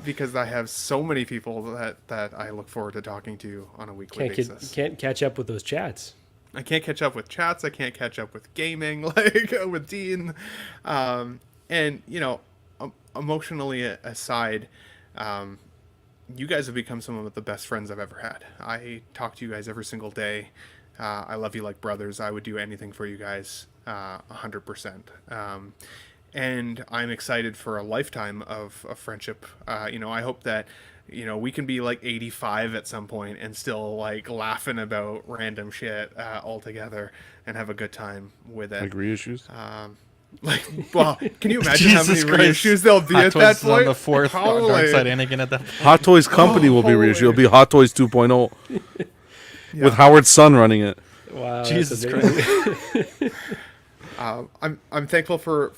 because I have so many people that I look forward to talking to on a weekly basis. Can't catch up with those chats. I can't catch up with chats. I can't catch up with gaming, like with Dean. And, you know, emotionally aside, you guys have become some of the best friends I've ever had. I talk to you guys every single day. I love you like brothers. I would do anything for you guys, 100%. And I'm excited for a lifetime of friendship. You know, I hope that, you know, we can be like 85 at some point and still like laughing about random shit all together and have a good time with it. Like reissues? Like, well, can you imagine how many reissues there'll be at that point? On the fourth Dark Side Anakin at that point. Hot Toys Company will be reissued. It'll be Hot Toys 2.0 with Howard's son running it. Wow, Jesus Christ. I'm thankful for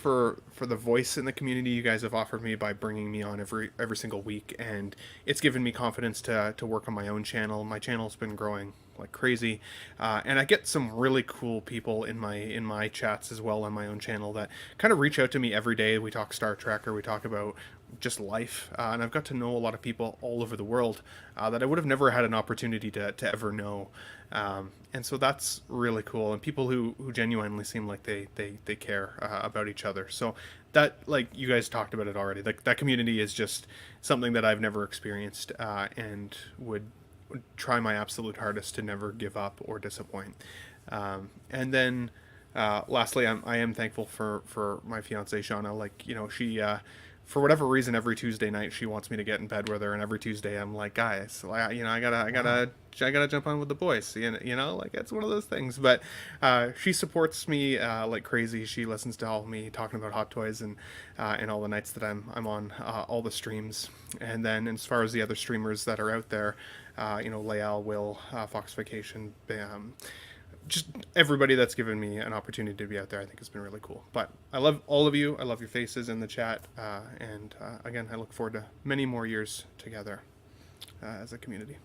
the voice in the community you guys have offered me by bringing me on every single week, and it's given me confidence to work on my own channel. My channel's been growing like crazy, and I get some really cool people in my chats as well on my own channel that kind of reach out to me every day. We talk Star Trek, or we talk about just life, and I've got to know a lot of people all over the world that I would have never had an opportunity to ever know, and so that's really cool. And people who genuinely seem like they care about each other. So that, like you guys talked about it already, that community is just something that I've never experienced, and would try my absolute hardest to never give up or disappoint. And then lastly, I am thankful for my fiance Shauna. Like, you know, she for whatever reason every Tuesday night she wants me to get in bed with her, and every Tuesday I'm like, guys, you know, I gotta jump on with the boys, you know, like it's one of those things. But she supports me like crazy. She listens to all of me talking about Hot Toys and all the nights that I'm on all the streams. And then as far as the other streamers that are out there, you know, Layal, Will, Fox Vacation, just everybody that's given me an opportunity to be out there, I think has been really cool. But I love all of you. I love your faces in the chat. And again, I look forward to many more years together as a community.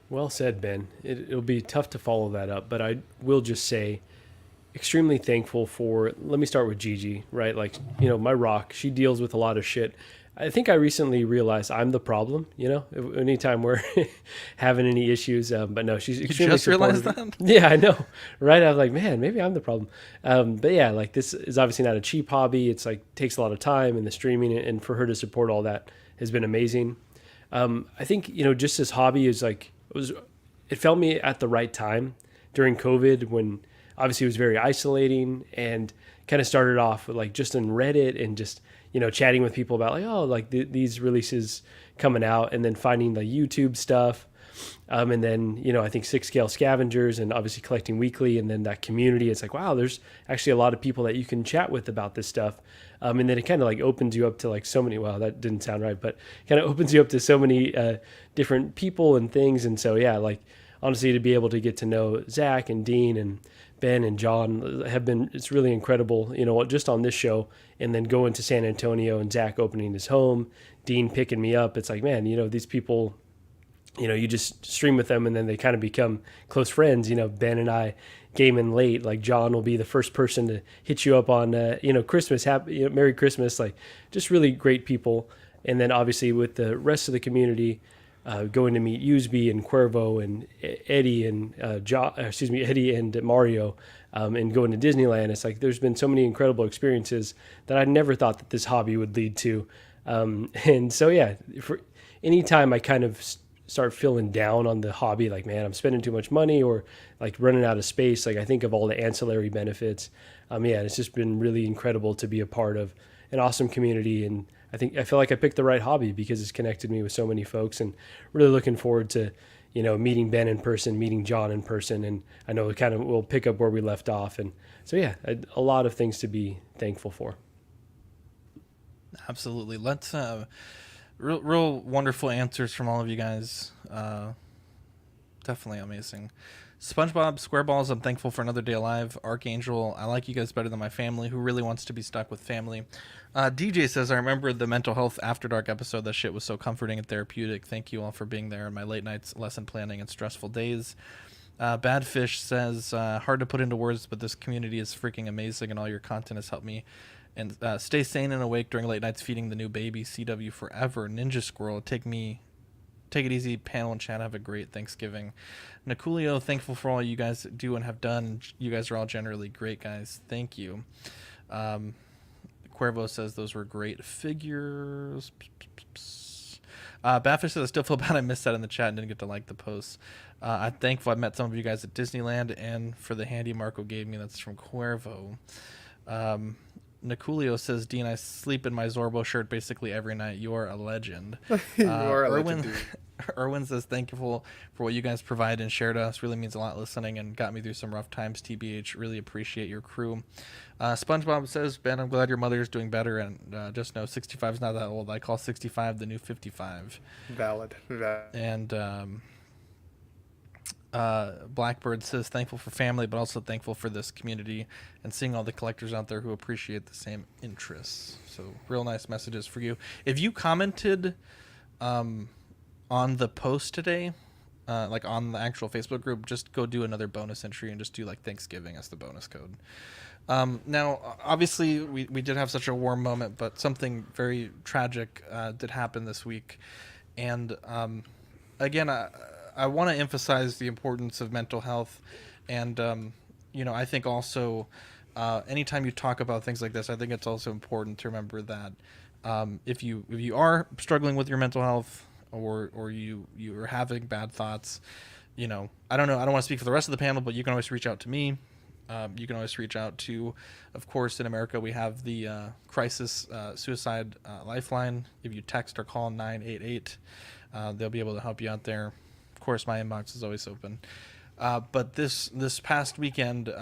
Well said, Ben. It'll be tough to follow that up, but I will just say extremely thankful for, let me start with Gigi, right? Like, you know, my rock, she deals with a lot of shit. I think I recently realized I'm the problem, anytime we're having any issues. But no, she's extremely just realized supportive. that? Yeah, I know. Right. I was like, man, maybe I'm the problem. But yeah, like this is obviously not a cheap hobby. It's like takes a lot of time and the streaming, and for her to support all that has been amazing. I think, just this hobby is like, it felt me at the right time during COVID when obviously it was very isolating, and kind of started off with like just in Reddit and just, chatting with people about like, oh, like these releases coming out, and then finding the YouTube stuff. And then, I think 6 Scale Scavengers, and obviously collecting weekly, and then that community. It's like, wow, there's actually a lot of people that you can chat with about this stuff. And then it kind of like opens you up to like so many, well, that didn't sound right, but kind of opens you up to so many different people and things. And so, yeah, like honestly, to be able to get to know Zach and Dean and Ben and John it's really incredible, just on this show, and then going to San Antonio and Zach opening his home, Dean picking me up. It's like, man, these people, you just stream with them and then they kind of become close friends. Ben and I gaming late, like John will be the first person to hit you up on, Christmas, happy, Merry Christmas, like just really great people. And then obviously with the rest of the community, going to meet Usby and Cuervo and Eddie and Eddie and Mario, and going to Disneyland. It's like there's been so many incredible experiences that I never thought that this hobby would lead to. And so, yeah, for any time I kind of start feeling down on the hobby, like, man, I'm spending too much money or like running out of space, like I think of all the ancillary benefits. It's just been really incredible to be a part of an awesome community. And I feel like I picked the right hobby because it's connected me with so many folks, and really looking forward to, meeting Ben in person, meeting John in person. And I know we'll pick up where we left off. And so, yeah, a lot of things to be thankful for. Absolutely. Let's, real wonderful answers from all of you guys. Definitely amazing. SpongeBob SquareBalls, I'm thankful for another day alive. Archangel, I like you guys better than my family. Who really wants to be stuck with family? DJ says, I remember the mental health after dark episode. That shit was so comforting and therapeutic. Thank you all for being there in my late nights, lesson planning, and stressful days. Badfish says, hard to put into words, but this community is freaking amazing, and all your content has helped me and stay sane and awake during late nights feeding the new baby. CW forever. Ninja Squirrel, take it easy, panel and chat. Have a great Thanksgiving. Niculio, thankful for all you guys do and have done. You guys are all generally great guys. Thank you. Cuervo says those were great figures. Badfish says I still feel bad I missed that in the chat and didn't get to like the posts. I'm thankful I met some of you guys at Disneyland and for the handy Marco gave me. That's from Cuervo. Niculio says, Dean, I sleep in my Zorbo shirt basically every night. You're a legend. You are a legend, dude. Erwin says, thankful for what you guys provide and share to us. Really means a lot listening and got me through some rough times, TBH. Really appreciate your crew. SpongeBob says, Ben, I'm glad your mother is doing better, and just know 65 is not that old. I call 65 the new 55. Valid. And Blackbird says, thankful for family, but also thankful for this community and seeing all the collectors out there who appreciate the same interests. So real nice messages for you. If you commented on the post today, like on the actual Facebook group, just go do another bonus entry and just do like Thanksgiving as the bonus code. Now, obviously, we did have such a warm moment, but something very tragic did happen this week. And again, I want to emphasize the importance of mental health. And, I think also anytime you talk about things like this, I think it's also important to remember that if you are struggling with your mental health or you are having bad thoughts, I don't know. I don't want to speak for the rest of the panel, but you can always reach out to me. You can always reach out to, of course, in America, we have the crisis suicide lifeline. If you text or call 988, they'll be able to help you out there. Of course, my inbox is always open. But this past weekend,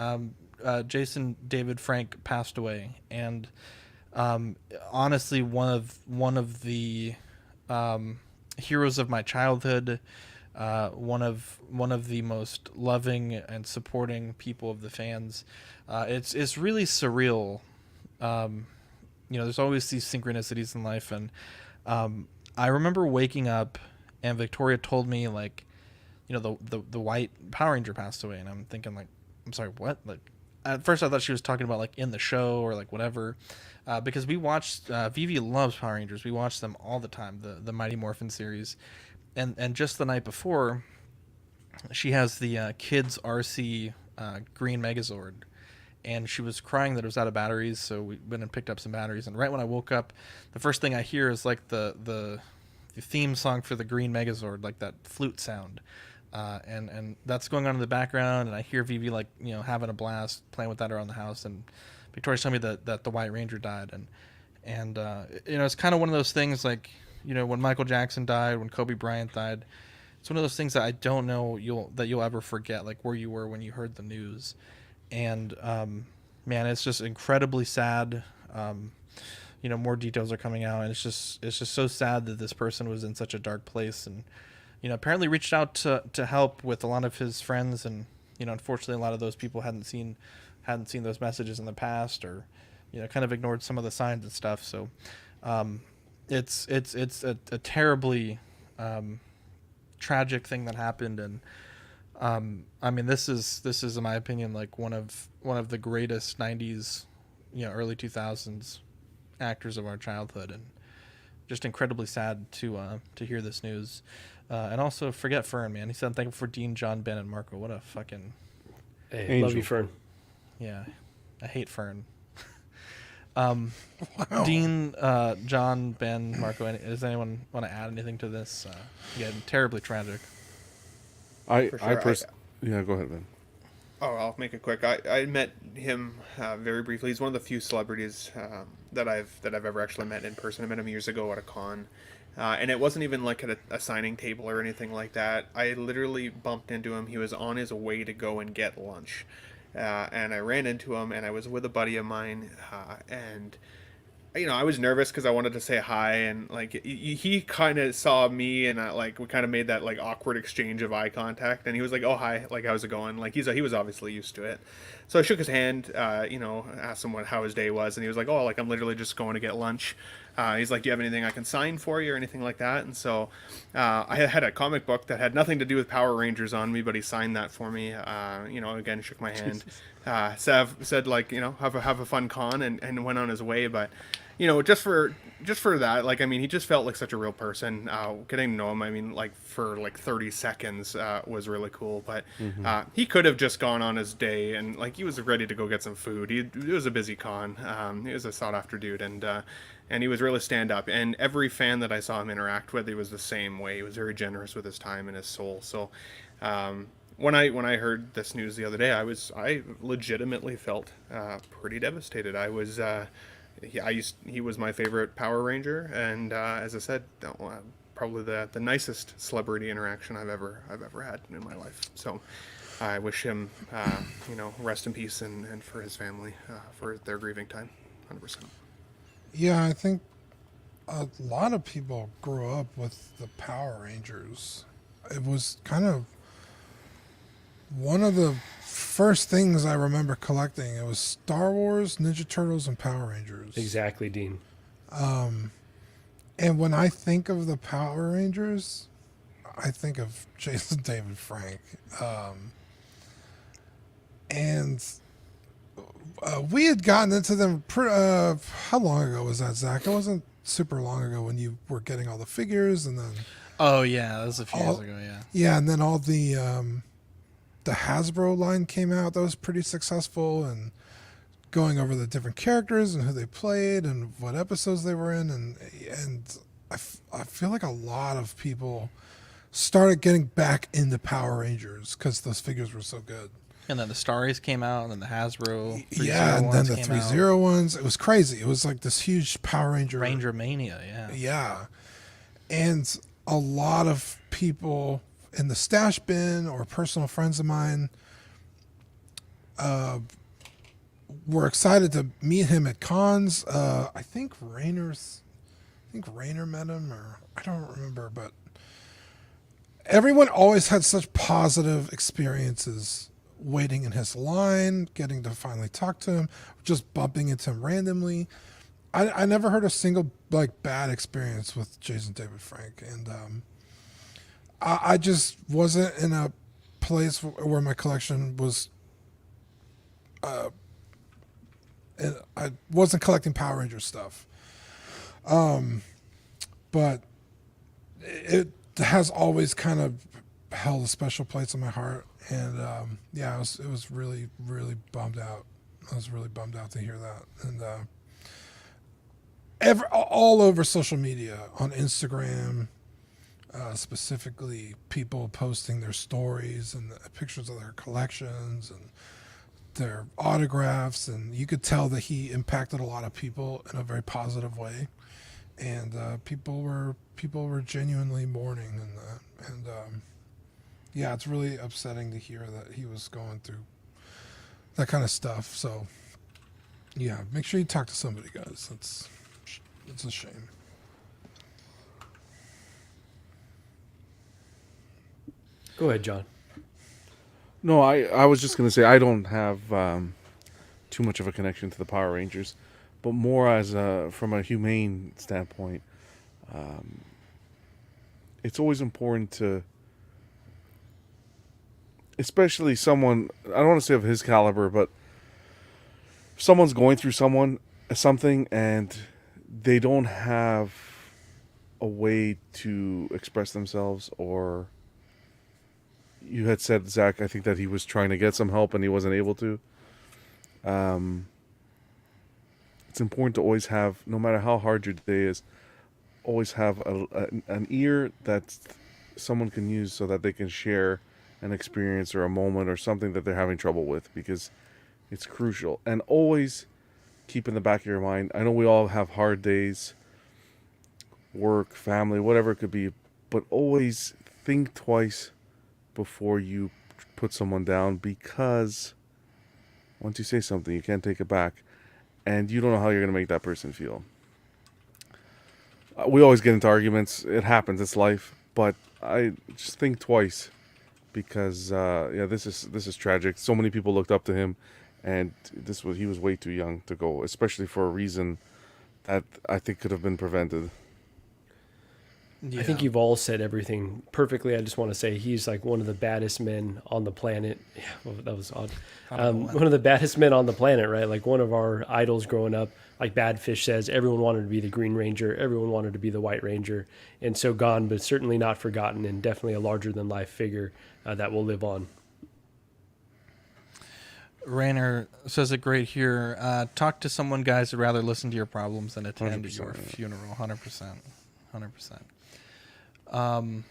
Jason David Frank passed away, and honestly, one of the heroes of my childhood. One of the most loving and supporting people of the fans. It's really surreal. There's always these synchronicities in life, and I remember waking up and Victoria told me, like, the white Power Ranger passed away, and I'm thinking, like, I'm sorry, what? Like, at first I thought she was talking about like in the show or like whatever, because we watched Vivi loves Power Rangers. We watch them all the time, the Mighty Morphin series, and just the night before, she has the kids RC green Megazord, and she was crying that it was out of batteries. So we went and picked up some batteries, and right when I woke up, the first thing I hear is like the theme song for the green Megazord, like that flute sound. And that's going on in the background, and I hear Vivi like having a blast playing with that around the house, and Victoria's telling me that the White Ranger died, and it's kind of one of those things like when Michael Jackson died, when Kobe Bryant died, it's one of those things that I don't know you'll ever forget, like where you were when you heard the news, and man, it's just incredibly sad. More details are coming out, and it's just so sad that this person was in such a dark place, and apparently reached out to help with a lot of his friends, and unfortunately a lot of those people hadn't seen those messages in the past, or kind of ignored some of the signs and stuff. So it's a terribly tragic thing that happened, and I mean this is in my opinion like one of the greatest 90s early 2000s actors of our childhood, and just incredibly sad to hear this news. And also forget Fern, man. He said thank you for Dean, John, Ben, and Marco. What a fucking love you, Fern. Yeah, I hate Fern. Wow. Dean, John, Ben, Marco. Does anyone want to add anything to this? Yeah, terribly tragic. Yeah, go ahead, Ben. Oh, I'll make it quick. I met him very briefly. He's one of the few celebrities that I've ever actually met in person. I met him years ago at a con. And it wasn't even like at a signing table or anything like that. I literally bumped into him. He was on his way to go and get lunch. And I ran into him, and I was with a buddy of mine. And, I was nervous because I wanted to say hi. And, like, he kind of saw me, and we kind of made that, like, awkward exchange of eye contact. And he was like, oh, hi. Like, how's it going? Like, he was obviously used to it. So I shook his hand, asked him how his day was. And he was like, oh, like, I'm literally just going to get lunch. He's like, do you have anything I can sign for you or anything like that? And so I had a comic book that had nothing to do with Power Rangers on me, but he signed that for me. Again, shook my hand. Said like, have a fun con, and went on his way. But, just for that, like, I mean, he just felt like such a real person. Getting to know him, I mean, like for like 30 seconds was really cool. But he could have just gone on his day, and like he was ready to go get some food. It was a busy con. He was a sought after dude, and he was really stand up. And every fan that I saw him interact with, he was the same way. He was very generous with his time and his soul. So when I heard this news the other day, I legitimately felt pretty devastated. I was he was my favorite Power Ranger, and as I said, probably the nicest celebrity interaction I've ever had in my life. So I wish him rest in peace, and for his family for their grieving time, 100%. Yeah, I think a lot of people grew up with the Power Rangers. It was kind of one of the first things I remember collecting. It was Star Wars, Ninja Turtles, and Power Rangers. Exactly, Dean. And when I think of the Power Rangers, I think of Jason David Frank. And we had gotten into them. How long ago was that, Zach? It wasn't super long ago when you were getting all the figures, and then. Oh yeah, that was a few years ago. Yeah. Yeah, and then all the Hasbro line came out. That was pretty successful, and going over the different characters and who they played and what episodes they were in, and I feel like a lot of people started getting back into Power Rangers because those figures were so good. And then the Starries came out, and then the Hasbro. Yeah, and then the 3-0 ones. It was crazy. It was like this huge Power Ranger mania. Yeah. Yeah, and a lot of people in the stash bin or personal friends of mine were excited to meet him at cons. I think Rainer met him, or I don't remember, but everyone always had such positive experiences waiting in his line, getting to finally talk to him, just bumping into him randomly. I never heard a single like bad experience with Jason David Frank, and I just wasn't in a place where my collection was and I wasn't collecting Power Ranger stuff. But it has always kind of held a special place in my heart. And yeah, it was really, really bummed out. I was really bummed out to hear that. And all over social media, on Instagram, specifically, people posting their stories and pictures of their collections and their autographs, and you could tell that he impacted a lot of people in a very positive way. And people were genuinely mourning, and yeah, it's really upsetting to hear that he was going through that kind of stuff. So yeah, make sure you talk to somebody, guys. It's a shame. Go ahead, John. No, I was just gonna say I don't have too much of a connection to the Power Rangers, but more as from a humane standpoint. It's always important to, especially someone, I don't want to say of his caliber, but if someone's going through something and they don't have a way to express themselves, or you had said, Zach, I think that he was trying to get some help and he wasn't able to. It's important to always have, no matter how hard your day is, always have an ear that someone can use so that they can share an experience or a moment or something that they're having trouble with, because it's crucial. And always keep in the back of your mind, I know we all have hard days, work, family, whatever it could be, but always think twice before you put someone down, because once you say something, you can't take it back, and you don't know how you're going to make that person feel. We always get into arguments. It happens. It's life. But I just think twice, because yeah, this is tragic. So many people looked up to him, and he was way too young to go, especially for a reason that I think could have been prevented. Yeah. I think you've all said everything perfectly. I just want to say he's like one of the baddest men on the planet. Yeah, well, that was odd. One of the baddest men on the planet, right? Like one of our idols growing up. Like Badfish says, everyone wanted to be the Green Ranger. Everyone wanted to be the White Ranger. And so gone, but certainly not forgotten, and definitely a larger-than-life figure that will live on. Rainer says it great here. Talk to someone, guys, would rather listen to your problems than attend your funeral. 100%. 100%.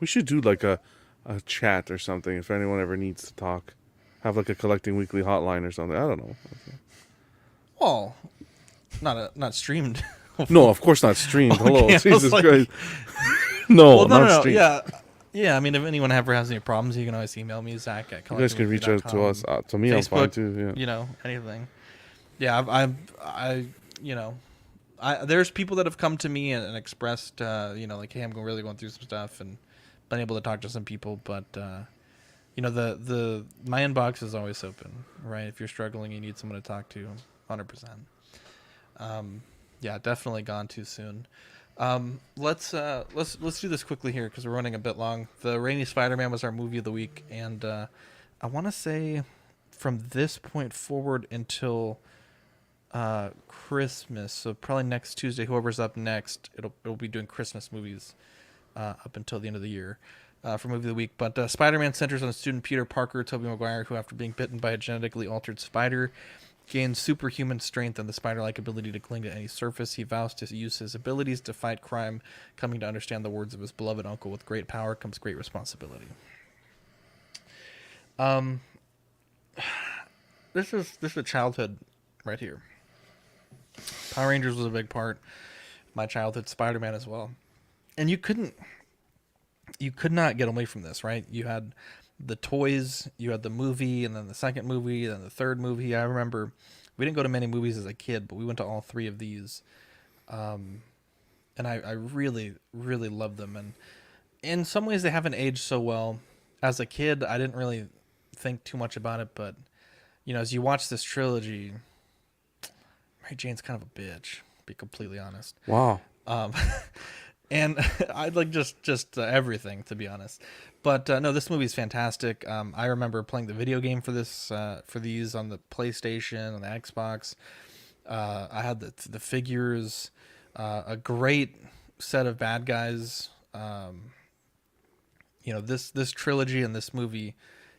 We should do like a chat or something if anyone ever needs to talk. Have like a Collecting Weekly hotline or something. I don't know. Well, not streamed. No, of course not streamed. Okay, Hello, Jesus like, Christ. No, well, not streamed. Yeah. I mean, if anyone ever has any problems, you can always email me, Zach at You guys can reach out to us. To me, Facebook, I'm fine too. Yeah. You know, anything. Yeah, there's people that have come to me and expressed, like, hey, I'm really going through some stuff, and been able to talk to some people, but my inbox is always open, right? If you're struggling, you need someone to talk to, 100%. Yeah, definitely gone too soon. Let's do this quickly here because we're running a bit long. The Rami Spider-Man was our movie of the week, and I want to say from this point forward until Christmas, so probably next Tuesday, whoever's up next, it'll be doing Christmas movies up until the end of the year for movie of the week. But Spider-Man centers on student Peter Parker, Tobey Maguire, who after being bitten by a genetically altered spider gains superhuman strength and the spider-like ability to cling to any surface. He vows to use his abilities to fight crime, coming to understand the words of his beloved uncle: with great power comes great responsibility. This is a childhood right here. Power Rangers was a big part of my childhood, Spider-Man as well. And you could not get away from this, right? You had the toys, you had the movie, and then the second movie, then the third movie. I remember we didn't go to many movies as a kid, but we went to all three of these. And I really, really loved them. And in some ways they haven't aged so well. As a kid, I didn't really think too much about it, but as you watch this trilogy, Mary Jane's kind of a bitch, to be completely honest. Wow. and I'd like just everything, to be honest. But no, this movie is fantastic. I remember playing the video game for this for these on the PlayStation, on the Xbox. I had the figures, a great set of bad guys. This trilogy and this movie,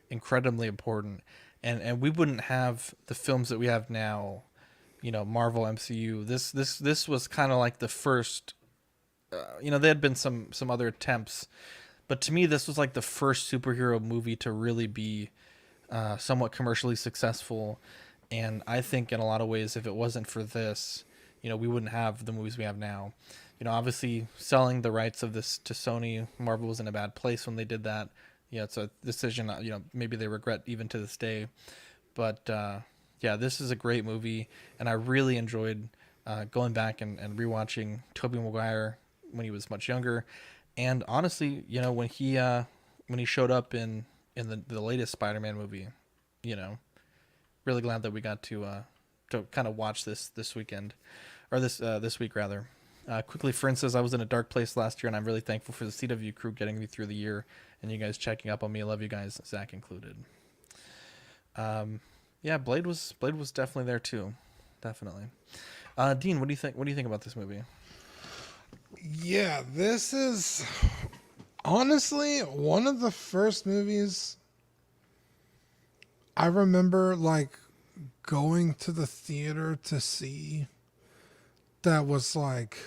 incredibly important. And we wouldn't have the films that we have now, Marvel MCU. This was kind of like the first. There had been some other attempts, but to me, this was like the first superhero movie to really be somewhat commercially successful. And I think in a lot of ways, if it wasn't for this, we wouldn't have the movies we have now. Obviously selling the rights of this to Sony, Marvel was in a bad place when they did that. It's a decision, maybe they regret even to this day. But this is a great movie, and I really enjoyed going back and rewatching Tobey Maguire when he was much younger. And honestly, when he showed up in the latest Spider-Man movie, really glad that we got to kind of watch this weekend, or this week rather. Quickly, for instance, I was in a dark place last year, and I'm really thankful for the CW crew getting me through the year, and you guys checking up on me. I love you guys, Zach included. Blade was definitely there too, definitely. Dean, what do you think? What do you think about this movie? Yeah, this is honestly one of the first movies I remember like going to the theater to see. That was like,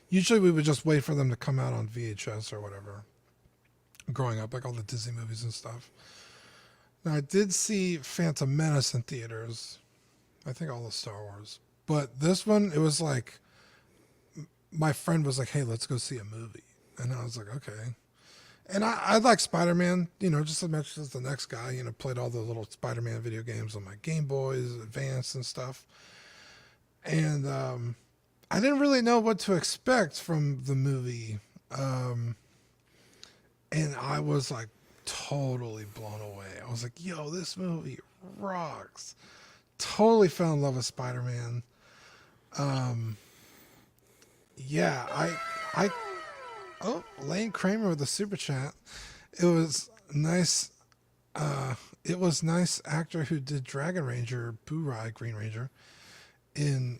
usually we would just wait for them to come out on VHS or whatever. Growing up, like all the Disney movies and stuff. Now, I did see Phantom Menace in theaters. I think all the Star Wars. But this one, it was like, my friend was like, hey, let's go see a movie. And I was like, okay. And I like Spider-Man, just as much as the next guy, played all the little Spider-Man video games on my Game Boys, Advance and stuff. And I didn't really know what to expect from the movie. And I was like totally blown away. I was like, yo, this movie rocks. Totally fell in love with Spider-Man. Lane Kramer with the super chat. It was nice. It was nice actor who did Dragon Ranger, Boo-Rai, Green Ranger, in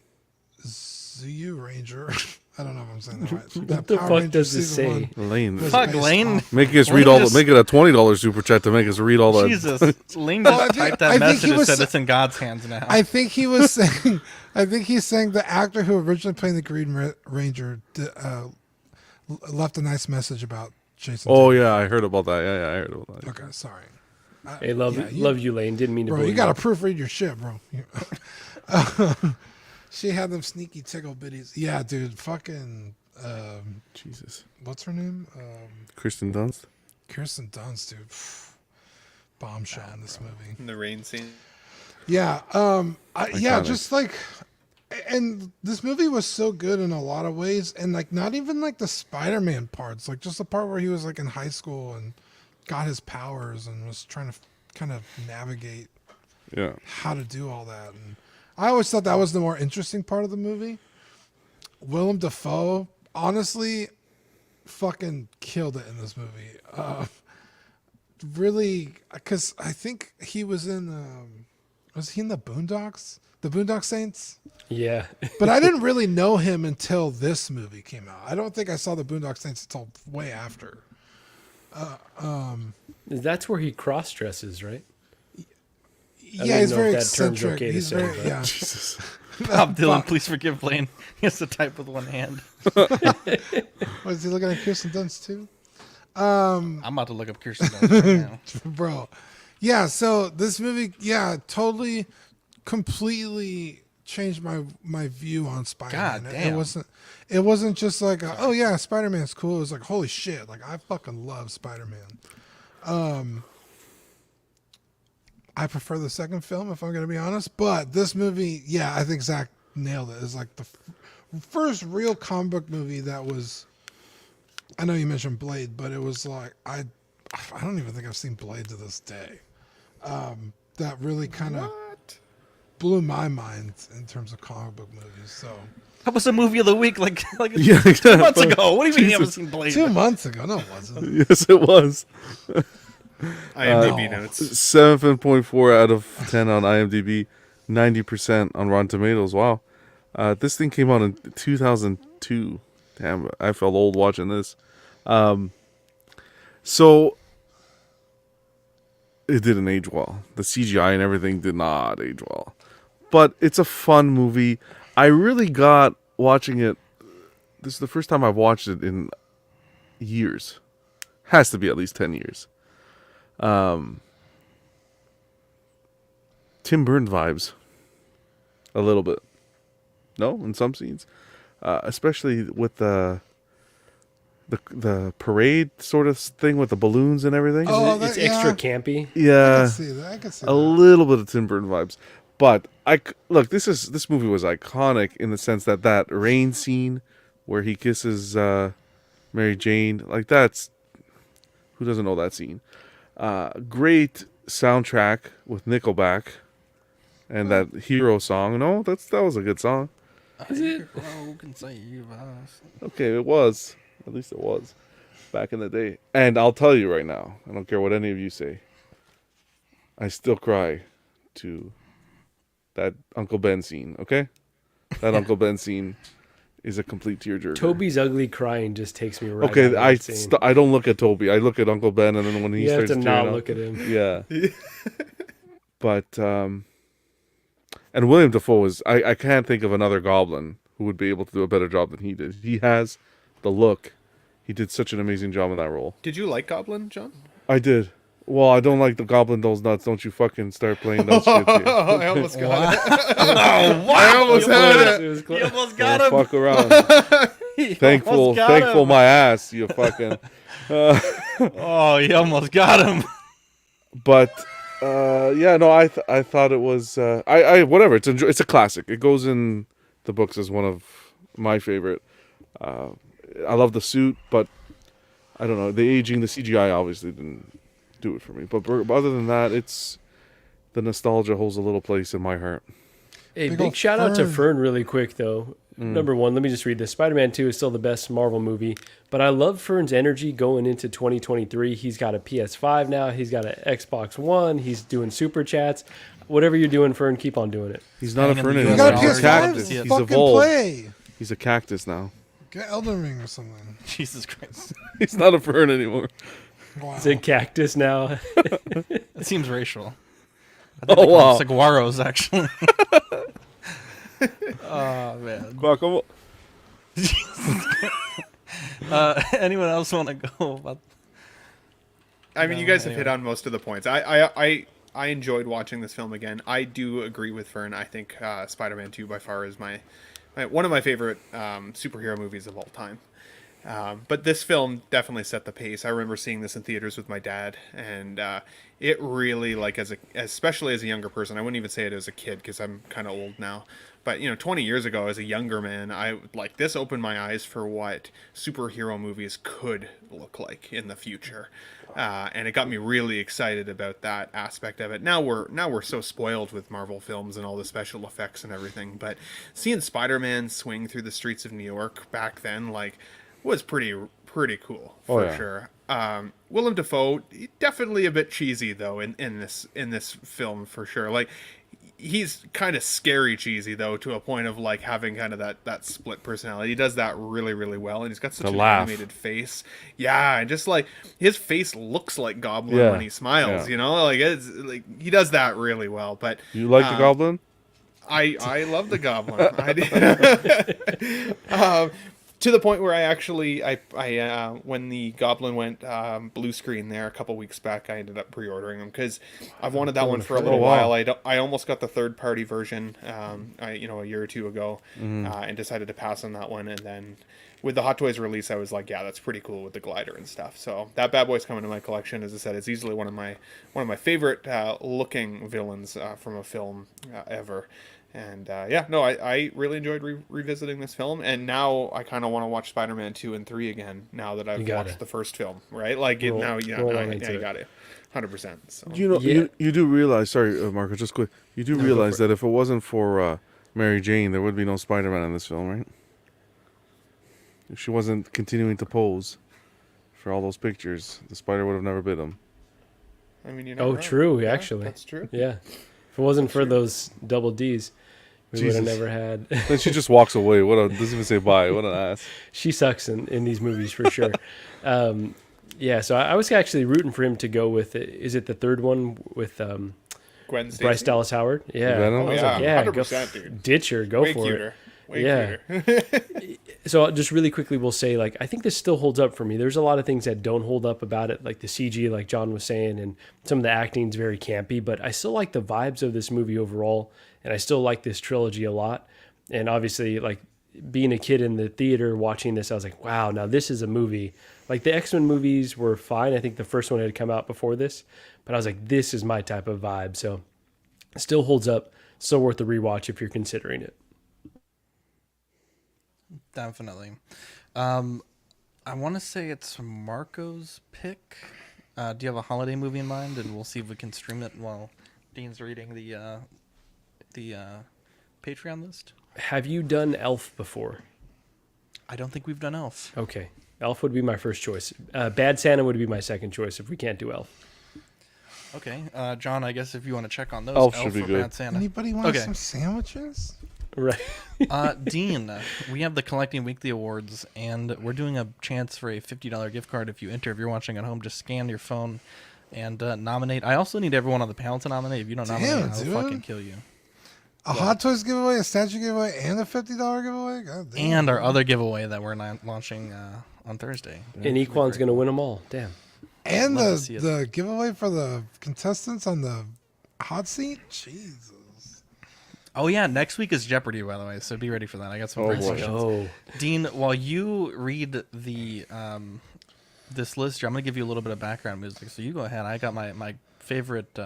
ZU Ranger. I don't know if I'm saying that right. What the fuck does this say? Lane. Fuck, Lane. Make us read all. Make it a $20 super chat to make us read all that. Jesus, Lane just typed that message and said it's in God's hands now. I think he was saying. I think he's saying the actor who originally played the Green Ranger left a nice message about Jason. Oh yeah, I heard about that. Yeah, I heard about that. Okay, sorry. Hey, love you, Lane. Didn't mean to. Bro, you got to proofread your shit, bro. She had them sneaky tickle bitties. Yeah, dude. Fucking. Jesus. What's her name? Kirsten Dunst. Kirsten Dunst, dude. Bombshell in this movie. In the rain scene. Yeah. Just like. And this movie was so good in a lot of ways. And like, not even like the Spider-Man parts. Like, just the part where he was like in high school and got his powers and was trying to kind of navigate how to do all that. And I always thought that was the more interesting part of the movie. Willem Dafoe, honestly, fucking killed it in this movie. Really, because I think he was in the Boondocks? The Boondock Saints? Yeah. But I didn't really know him until this movie came out. I don't think I saw the Boondock Saints until way after. That's where he cross-dresses, right? Yeah, he's very eccentric. Okay he's very, yeah. Jesus. Bob Dylan, please forgive Blaine. He has to type with one hand. Was he looking at Kirsten Dunst too? I'm about to look up Kirsten Dunst right now. Bro. Yeah, so this movie, totally, completely changed my view on Spider-Man. God damn. It wasn't just like, oh yeah, Spider-Man's cool. It was like, holy shit, like I fucking love Spider-Man. I prefer the second film, if I'm going to be honest. But this movie, I think Zach nailed it. It's like the first real comic book movie that was. I know you mentioned Blade, but it was like I don't even think I've seen Blade to this day. That really kind of. blew my mind in terms of comic book movies. So That was a movie of the week, like Yeah, 2 months ago. What do you mean you haven't Jesus. seen Blade? 2 months ago, no, it wasn't. Yes, it was. IMDb notes. 7.4 out of 10 on IMDb, 90% on Rotten Tomatoes. Wow. This thing came out in 2002. Damn, I felt old watching this. So it didn't age well. The CGI and everything did not age well. But it's a fun movie. I really got watching it. This is the first time I've watched it in years. Has to be at least 10 years. Tim Burton vibes. A little bit. No, in some scenes. Especially with the parade sort of thing with the balloons and everything. Oh, It's extra campy. Yeah. I can see that. I can see A little bit of Tim Burton vibes. But look, this movie was iconic in the sense that rain scene where he kisses Mary Jane, like that's, who doesn't know that scene? Great soundtrack with Nickelback and that hero song. No, that was a good song. Is it? Okay, it was. At least it was back in the day. And I'll tell you right now, I don't care what any of you say, I still cry to that Uncle Ben scene, okay? That Uncle Ben scene is a complete tearjerker. Toby's ugly crying just takes me right. Okay, out of that scene. I don't look at Toby. I look at Uncle Ben, and then when he You have starts to tearing not up- look at him. Yeah. But and William Dafoe is, I can't think of another Goblin who would be able to do a better job than he did. He has the look. He did such an amazing job in that role. Did you like Goblin, John? I did. Well, I don't like the Goblin Those Nuts. Don't you fucking start playing that shit, dude. I almost got it. Oh, wow. I almost had It was it. close. You almost got Don't him. fuck around. You thankful almost got him. my ass, you fucking. Oh, you almost got him. But yeah, no, I thought it was I whatever. It's a classic. It goes in the books as one of my favorite. I love the suit, but I don't know, the aging, the CGI obviously didn't do it for me. But other than that, it's the nostalgia holds a little place in my heart. Hey, Big big ol' shout out to Fern. Fern really quick, though. Number one, let me just read this. Spider-Man 2 is still the best Marvel movie, but I love Fern's energy going into 2023. He's got a PS5 now. He's got an Xbox One. He's doing super chats. Whatever you're doing, Fern, keep on doing it. He's not a Hanging fern the You anymore. got a He's a PS5? cactus. He's Fucking evolved. play. He's a cactus now. Get Elden Ring or something. Jesus Christ. He's not a fern anymore. Wow. Is it cactus now? It seems racial. I think Oh, they call wow. them saguaros, actually. Oh, man. Guacamole. Anyone else want to go about? I mean, you guys have hit on most of the points. I enjoyed watching this film again. I do agree with Fern. I think Spider-Man 2 by far is my one of my favorite superhero movies of all time. But this film definitely set the pace. I remember seeing this in theaters with my dad, and it really, like, especially as a younger person, I wouldn't even say it as a kid because I'm kind of old now. But 20 years ago, as a younger man, this opened my eyes for what superhero movies could look like in the future, and it got me really excited about that aspect of it. Now we're so spoiled with Marvel films and all the special effects and everything, but seeing Spider-Man swing through the streets of New York back then, was pretty cool for sure. Willem Dafoe, definitely a bit cheesy though in this film for sure. He's kind of scary cheesy though, to a point of having kind of that split personality. He does that really, really well, and he's got such an animated face. Yeah, and just his face looks like Goblin when he smiles. Yeah. It's he does that really well. But You like the Goblin? I love the Goblin. I do. To the point where I when the Goblin went blue screen there a couple weeks back, I ended up pre-ordering them because I've wanted that one for a little while. I almost got the third-party version, a year or two ago, and decided to pass on that one. And then with the Hot Toys release, I was like, yeah, that's pretty cool with the glider and stuff. So that bad boy's coming to my collection. As I said, it's easily one of my favorite looking villains from a film ever. And I really enjoyed revisiting this film, and now I kind of want to watch Spider-Man 2 and 3 again now that I've watched the first film, right? Like you got it, 100%. So. You do realize, sorry, Marco, just quick, you do realize that if it wasn't for Mary Jane, there would be no Spider-Man in this film, right? If she wasn't continuing to pose for all those pictures, the spider would have never bit him. I mean, true, actually. That's true. Yeah. If it wasn't for those double Ds, we would have never had. Then she just walks away. Doesn't even say bye. What an ass. She sucks in these movies for sure. So I was actually rooting for him to go with, is it the third one with Gwen Stacy? Bryce Dallas Howard? Yeah. Venom? Oh, yeah, 100%, go, dude. ditch her, go Way for cuter. it. Way cuter. So just really quickly, we'll say, like, I think this still holds up for me. There's a lot of things that don't hold up about it, like the CG, like John was saying, and some of the acting's very campy, but I still like the vibes of this movie overall, and I still like this trilogy a lot. And obviously, like, being a kid in the theater watching this, I was like, wow, now this is a movie. Like, the X-Men movies were fine. I think the first one had come out before this, but I was like, this is my type of vibe. So it still holds up. Still worth the rewatch if you're considering it. Definitely. I want to say it's Marco's pick. Do you have a holiday movie in mind? And we'll see if we can stream it while Dean's reading the Patreon list. Have you done Elf before? I don't think we've done Elf. Okay. Elf would be my first choice. Bad Santa would be my second choice if we can't do Elf. Okay. John, I guess if you want to check on those. Elf should be or good. Bad Santa. Anybody want some sandwiches? Right. Dean, we have the Collecting Weekly Awards, and we're doing a chance for a $50 gift card if you enter. If you're watching at home, just scan your phone and nominate. I also need everyone on the panel to nominate. If you don't nominate, I'll fucking kill you. A Hot Toys giveaway, a statue giveaway, and a $50 giveaway? God damn. And our other giveaway that we're launching on Thursday. And Equan's going to win them all. Damn. And the giveaway for the contestants on the hot seat? Jesus. Oh, yeah. Next week is Jeopardy, by the way, so be ready for that. I got some great questions. Oh. Dean, while you read the this list here, I'm going to give you a little bit of background music. So you go ahead. I got my favorite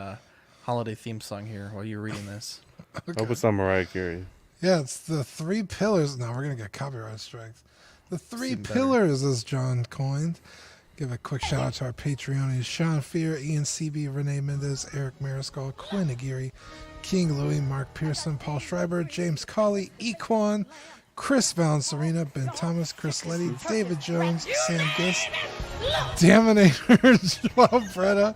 holiday theme song here while you're reading this. Okay. Hope it's not Mariah Carey. Yeah, it's the 3 pillars. Now we're going to get copyright strikes. The 3 pillars, as John coined. Give a quick shout out to our Patreonies: Sean Fear, Ian CB, Renee Mendez, Eric Mariscal, Quinn Aguirre, King Louie, Mark Pearson, Paul Schreiber, James Colley, Equan, Chris Valencerina, Ben Thomas, Chris Letty, David Jones, Sam Giss, Daminator, Joel Bretta,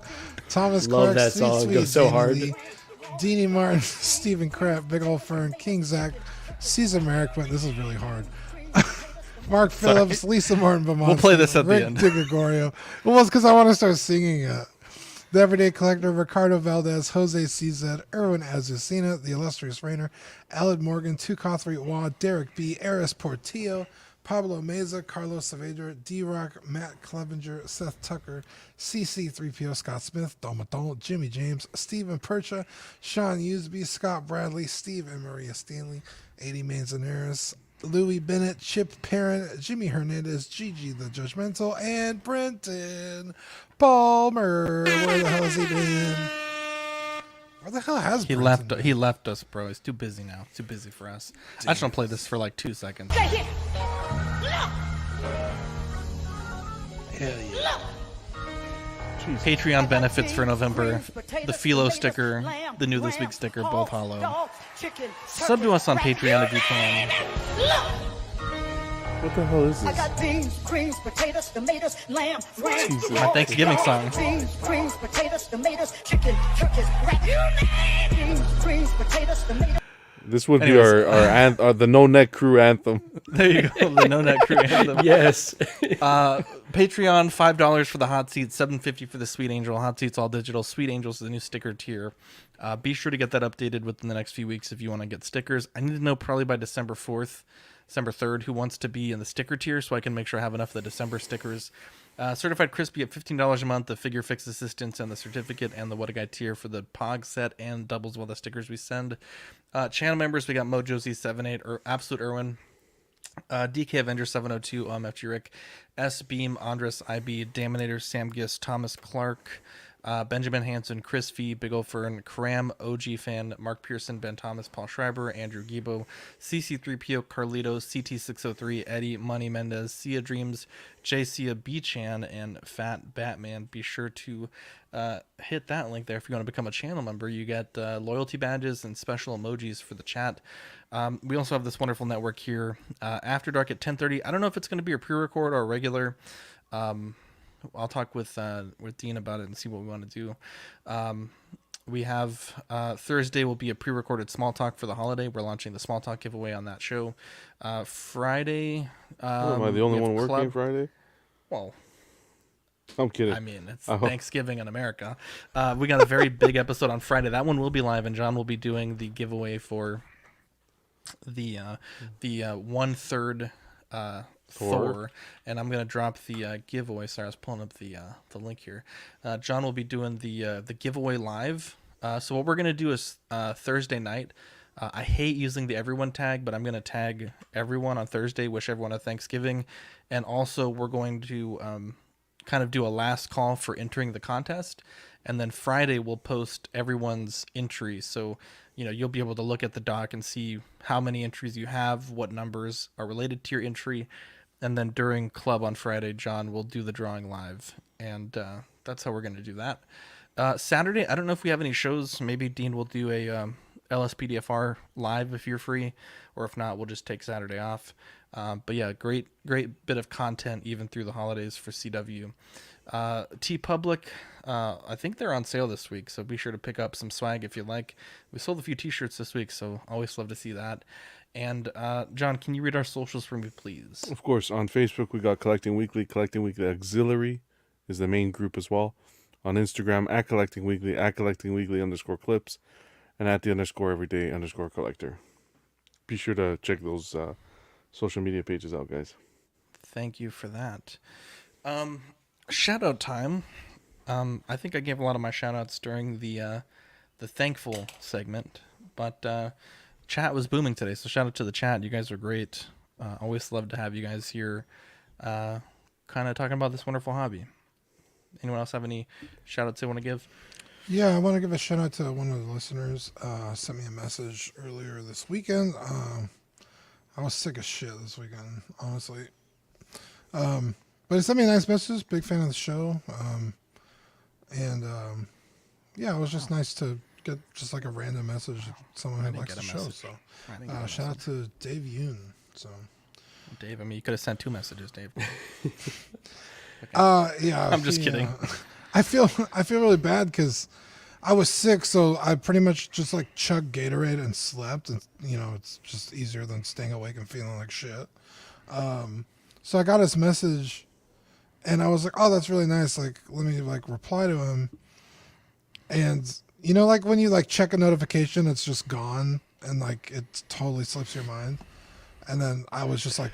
Thomas Love Clark, that Sweet song. Sweet, Goes so Danny hard. Lee, Deanie Martin, Stephen Kraft, Big Ol' Fern, King Zach, Caesar Merrick. This is really hard. Mark Phillips, Lisa Martin Beaumont. We'll play this at Rick the end. DiGregorio. Well, it's because I want to start singing it. The Everyday Collector, Ricardo Valdez, Jose CZ, Erwin Azucena, The Illustrious Rainer, Aled Morgan, Tukothri Wa, Derek B., Eris Portillo, Pablo Meza, Carlos Saavedra, D-Rock, Matt Clevenger, Seth Tucker, CC3PO, Scott Smith, Don McDonald, Jimmy James, Stephen Percha, Sean Usby, Scott Bradley, Steve and Maria Stanley, 80 Manzanares, Louis Bennett, Chip Perrin, Jimmy Hernandez, Gigi the Judgmental, and Brenton Palmer. Where the hell has he been? Where the hell has he Brenton left? He left us, bro. He's too busy now. Too busy for us. I just want to play this for like 2 seconds. Hell yeah. Patreon benefits for November: the Philo sticker, the new This Week sticker, both hollow. Sub to us on Patreon if you can. What the hell is I this? got beans, creams, potatoes, tomatoes, lamb, ram, Jesus. My Thanksgiving song. beans, creams, potatoes, tomatoes, chicken, turkeys, rat, beans, creams, potatoes, tomatoes. This would Anyways. be our the No Neck Crew anthem. There you go, the No Net Crew anthem. Yes. Patreon, $5 for the hot seat, $7.50 for the Sweet Angel. Hot seat's all digital. Sweet Angel's the new sticker tier. Be sure to get that updated within the next few weeks if you want to get stickers. I need to know probably by December 4th, December 3rd, who wants to be in the sticker tier so I can make sure I have enough of the December stickers. Certified Crispy at $15 a month, the Figure Fix Assistance and the certificate, and the What a Guy tier for the POG set and doubles all the stickers we send. Channel members, we got Mojo Z78, Absolute Irwin, DK Avenger 702, FG Rick, S Beam, Andres IB, Daminator, Sam Gist, Thomas Clark, Benjamin Hansen, Chris V, Big O Fern, Karam, OG Fan, Mark Pearson, Ben Thomas, Paul Schreiber, Andrew Gibo, CC3PO, Carlitos, CT603, Eddie, Money Mendez, Sia Dreams, JCA B-Chan, and Fat Batman. Be sure to hit that link there if you want to become a channel member. You get loyalty badges and special emojis for the chat. We also have this wonderful network here, After Dark at 10:30. I don't know if it's going to be a pre-record or a regular. I'll talk with Dean about it and see what we want to do. We have Thursday will be a pre-recorded small talk for the holiday. We're launching the small talk giveaway on that show. Friday. Am I the only one working Friday? Well, I'm kidding. I mean, it's Thanksgiving in America. We got a very big episode on Friday. That one will be live, and John will be doing the giveaway for the 1/3 Thor, and I'm gonna drop the giveaway. Sorry, I was pulling up the link here. John will be doing the giveaway live. So what we're gonna do is Thursday night. I hate using the everyone tag, but I'm gonna tag everyone on Thursday. Wish everyone a Thanksgiving, and also we're going to kind of do a last call for entering the contest, and then Friday we'll post everyone's entry. So you'll be able to look at the doc and see how many entries you have, what numbers are related to your entry. And then during club on Friday, John will do the drawing live. And that's how we're going to do that. Saturday, I don't know if we have any shows. Maybe Dean will do a LSPDFR live if you're free. Or if not, we'll just take Saturday off. But yeah, great bit of content even through the holidays for CW. TeePublic, I think they're on sale this week, so be sure to pick up some swag if you like. We sold a few t-shirts this week, so always love to see that. And John, can you read our socials for me, please? Of course. On Facebook, we got Collecting Weekly. Collecting Weekly Auxiliary is the main group as well. On Instagram, at Collecting Weekly _clips, and at the _everyday _collector. Be sure to check those social media pages out, guys. Thank you for that. Shout out time. I think I gave a lot of my shout outs during the thankful segment, but chat was booming today, so shout out to the chat. You guys are great. Always love to have you guys here kind of talking about this wonderful hobby. Anyone else have any shout outs they want to give? Yeah, I want to give a shout out to one of the listeners. Sent me a message earlier this weekend. I was sick as shit this weekend, honestly. But he sent me a nice message. Big fan of the show. Yeah, it was just nice to get just like a random message. Someone who likes the show. So shout out to Dave Yoon. So Dave, I mean, you could have sent 2 messages, Dave. Yeah, I'm just kidding. I feel really bad because I was sick, so I pretty much just like chugged Gatorade and slept, and it's just easier than staying awake and feeling like shit. So I got his message, and I was like, "Oh, that's really nice. Like, let me like reply to him." And like when you like check a notification, it's just gone, and like it totally slips your mind. And then I was just like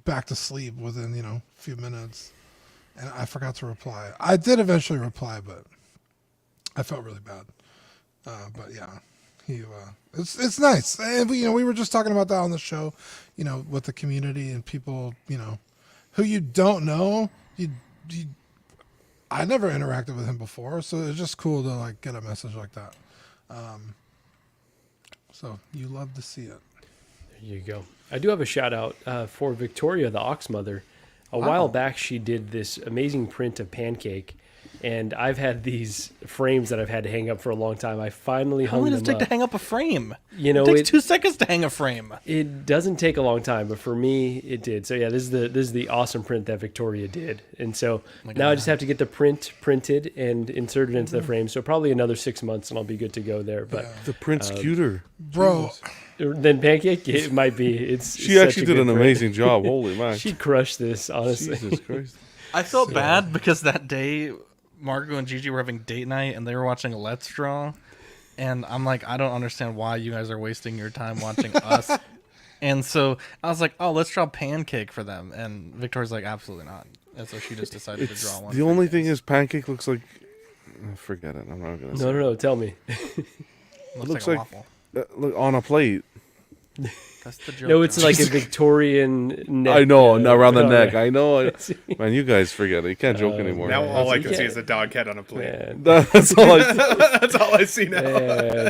back to sleep within a few minutes. And I forgot to reply. I did eventually reply, but I felt really bad. But yeah, it's nice. And we were just talking about that on the show, with the community and people, who you don't know. I never interacted with him before, so it's just cool to like get a message like that. So you love to see it. There you go. I do have a shout out for Victoria, the Ox Mother. A while back, she did this amazing print of Pancake, and I've had these frames that I've had to hang up for a long time. I finally hung them up. How long does it take to hang up a frame? It takes 2 seconds to hang a frame. It doesn't take a long time, but for me, it did. So yeah, this is the awesome print that Victoria did, and so now I just have to get the print printed and inserted into the frame. So probably another 6 months, and I'll be good to go there. But the print's cuter, bro. Then Pancake, it might be. She actually did an amazing job. Holy man, she crushed this. Honestly, Jesus Christ. I felt bad because that day Margo and Gigi were having date night and they were watching Let's Draw, and I'm like, I don't understand why you guys are wasting your time watching us. And so I was like, oh, let's draw Pancake for them, and Victoria's like, absolutely not. And so she just decided to draw one. The only thing is, Pancake looks like. Forget it. I'm not gonna. No. Tell me. Looks like a waffle. Look on a plate. That's the joke. No, it's like a Victorian neck. I know, around the oh, neck. yeah. I know. Man, you guys forget it. You can't joke anymore. Now all I You can see can't- is a dog head on a plate. Yeah. That's all I. That's all I see now.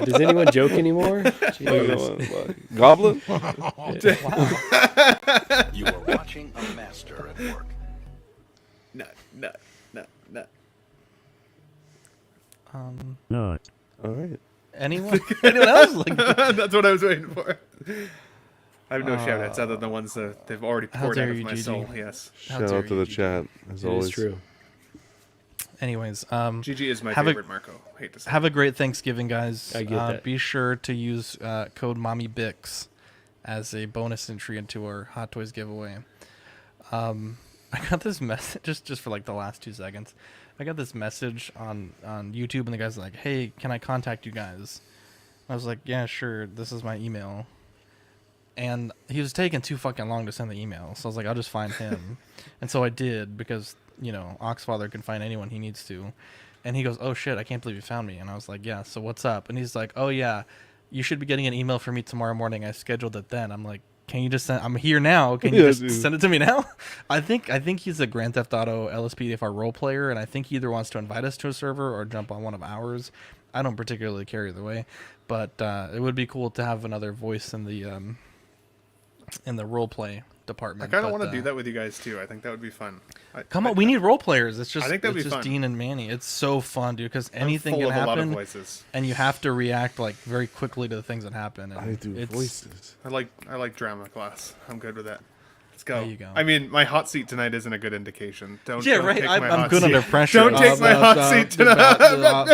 Does anyone joke anymore? Jeez. Goblin. You are watching a master at work. Nut. No. All right. Anyone else? Like, That's what I was waiting for. I have no shout-outs other than the ones that they've already How poured out dare of you, my Gigi. soul. Yes. Shout out to the chat as It always. is true. anyways, Gigi is my have favorite Marco. Hate to say. have a great Thanksgiving, guys. I get that. Be sure to use code MommyBix as a bonus entry into our Hot Toys giveaway. I got this message just for like the last 2 seconds. I got this message on YouTube, and the guy's like, "Hey, can I contact you guys?" I was like, "Yeah, sure. This is my email." And he was taking too fucking long to send the email, so I was like, "I'll just find him." And so I did, because Oxfather can find anyone he needs to. And he goes, "Oh shit, I can't believe you found me." And I was like, "Yeah, so what's up?" And he's like, "Oh yeah, you should be getting an email from me tomorrow morning. I scheduled it then." I'm like, "Can you just send? I'm here now. Can you just send it to me now?" I think he's a Grand Theft Auto LSPDFR role player, and I think he either wants to invite us to a server or jump on one of ours. I don't particularly care either way, but it would be cool to have another voice in the role play department. I kind of want to do that with you guys too. I think that would be fun. Come on, we need role players. It's just I think that'd it's be just fun. Dean and Manny. It's so fun, dude, because anything full can of a lot of happen, voices. and you have to react like very quickly to the things that happen. And I do voices. I like drama class. I'm good with that. Let's go. There you go. I mean, my hot seat tonight isn't a good indication. Don't. Yeah, don't right. take my I'm hot good seat. under pressure. Don't take my hot seat tonight.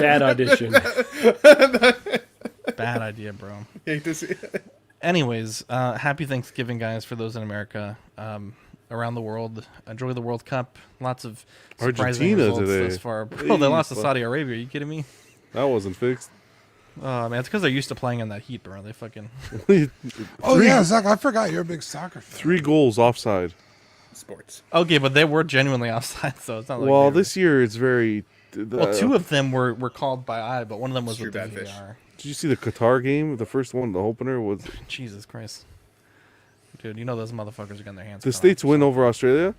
Bad audition. Bad idea, bro. Hate to see it. Anyways, happy Thanksgiving, guys, for those in America. Around the world, enjoy the World Cup. Lots of surprising Argentina results today. thus far. Bro, they lost to Saudi Arabia. Are you kidding me? That wasn't fixed. Oh man, it's because they're used to playing in that heat, bro. They fucking. Oh yeah, Zach, I forgot you're a big soccer fan. 3 goals offside. Sports. Okay, but they were genuinely offside, so it's not like. Well, they were- this year it's very. Well, 2 of them were called by eye, but one of them was True with the bad fish. VAR. Did you see the Qatar game? The first one, the opener was. Jesus Christ, dude! You know those motherfuckers are getting their hands. The cut off States or win something. over Australia.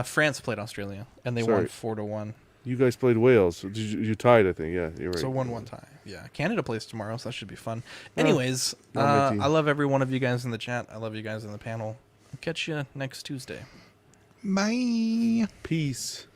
France played Australia, and they Sorry. won 4-1. You guys played Wales. So you tied, I think. Yeah, you're right. So 1-1 tie. Yeah, Canada plays tomorrow, so that should be fun. Anyways, not my team. I love every one of you guys in the chat. I love you guys in the panel. I'll catch you next Tuesday. Bye. Peace.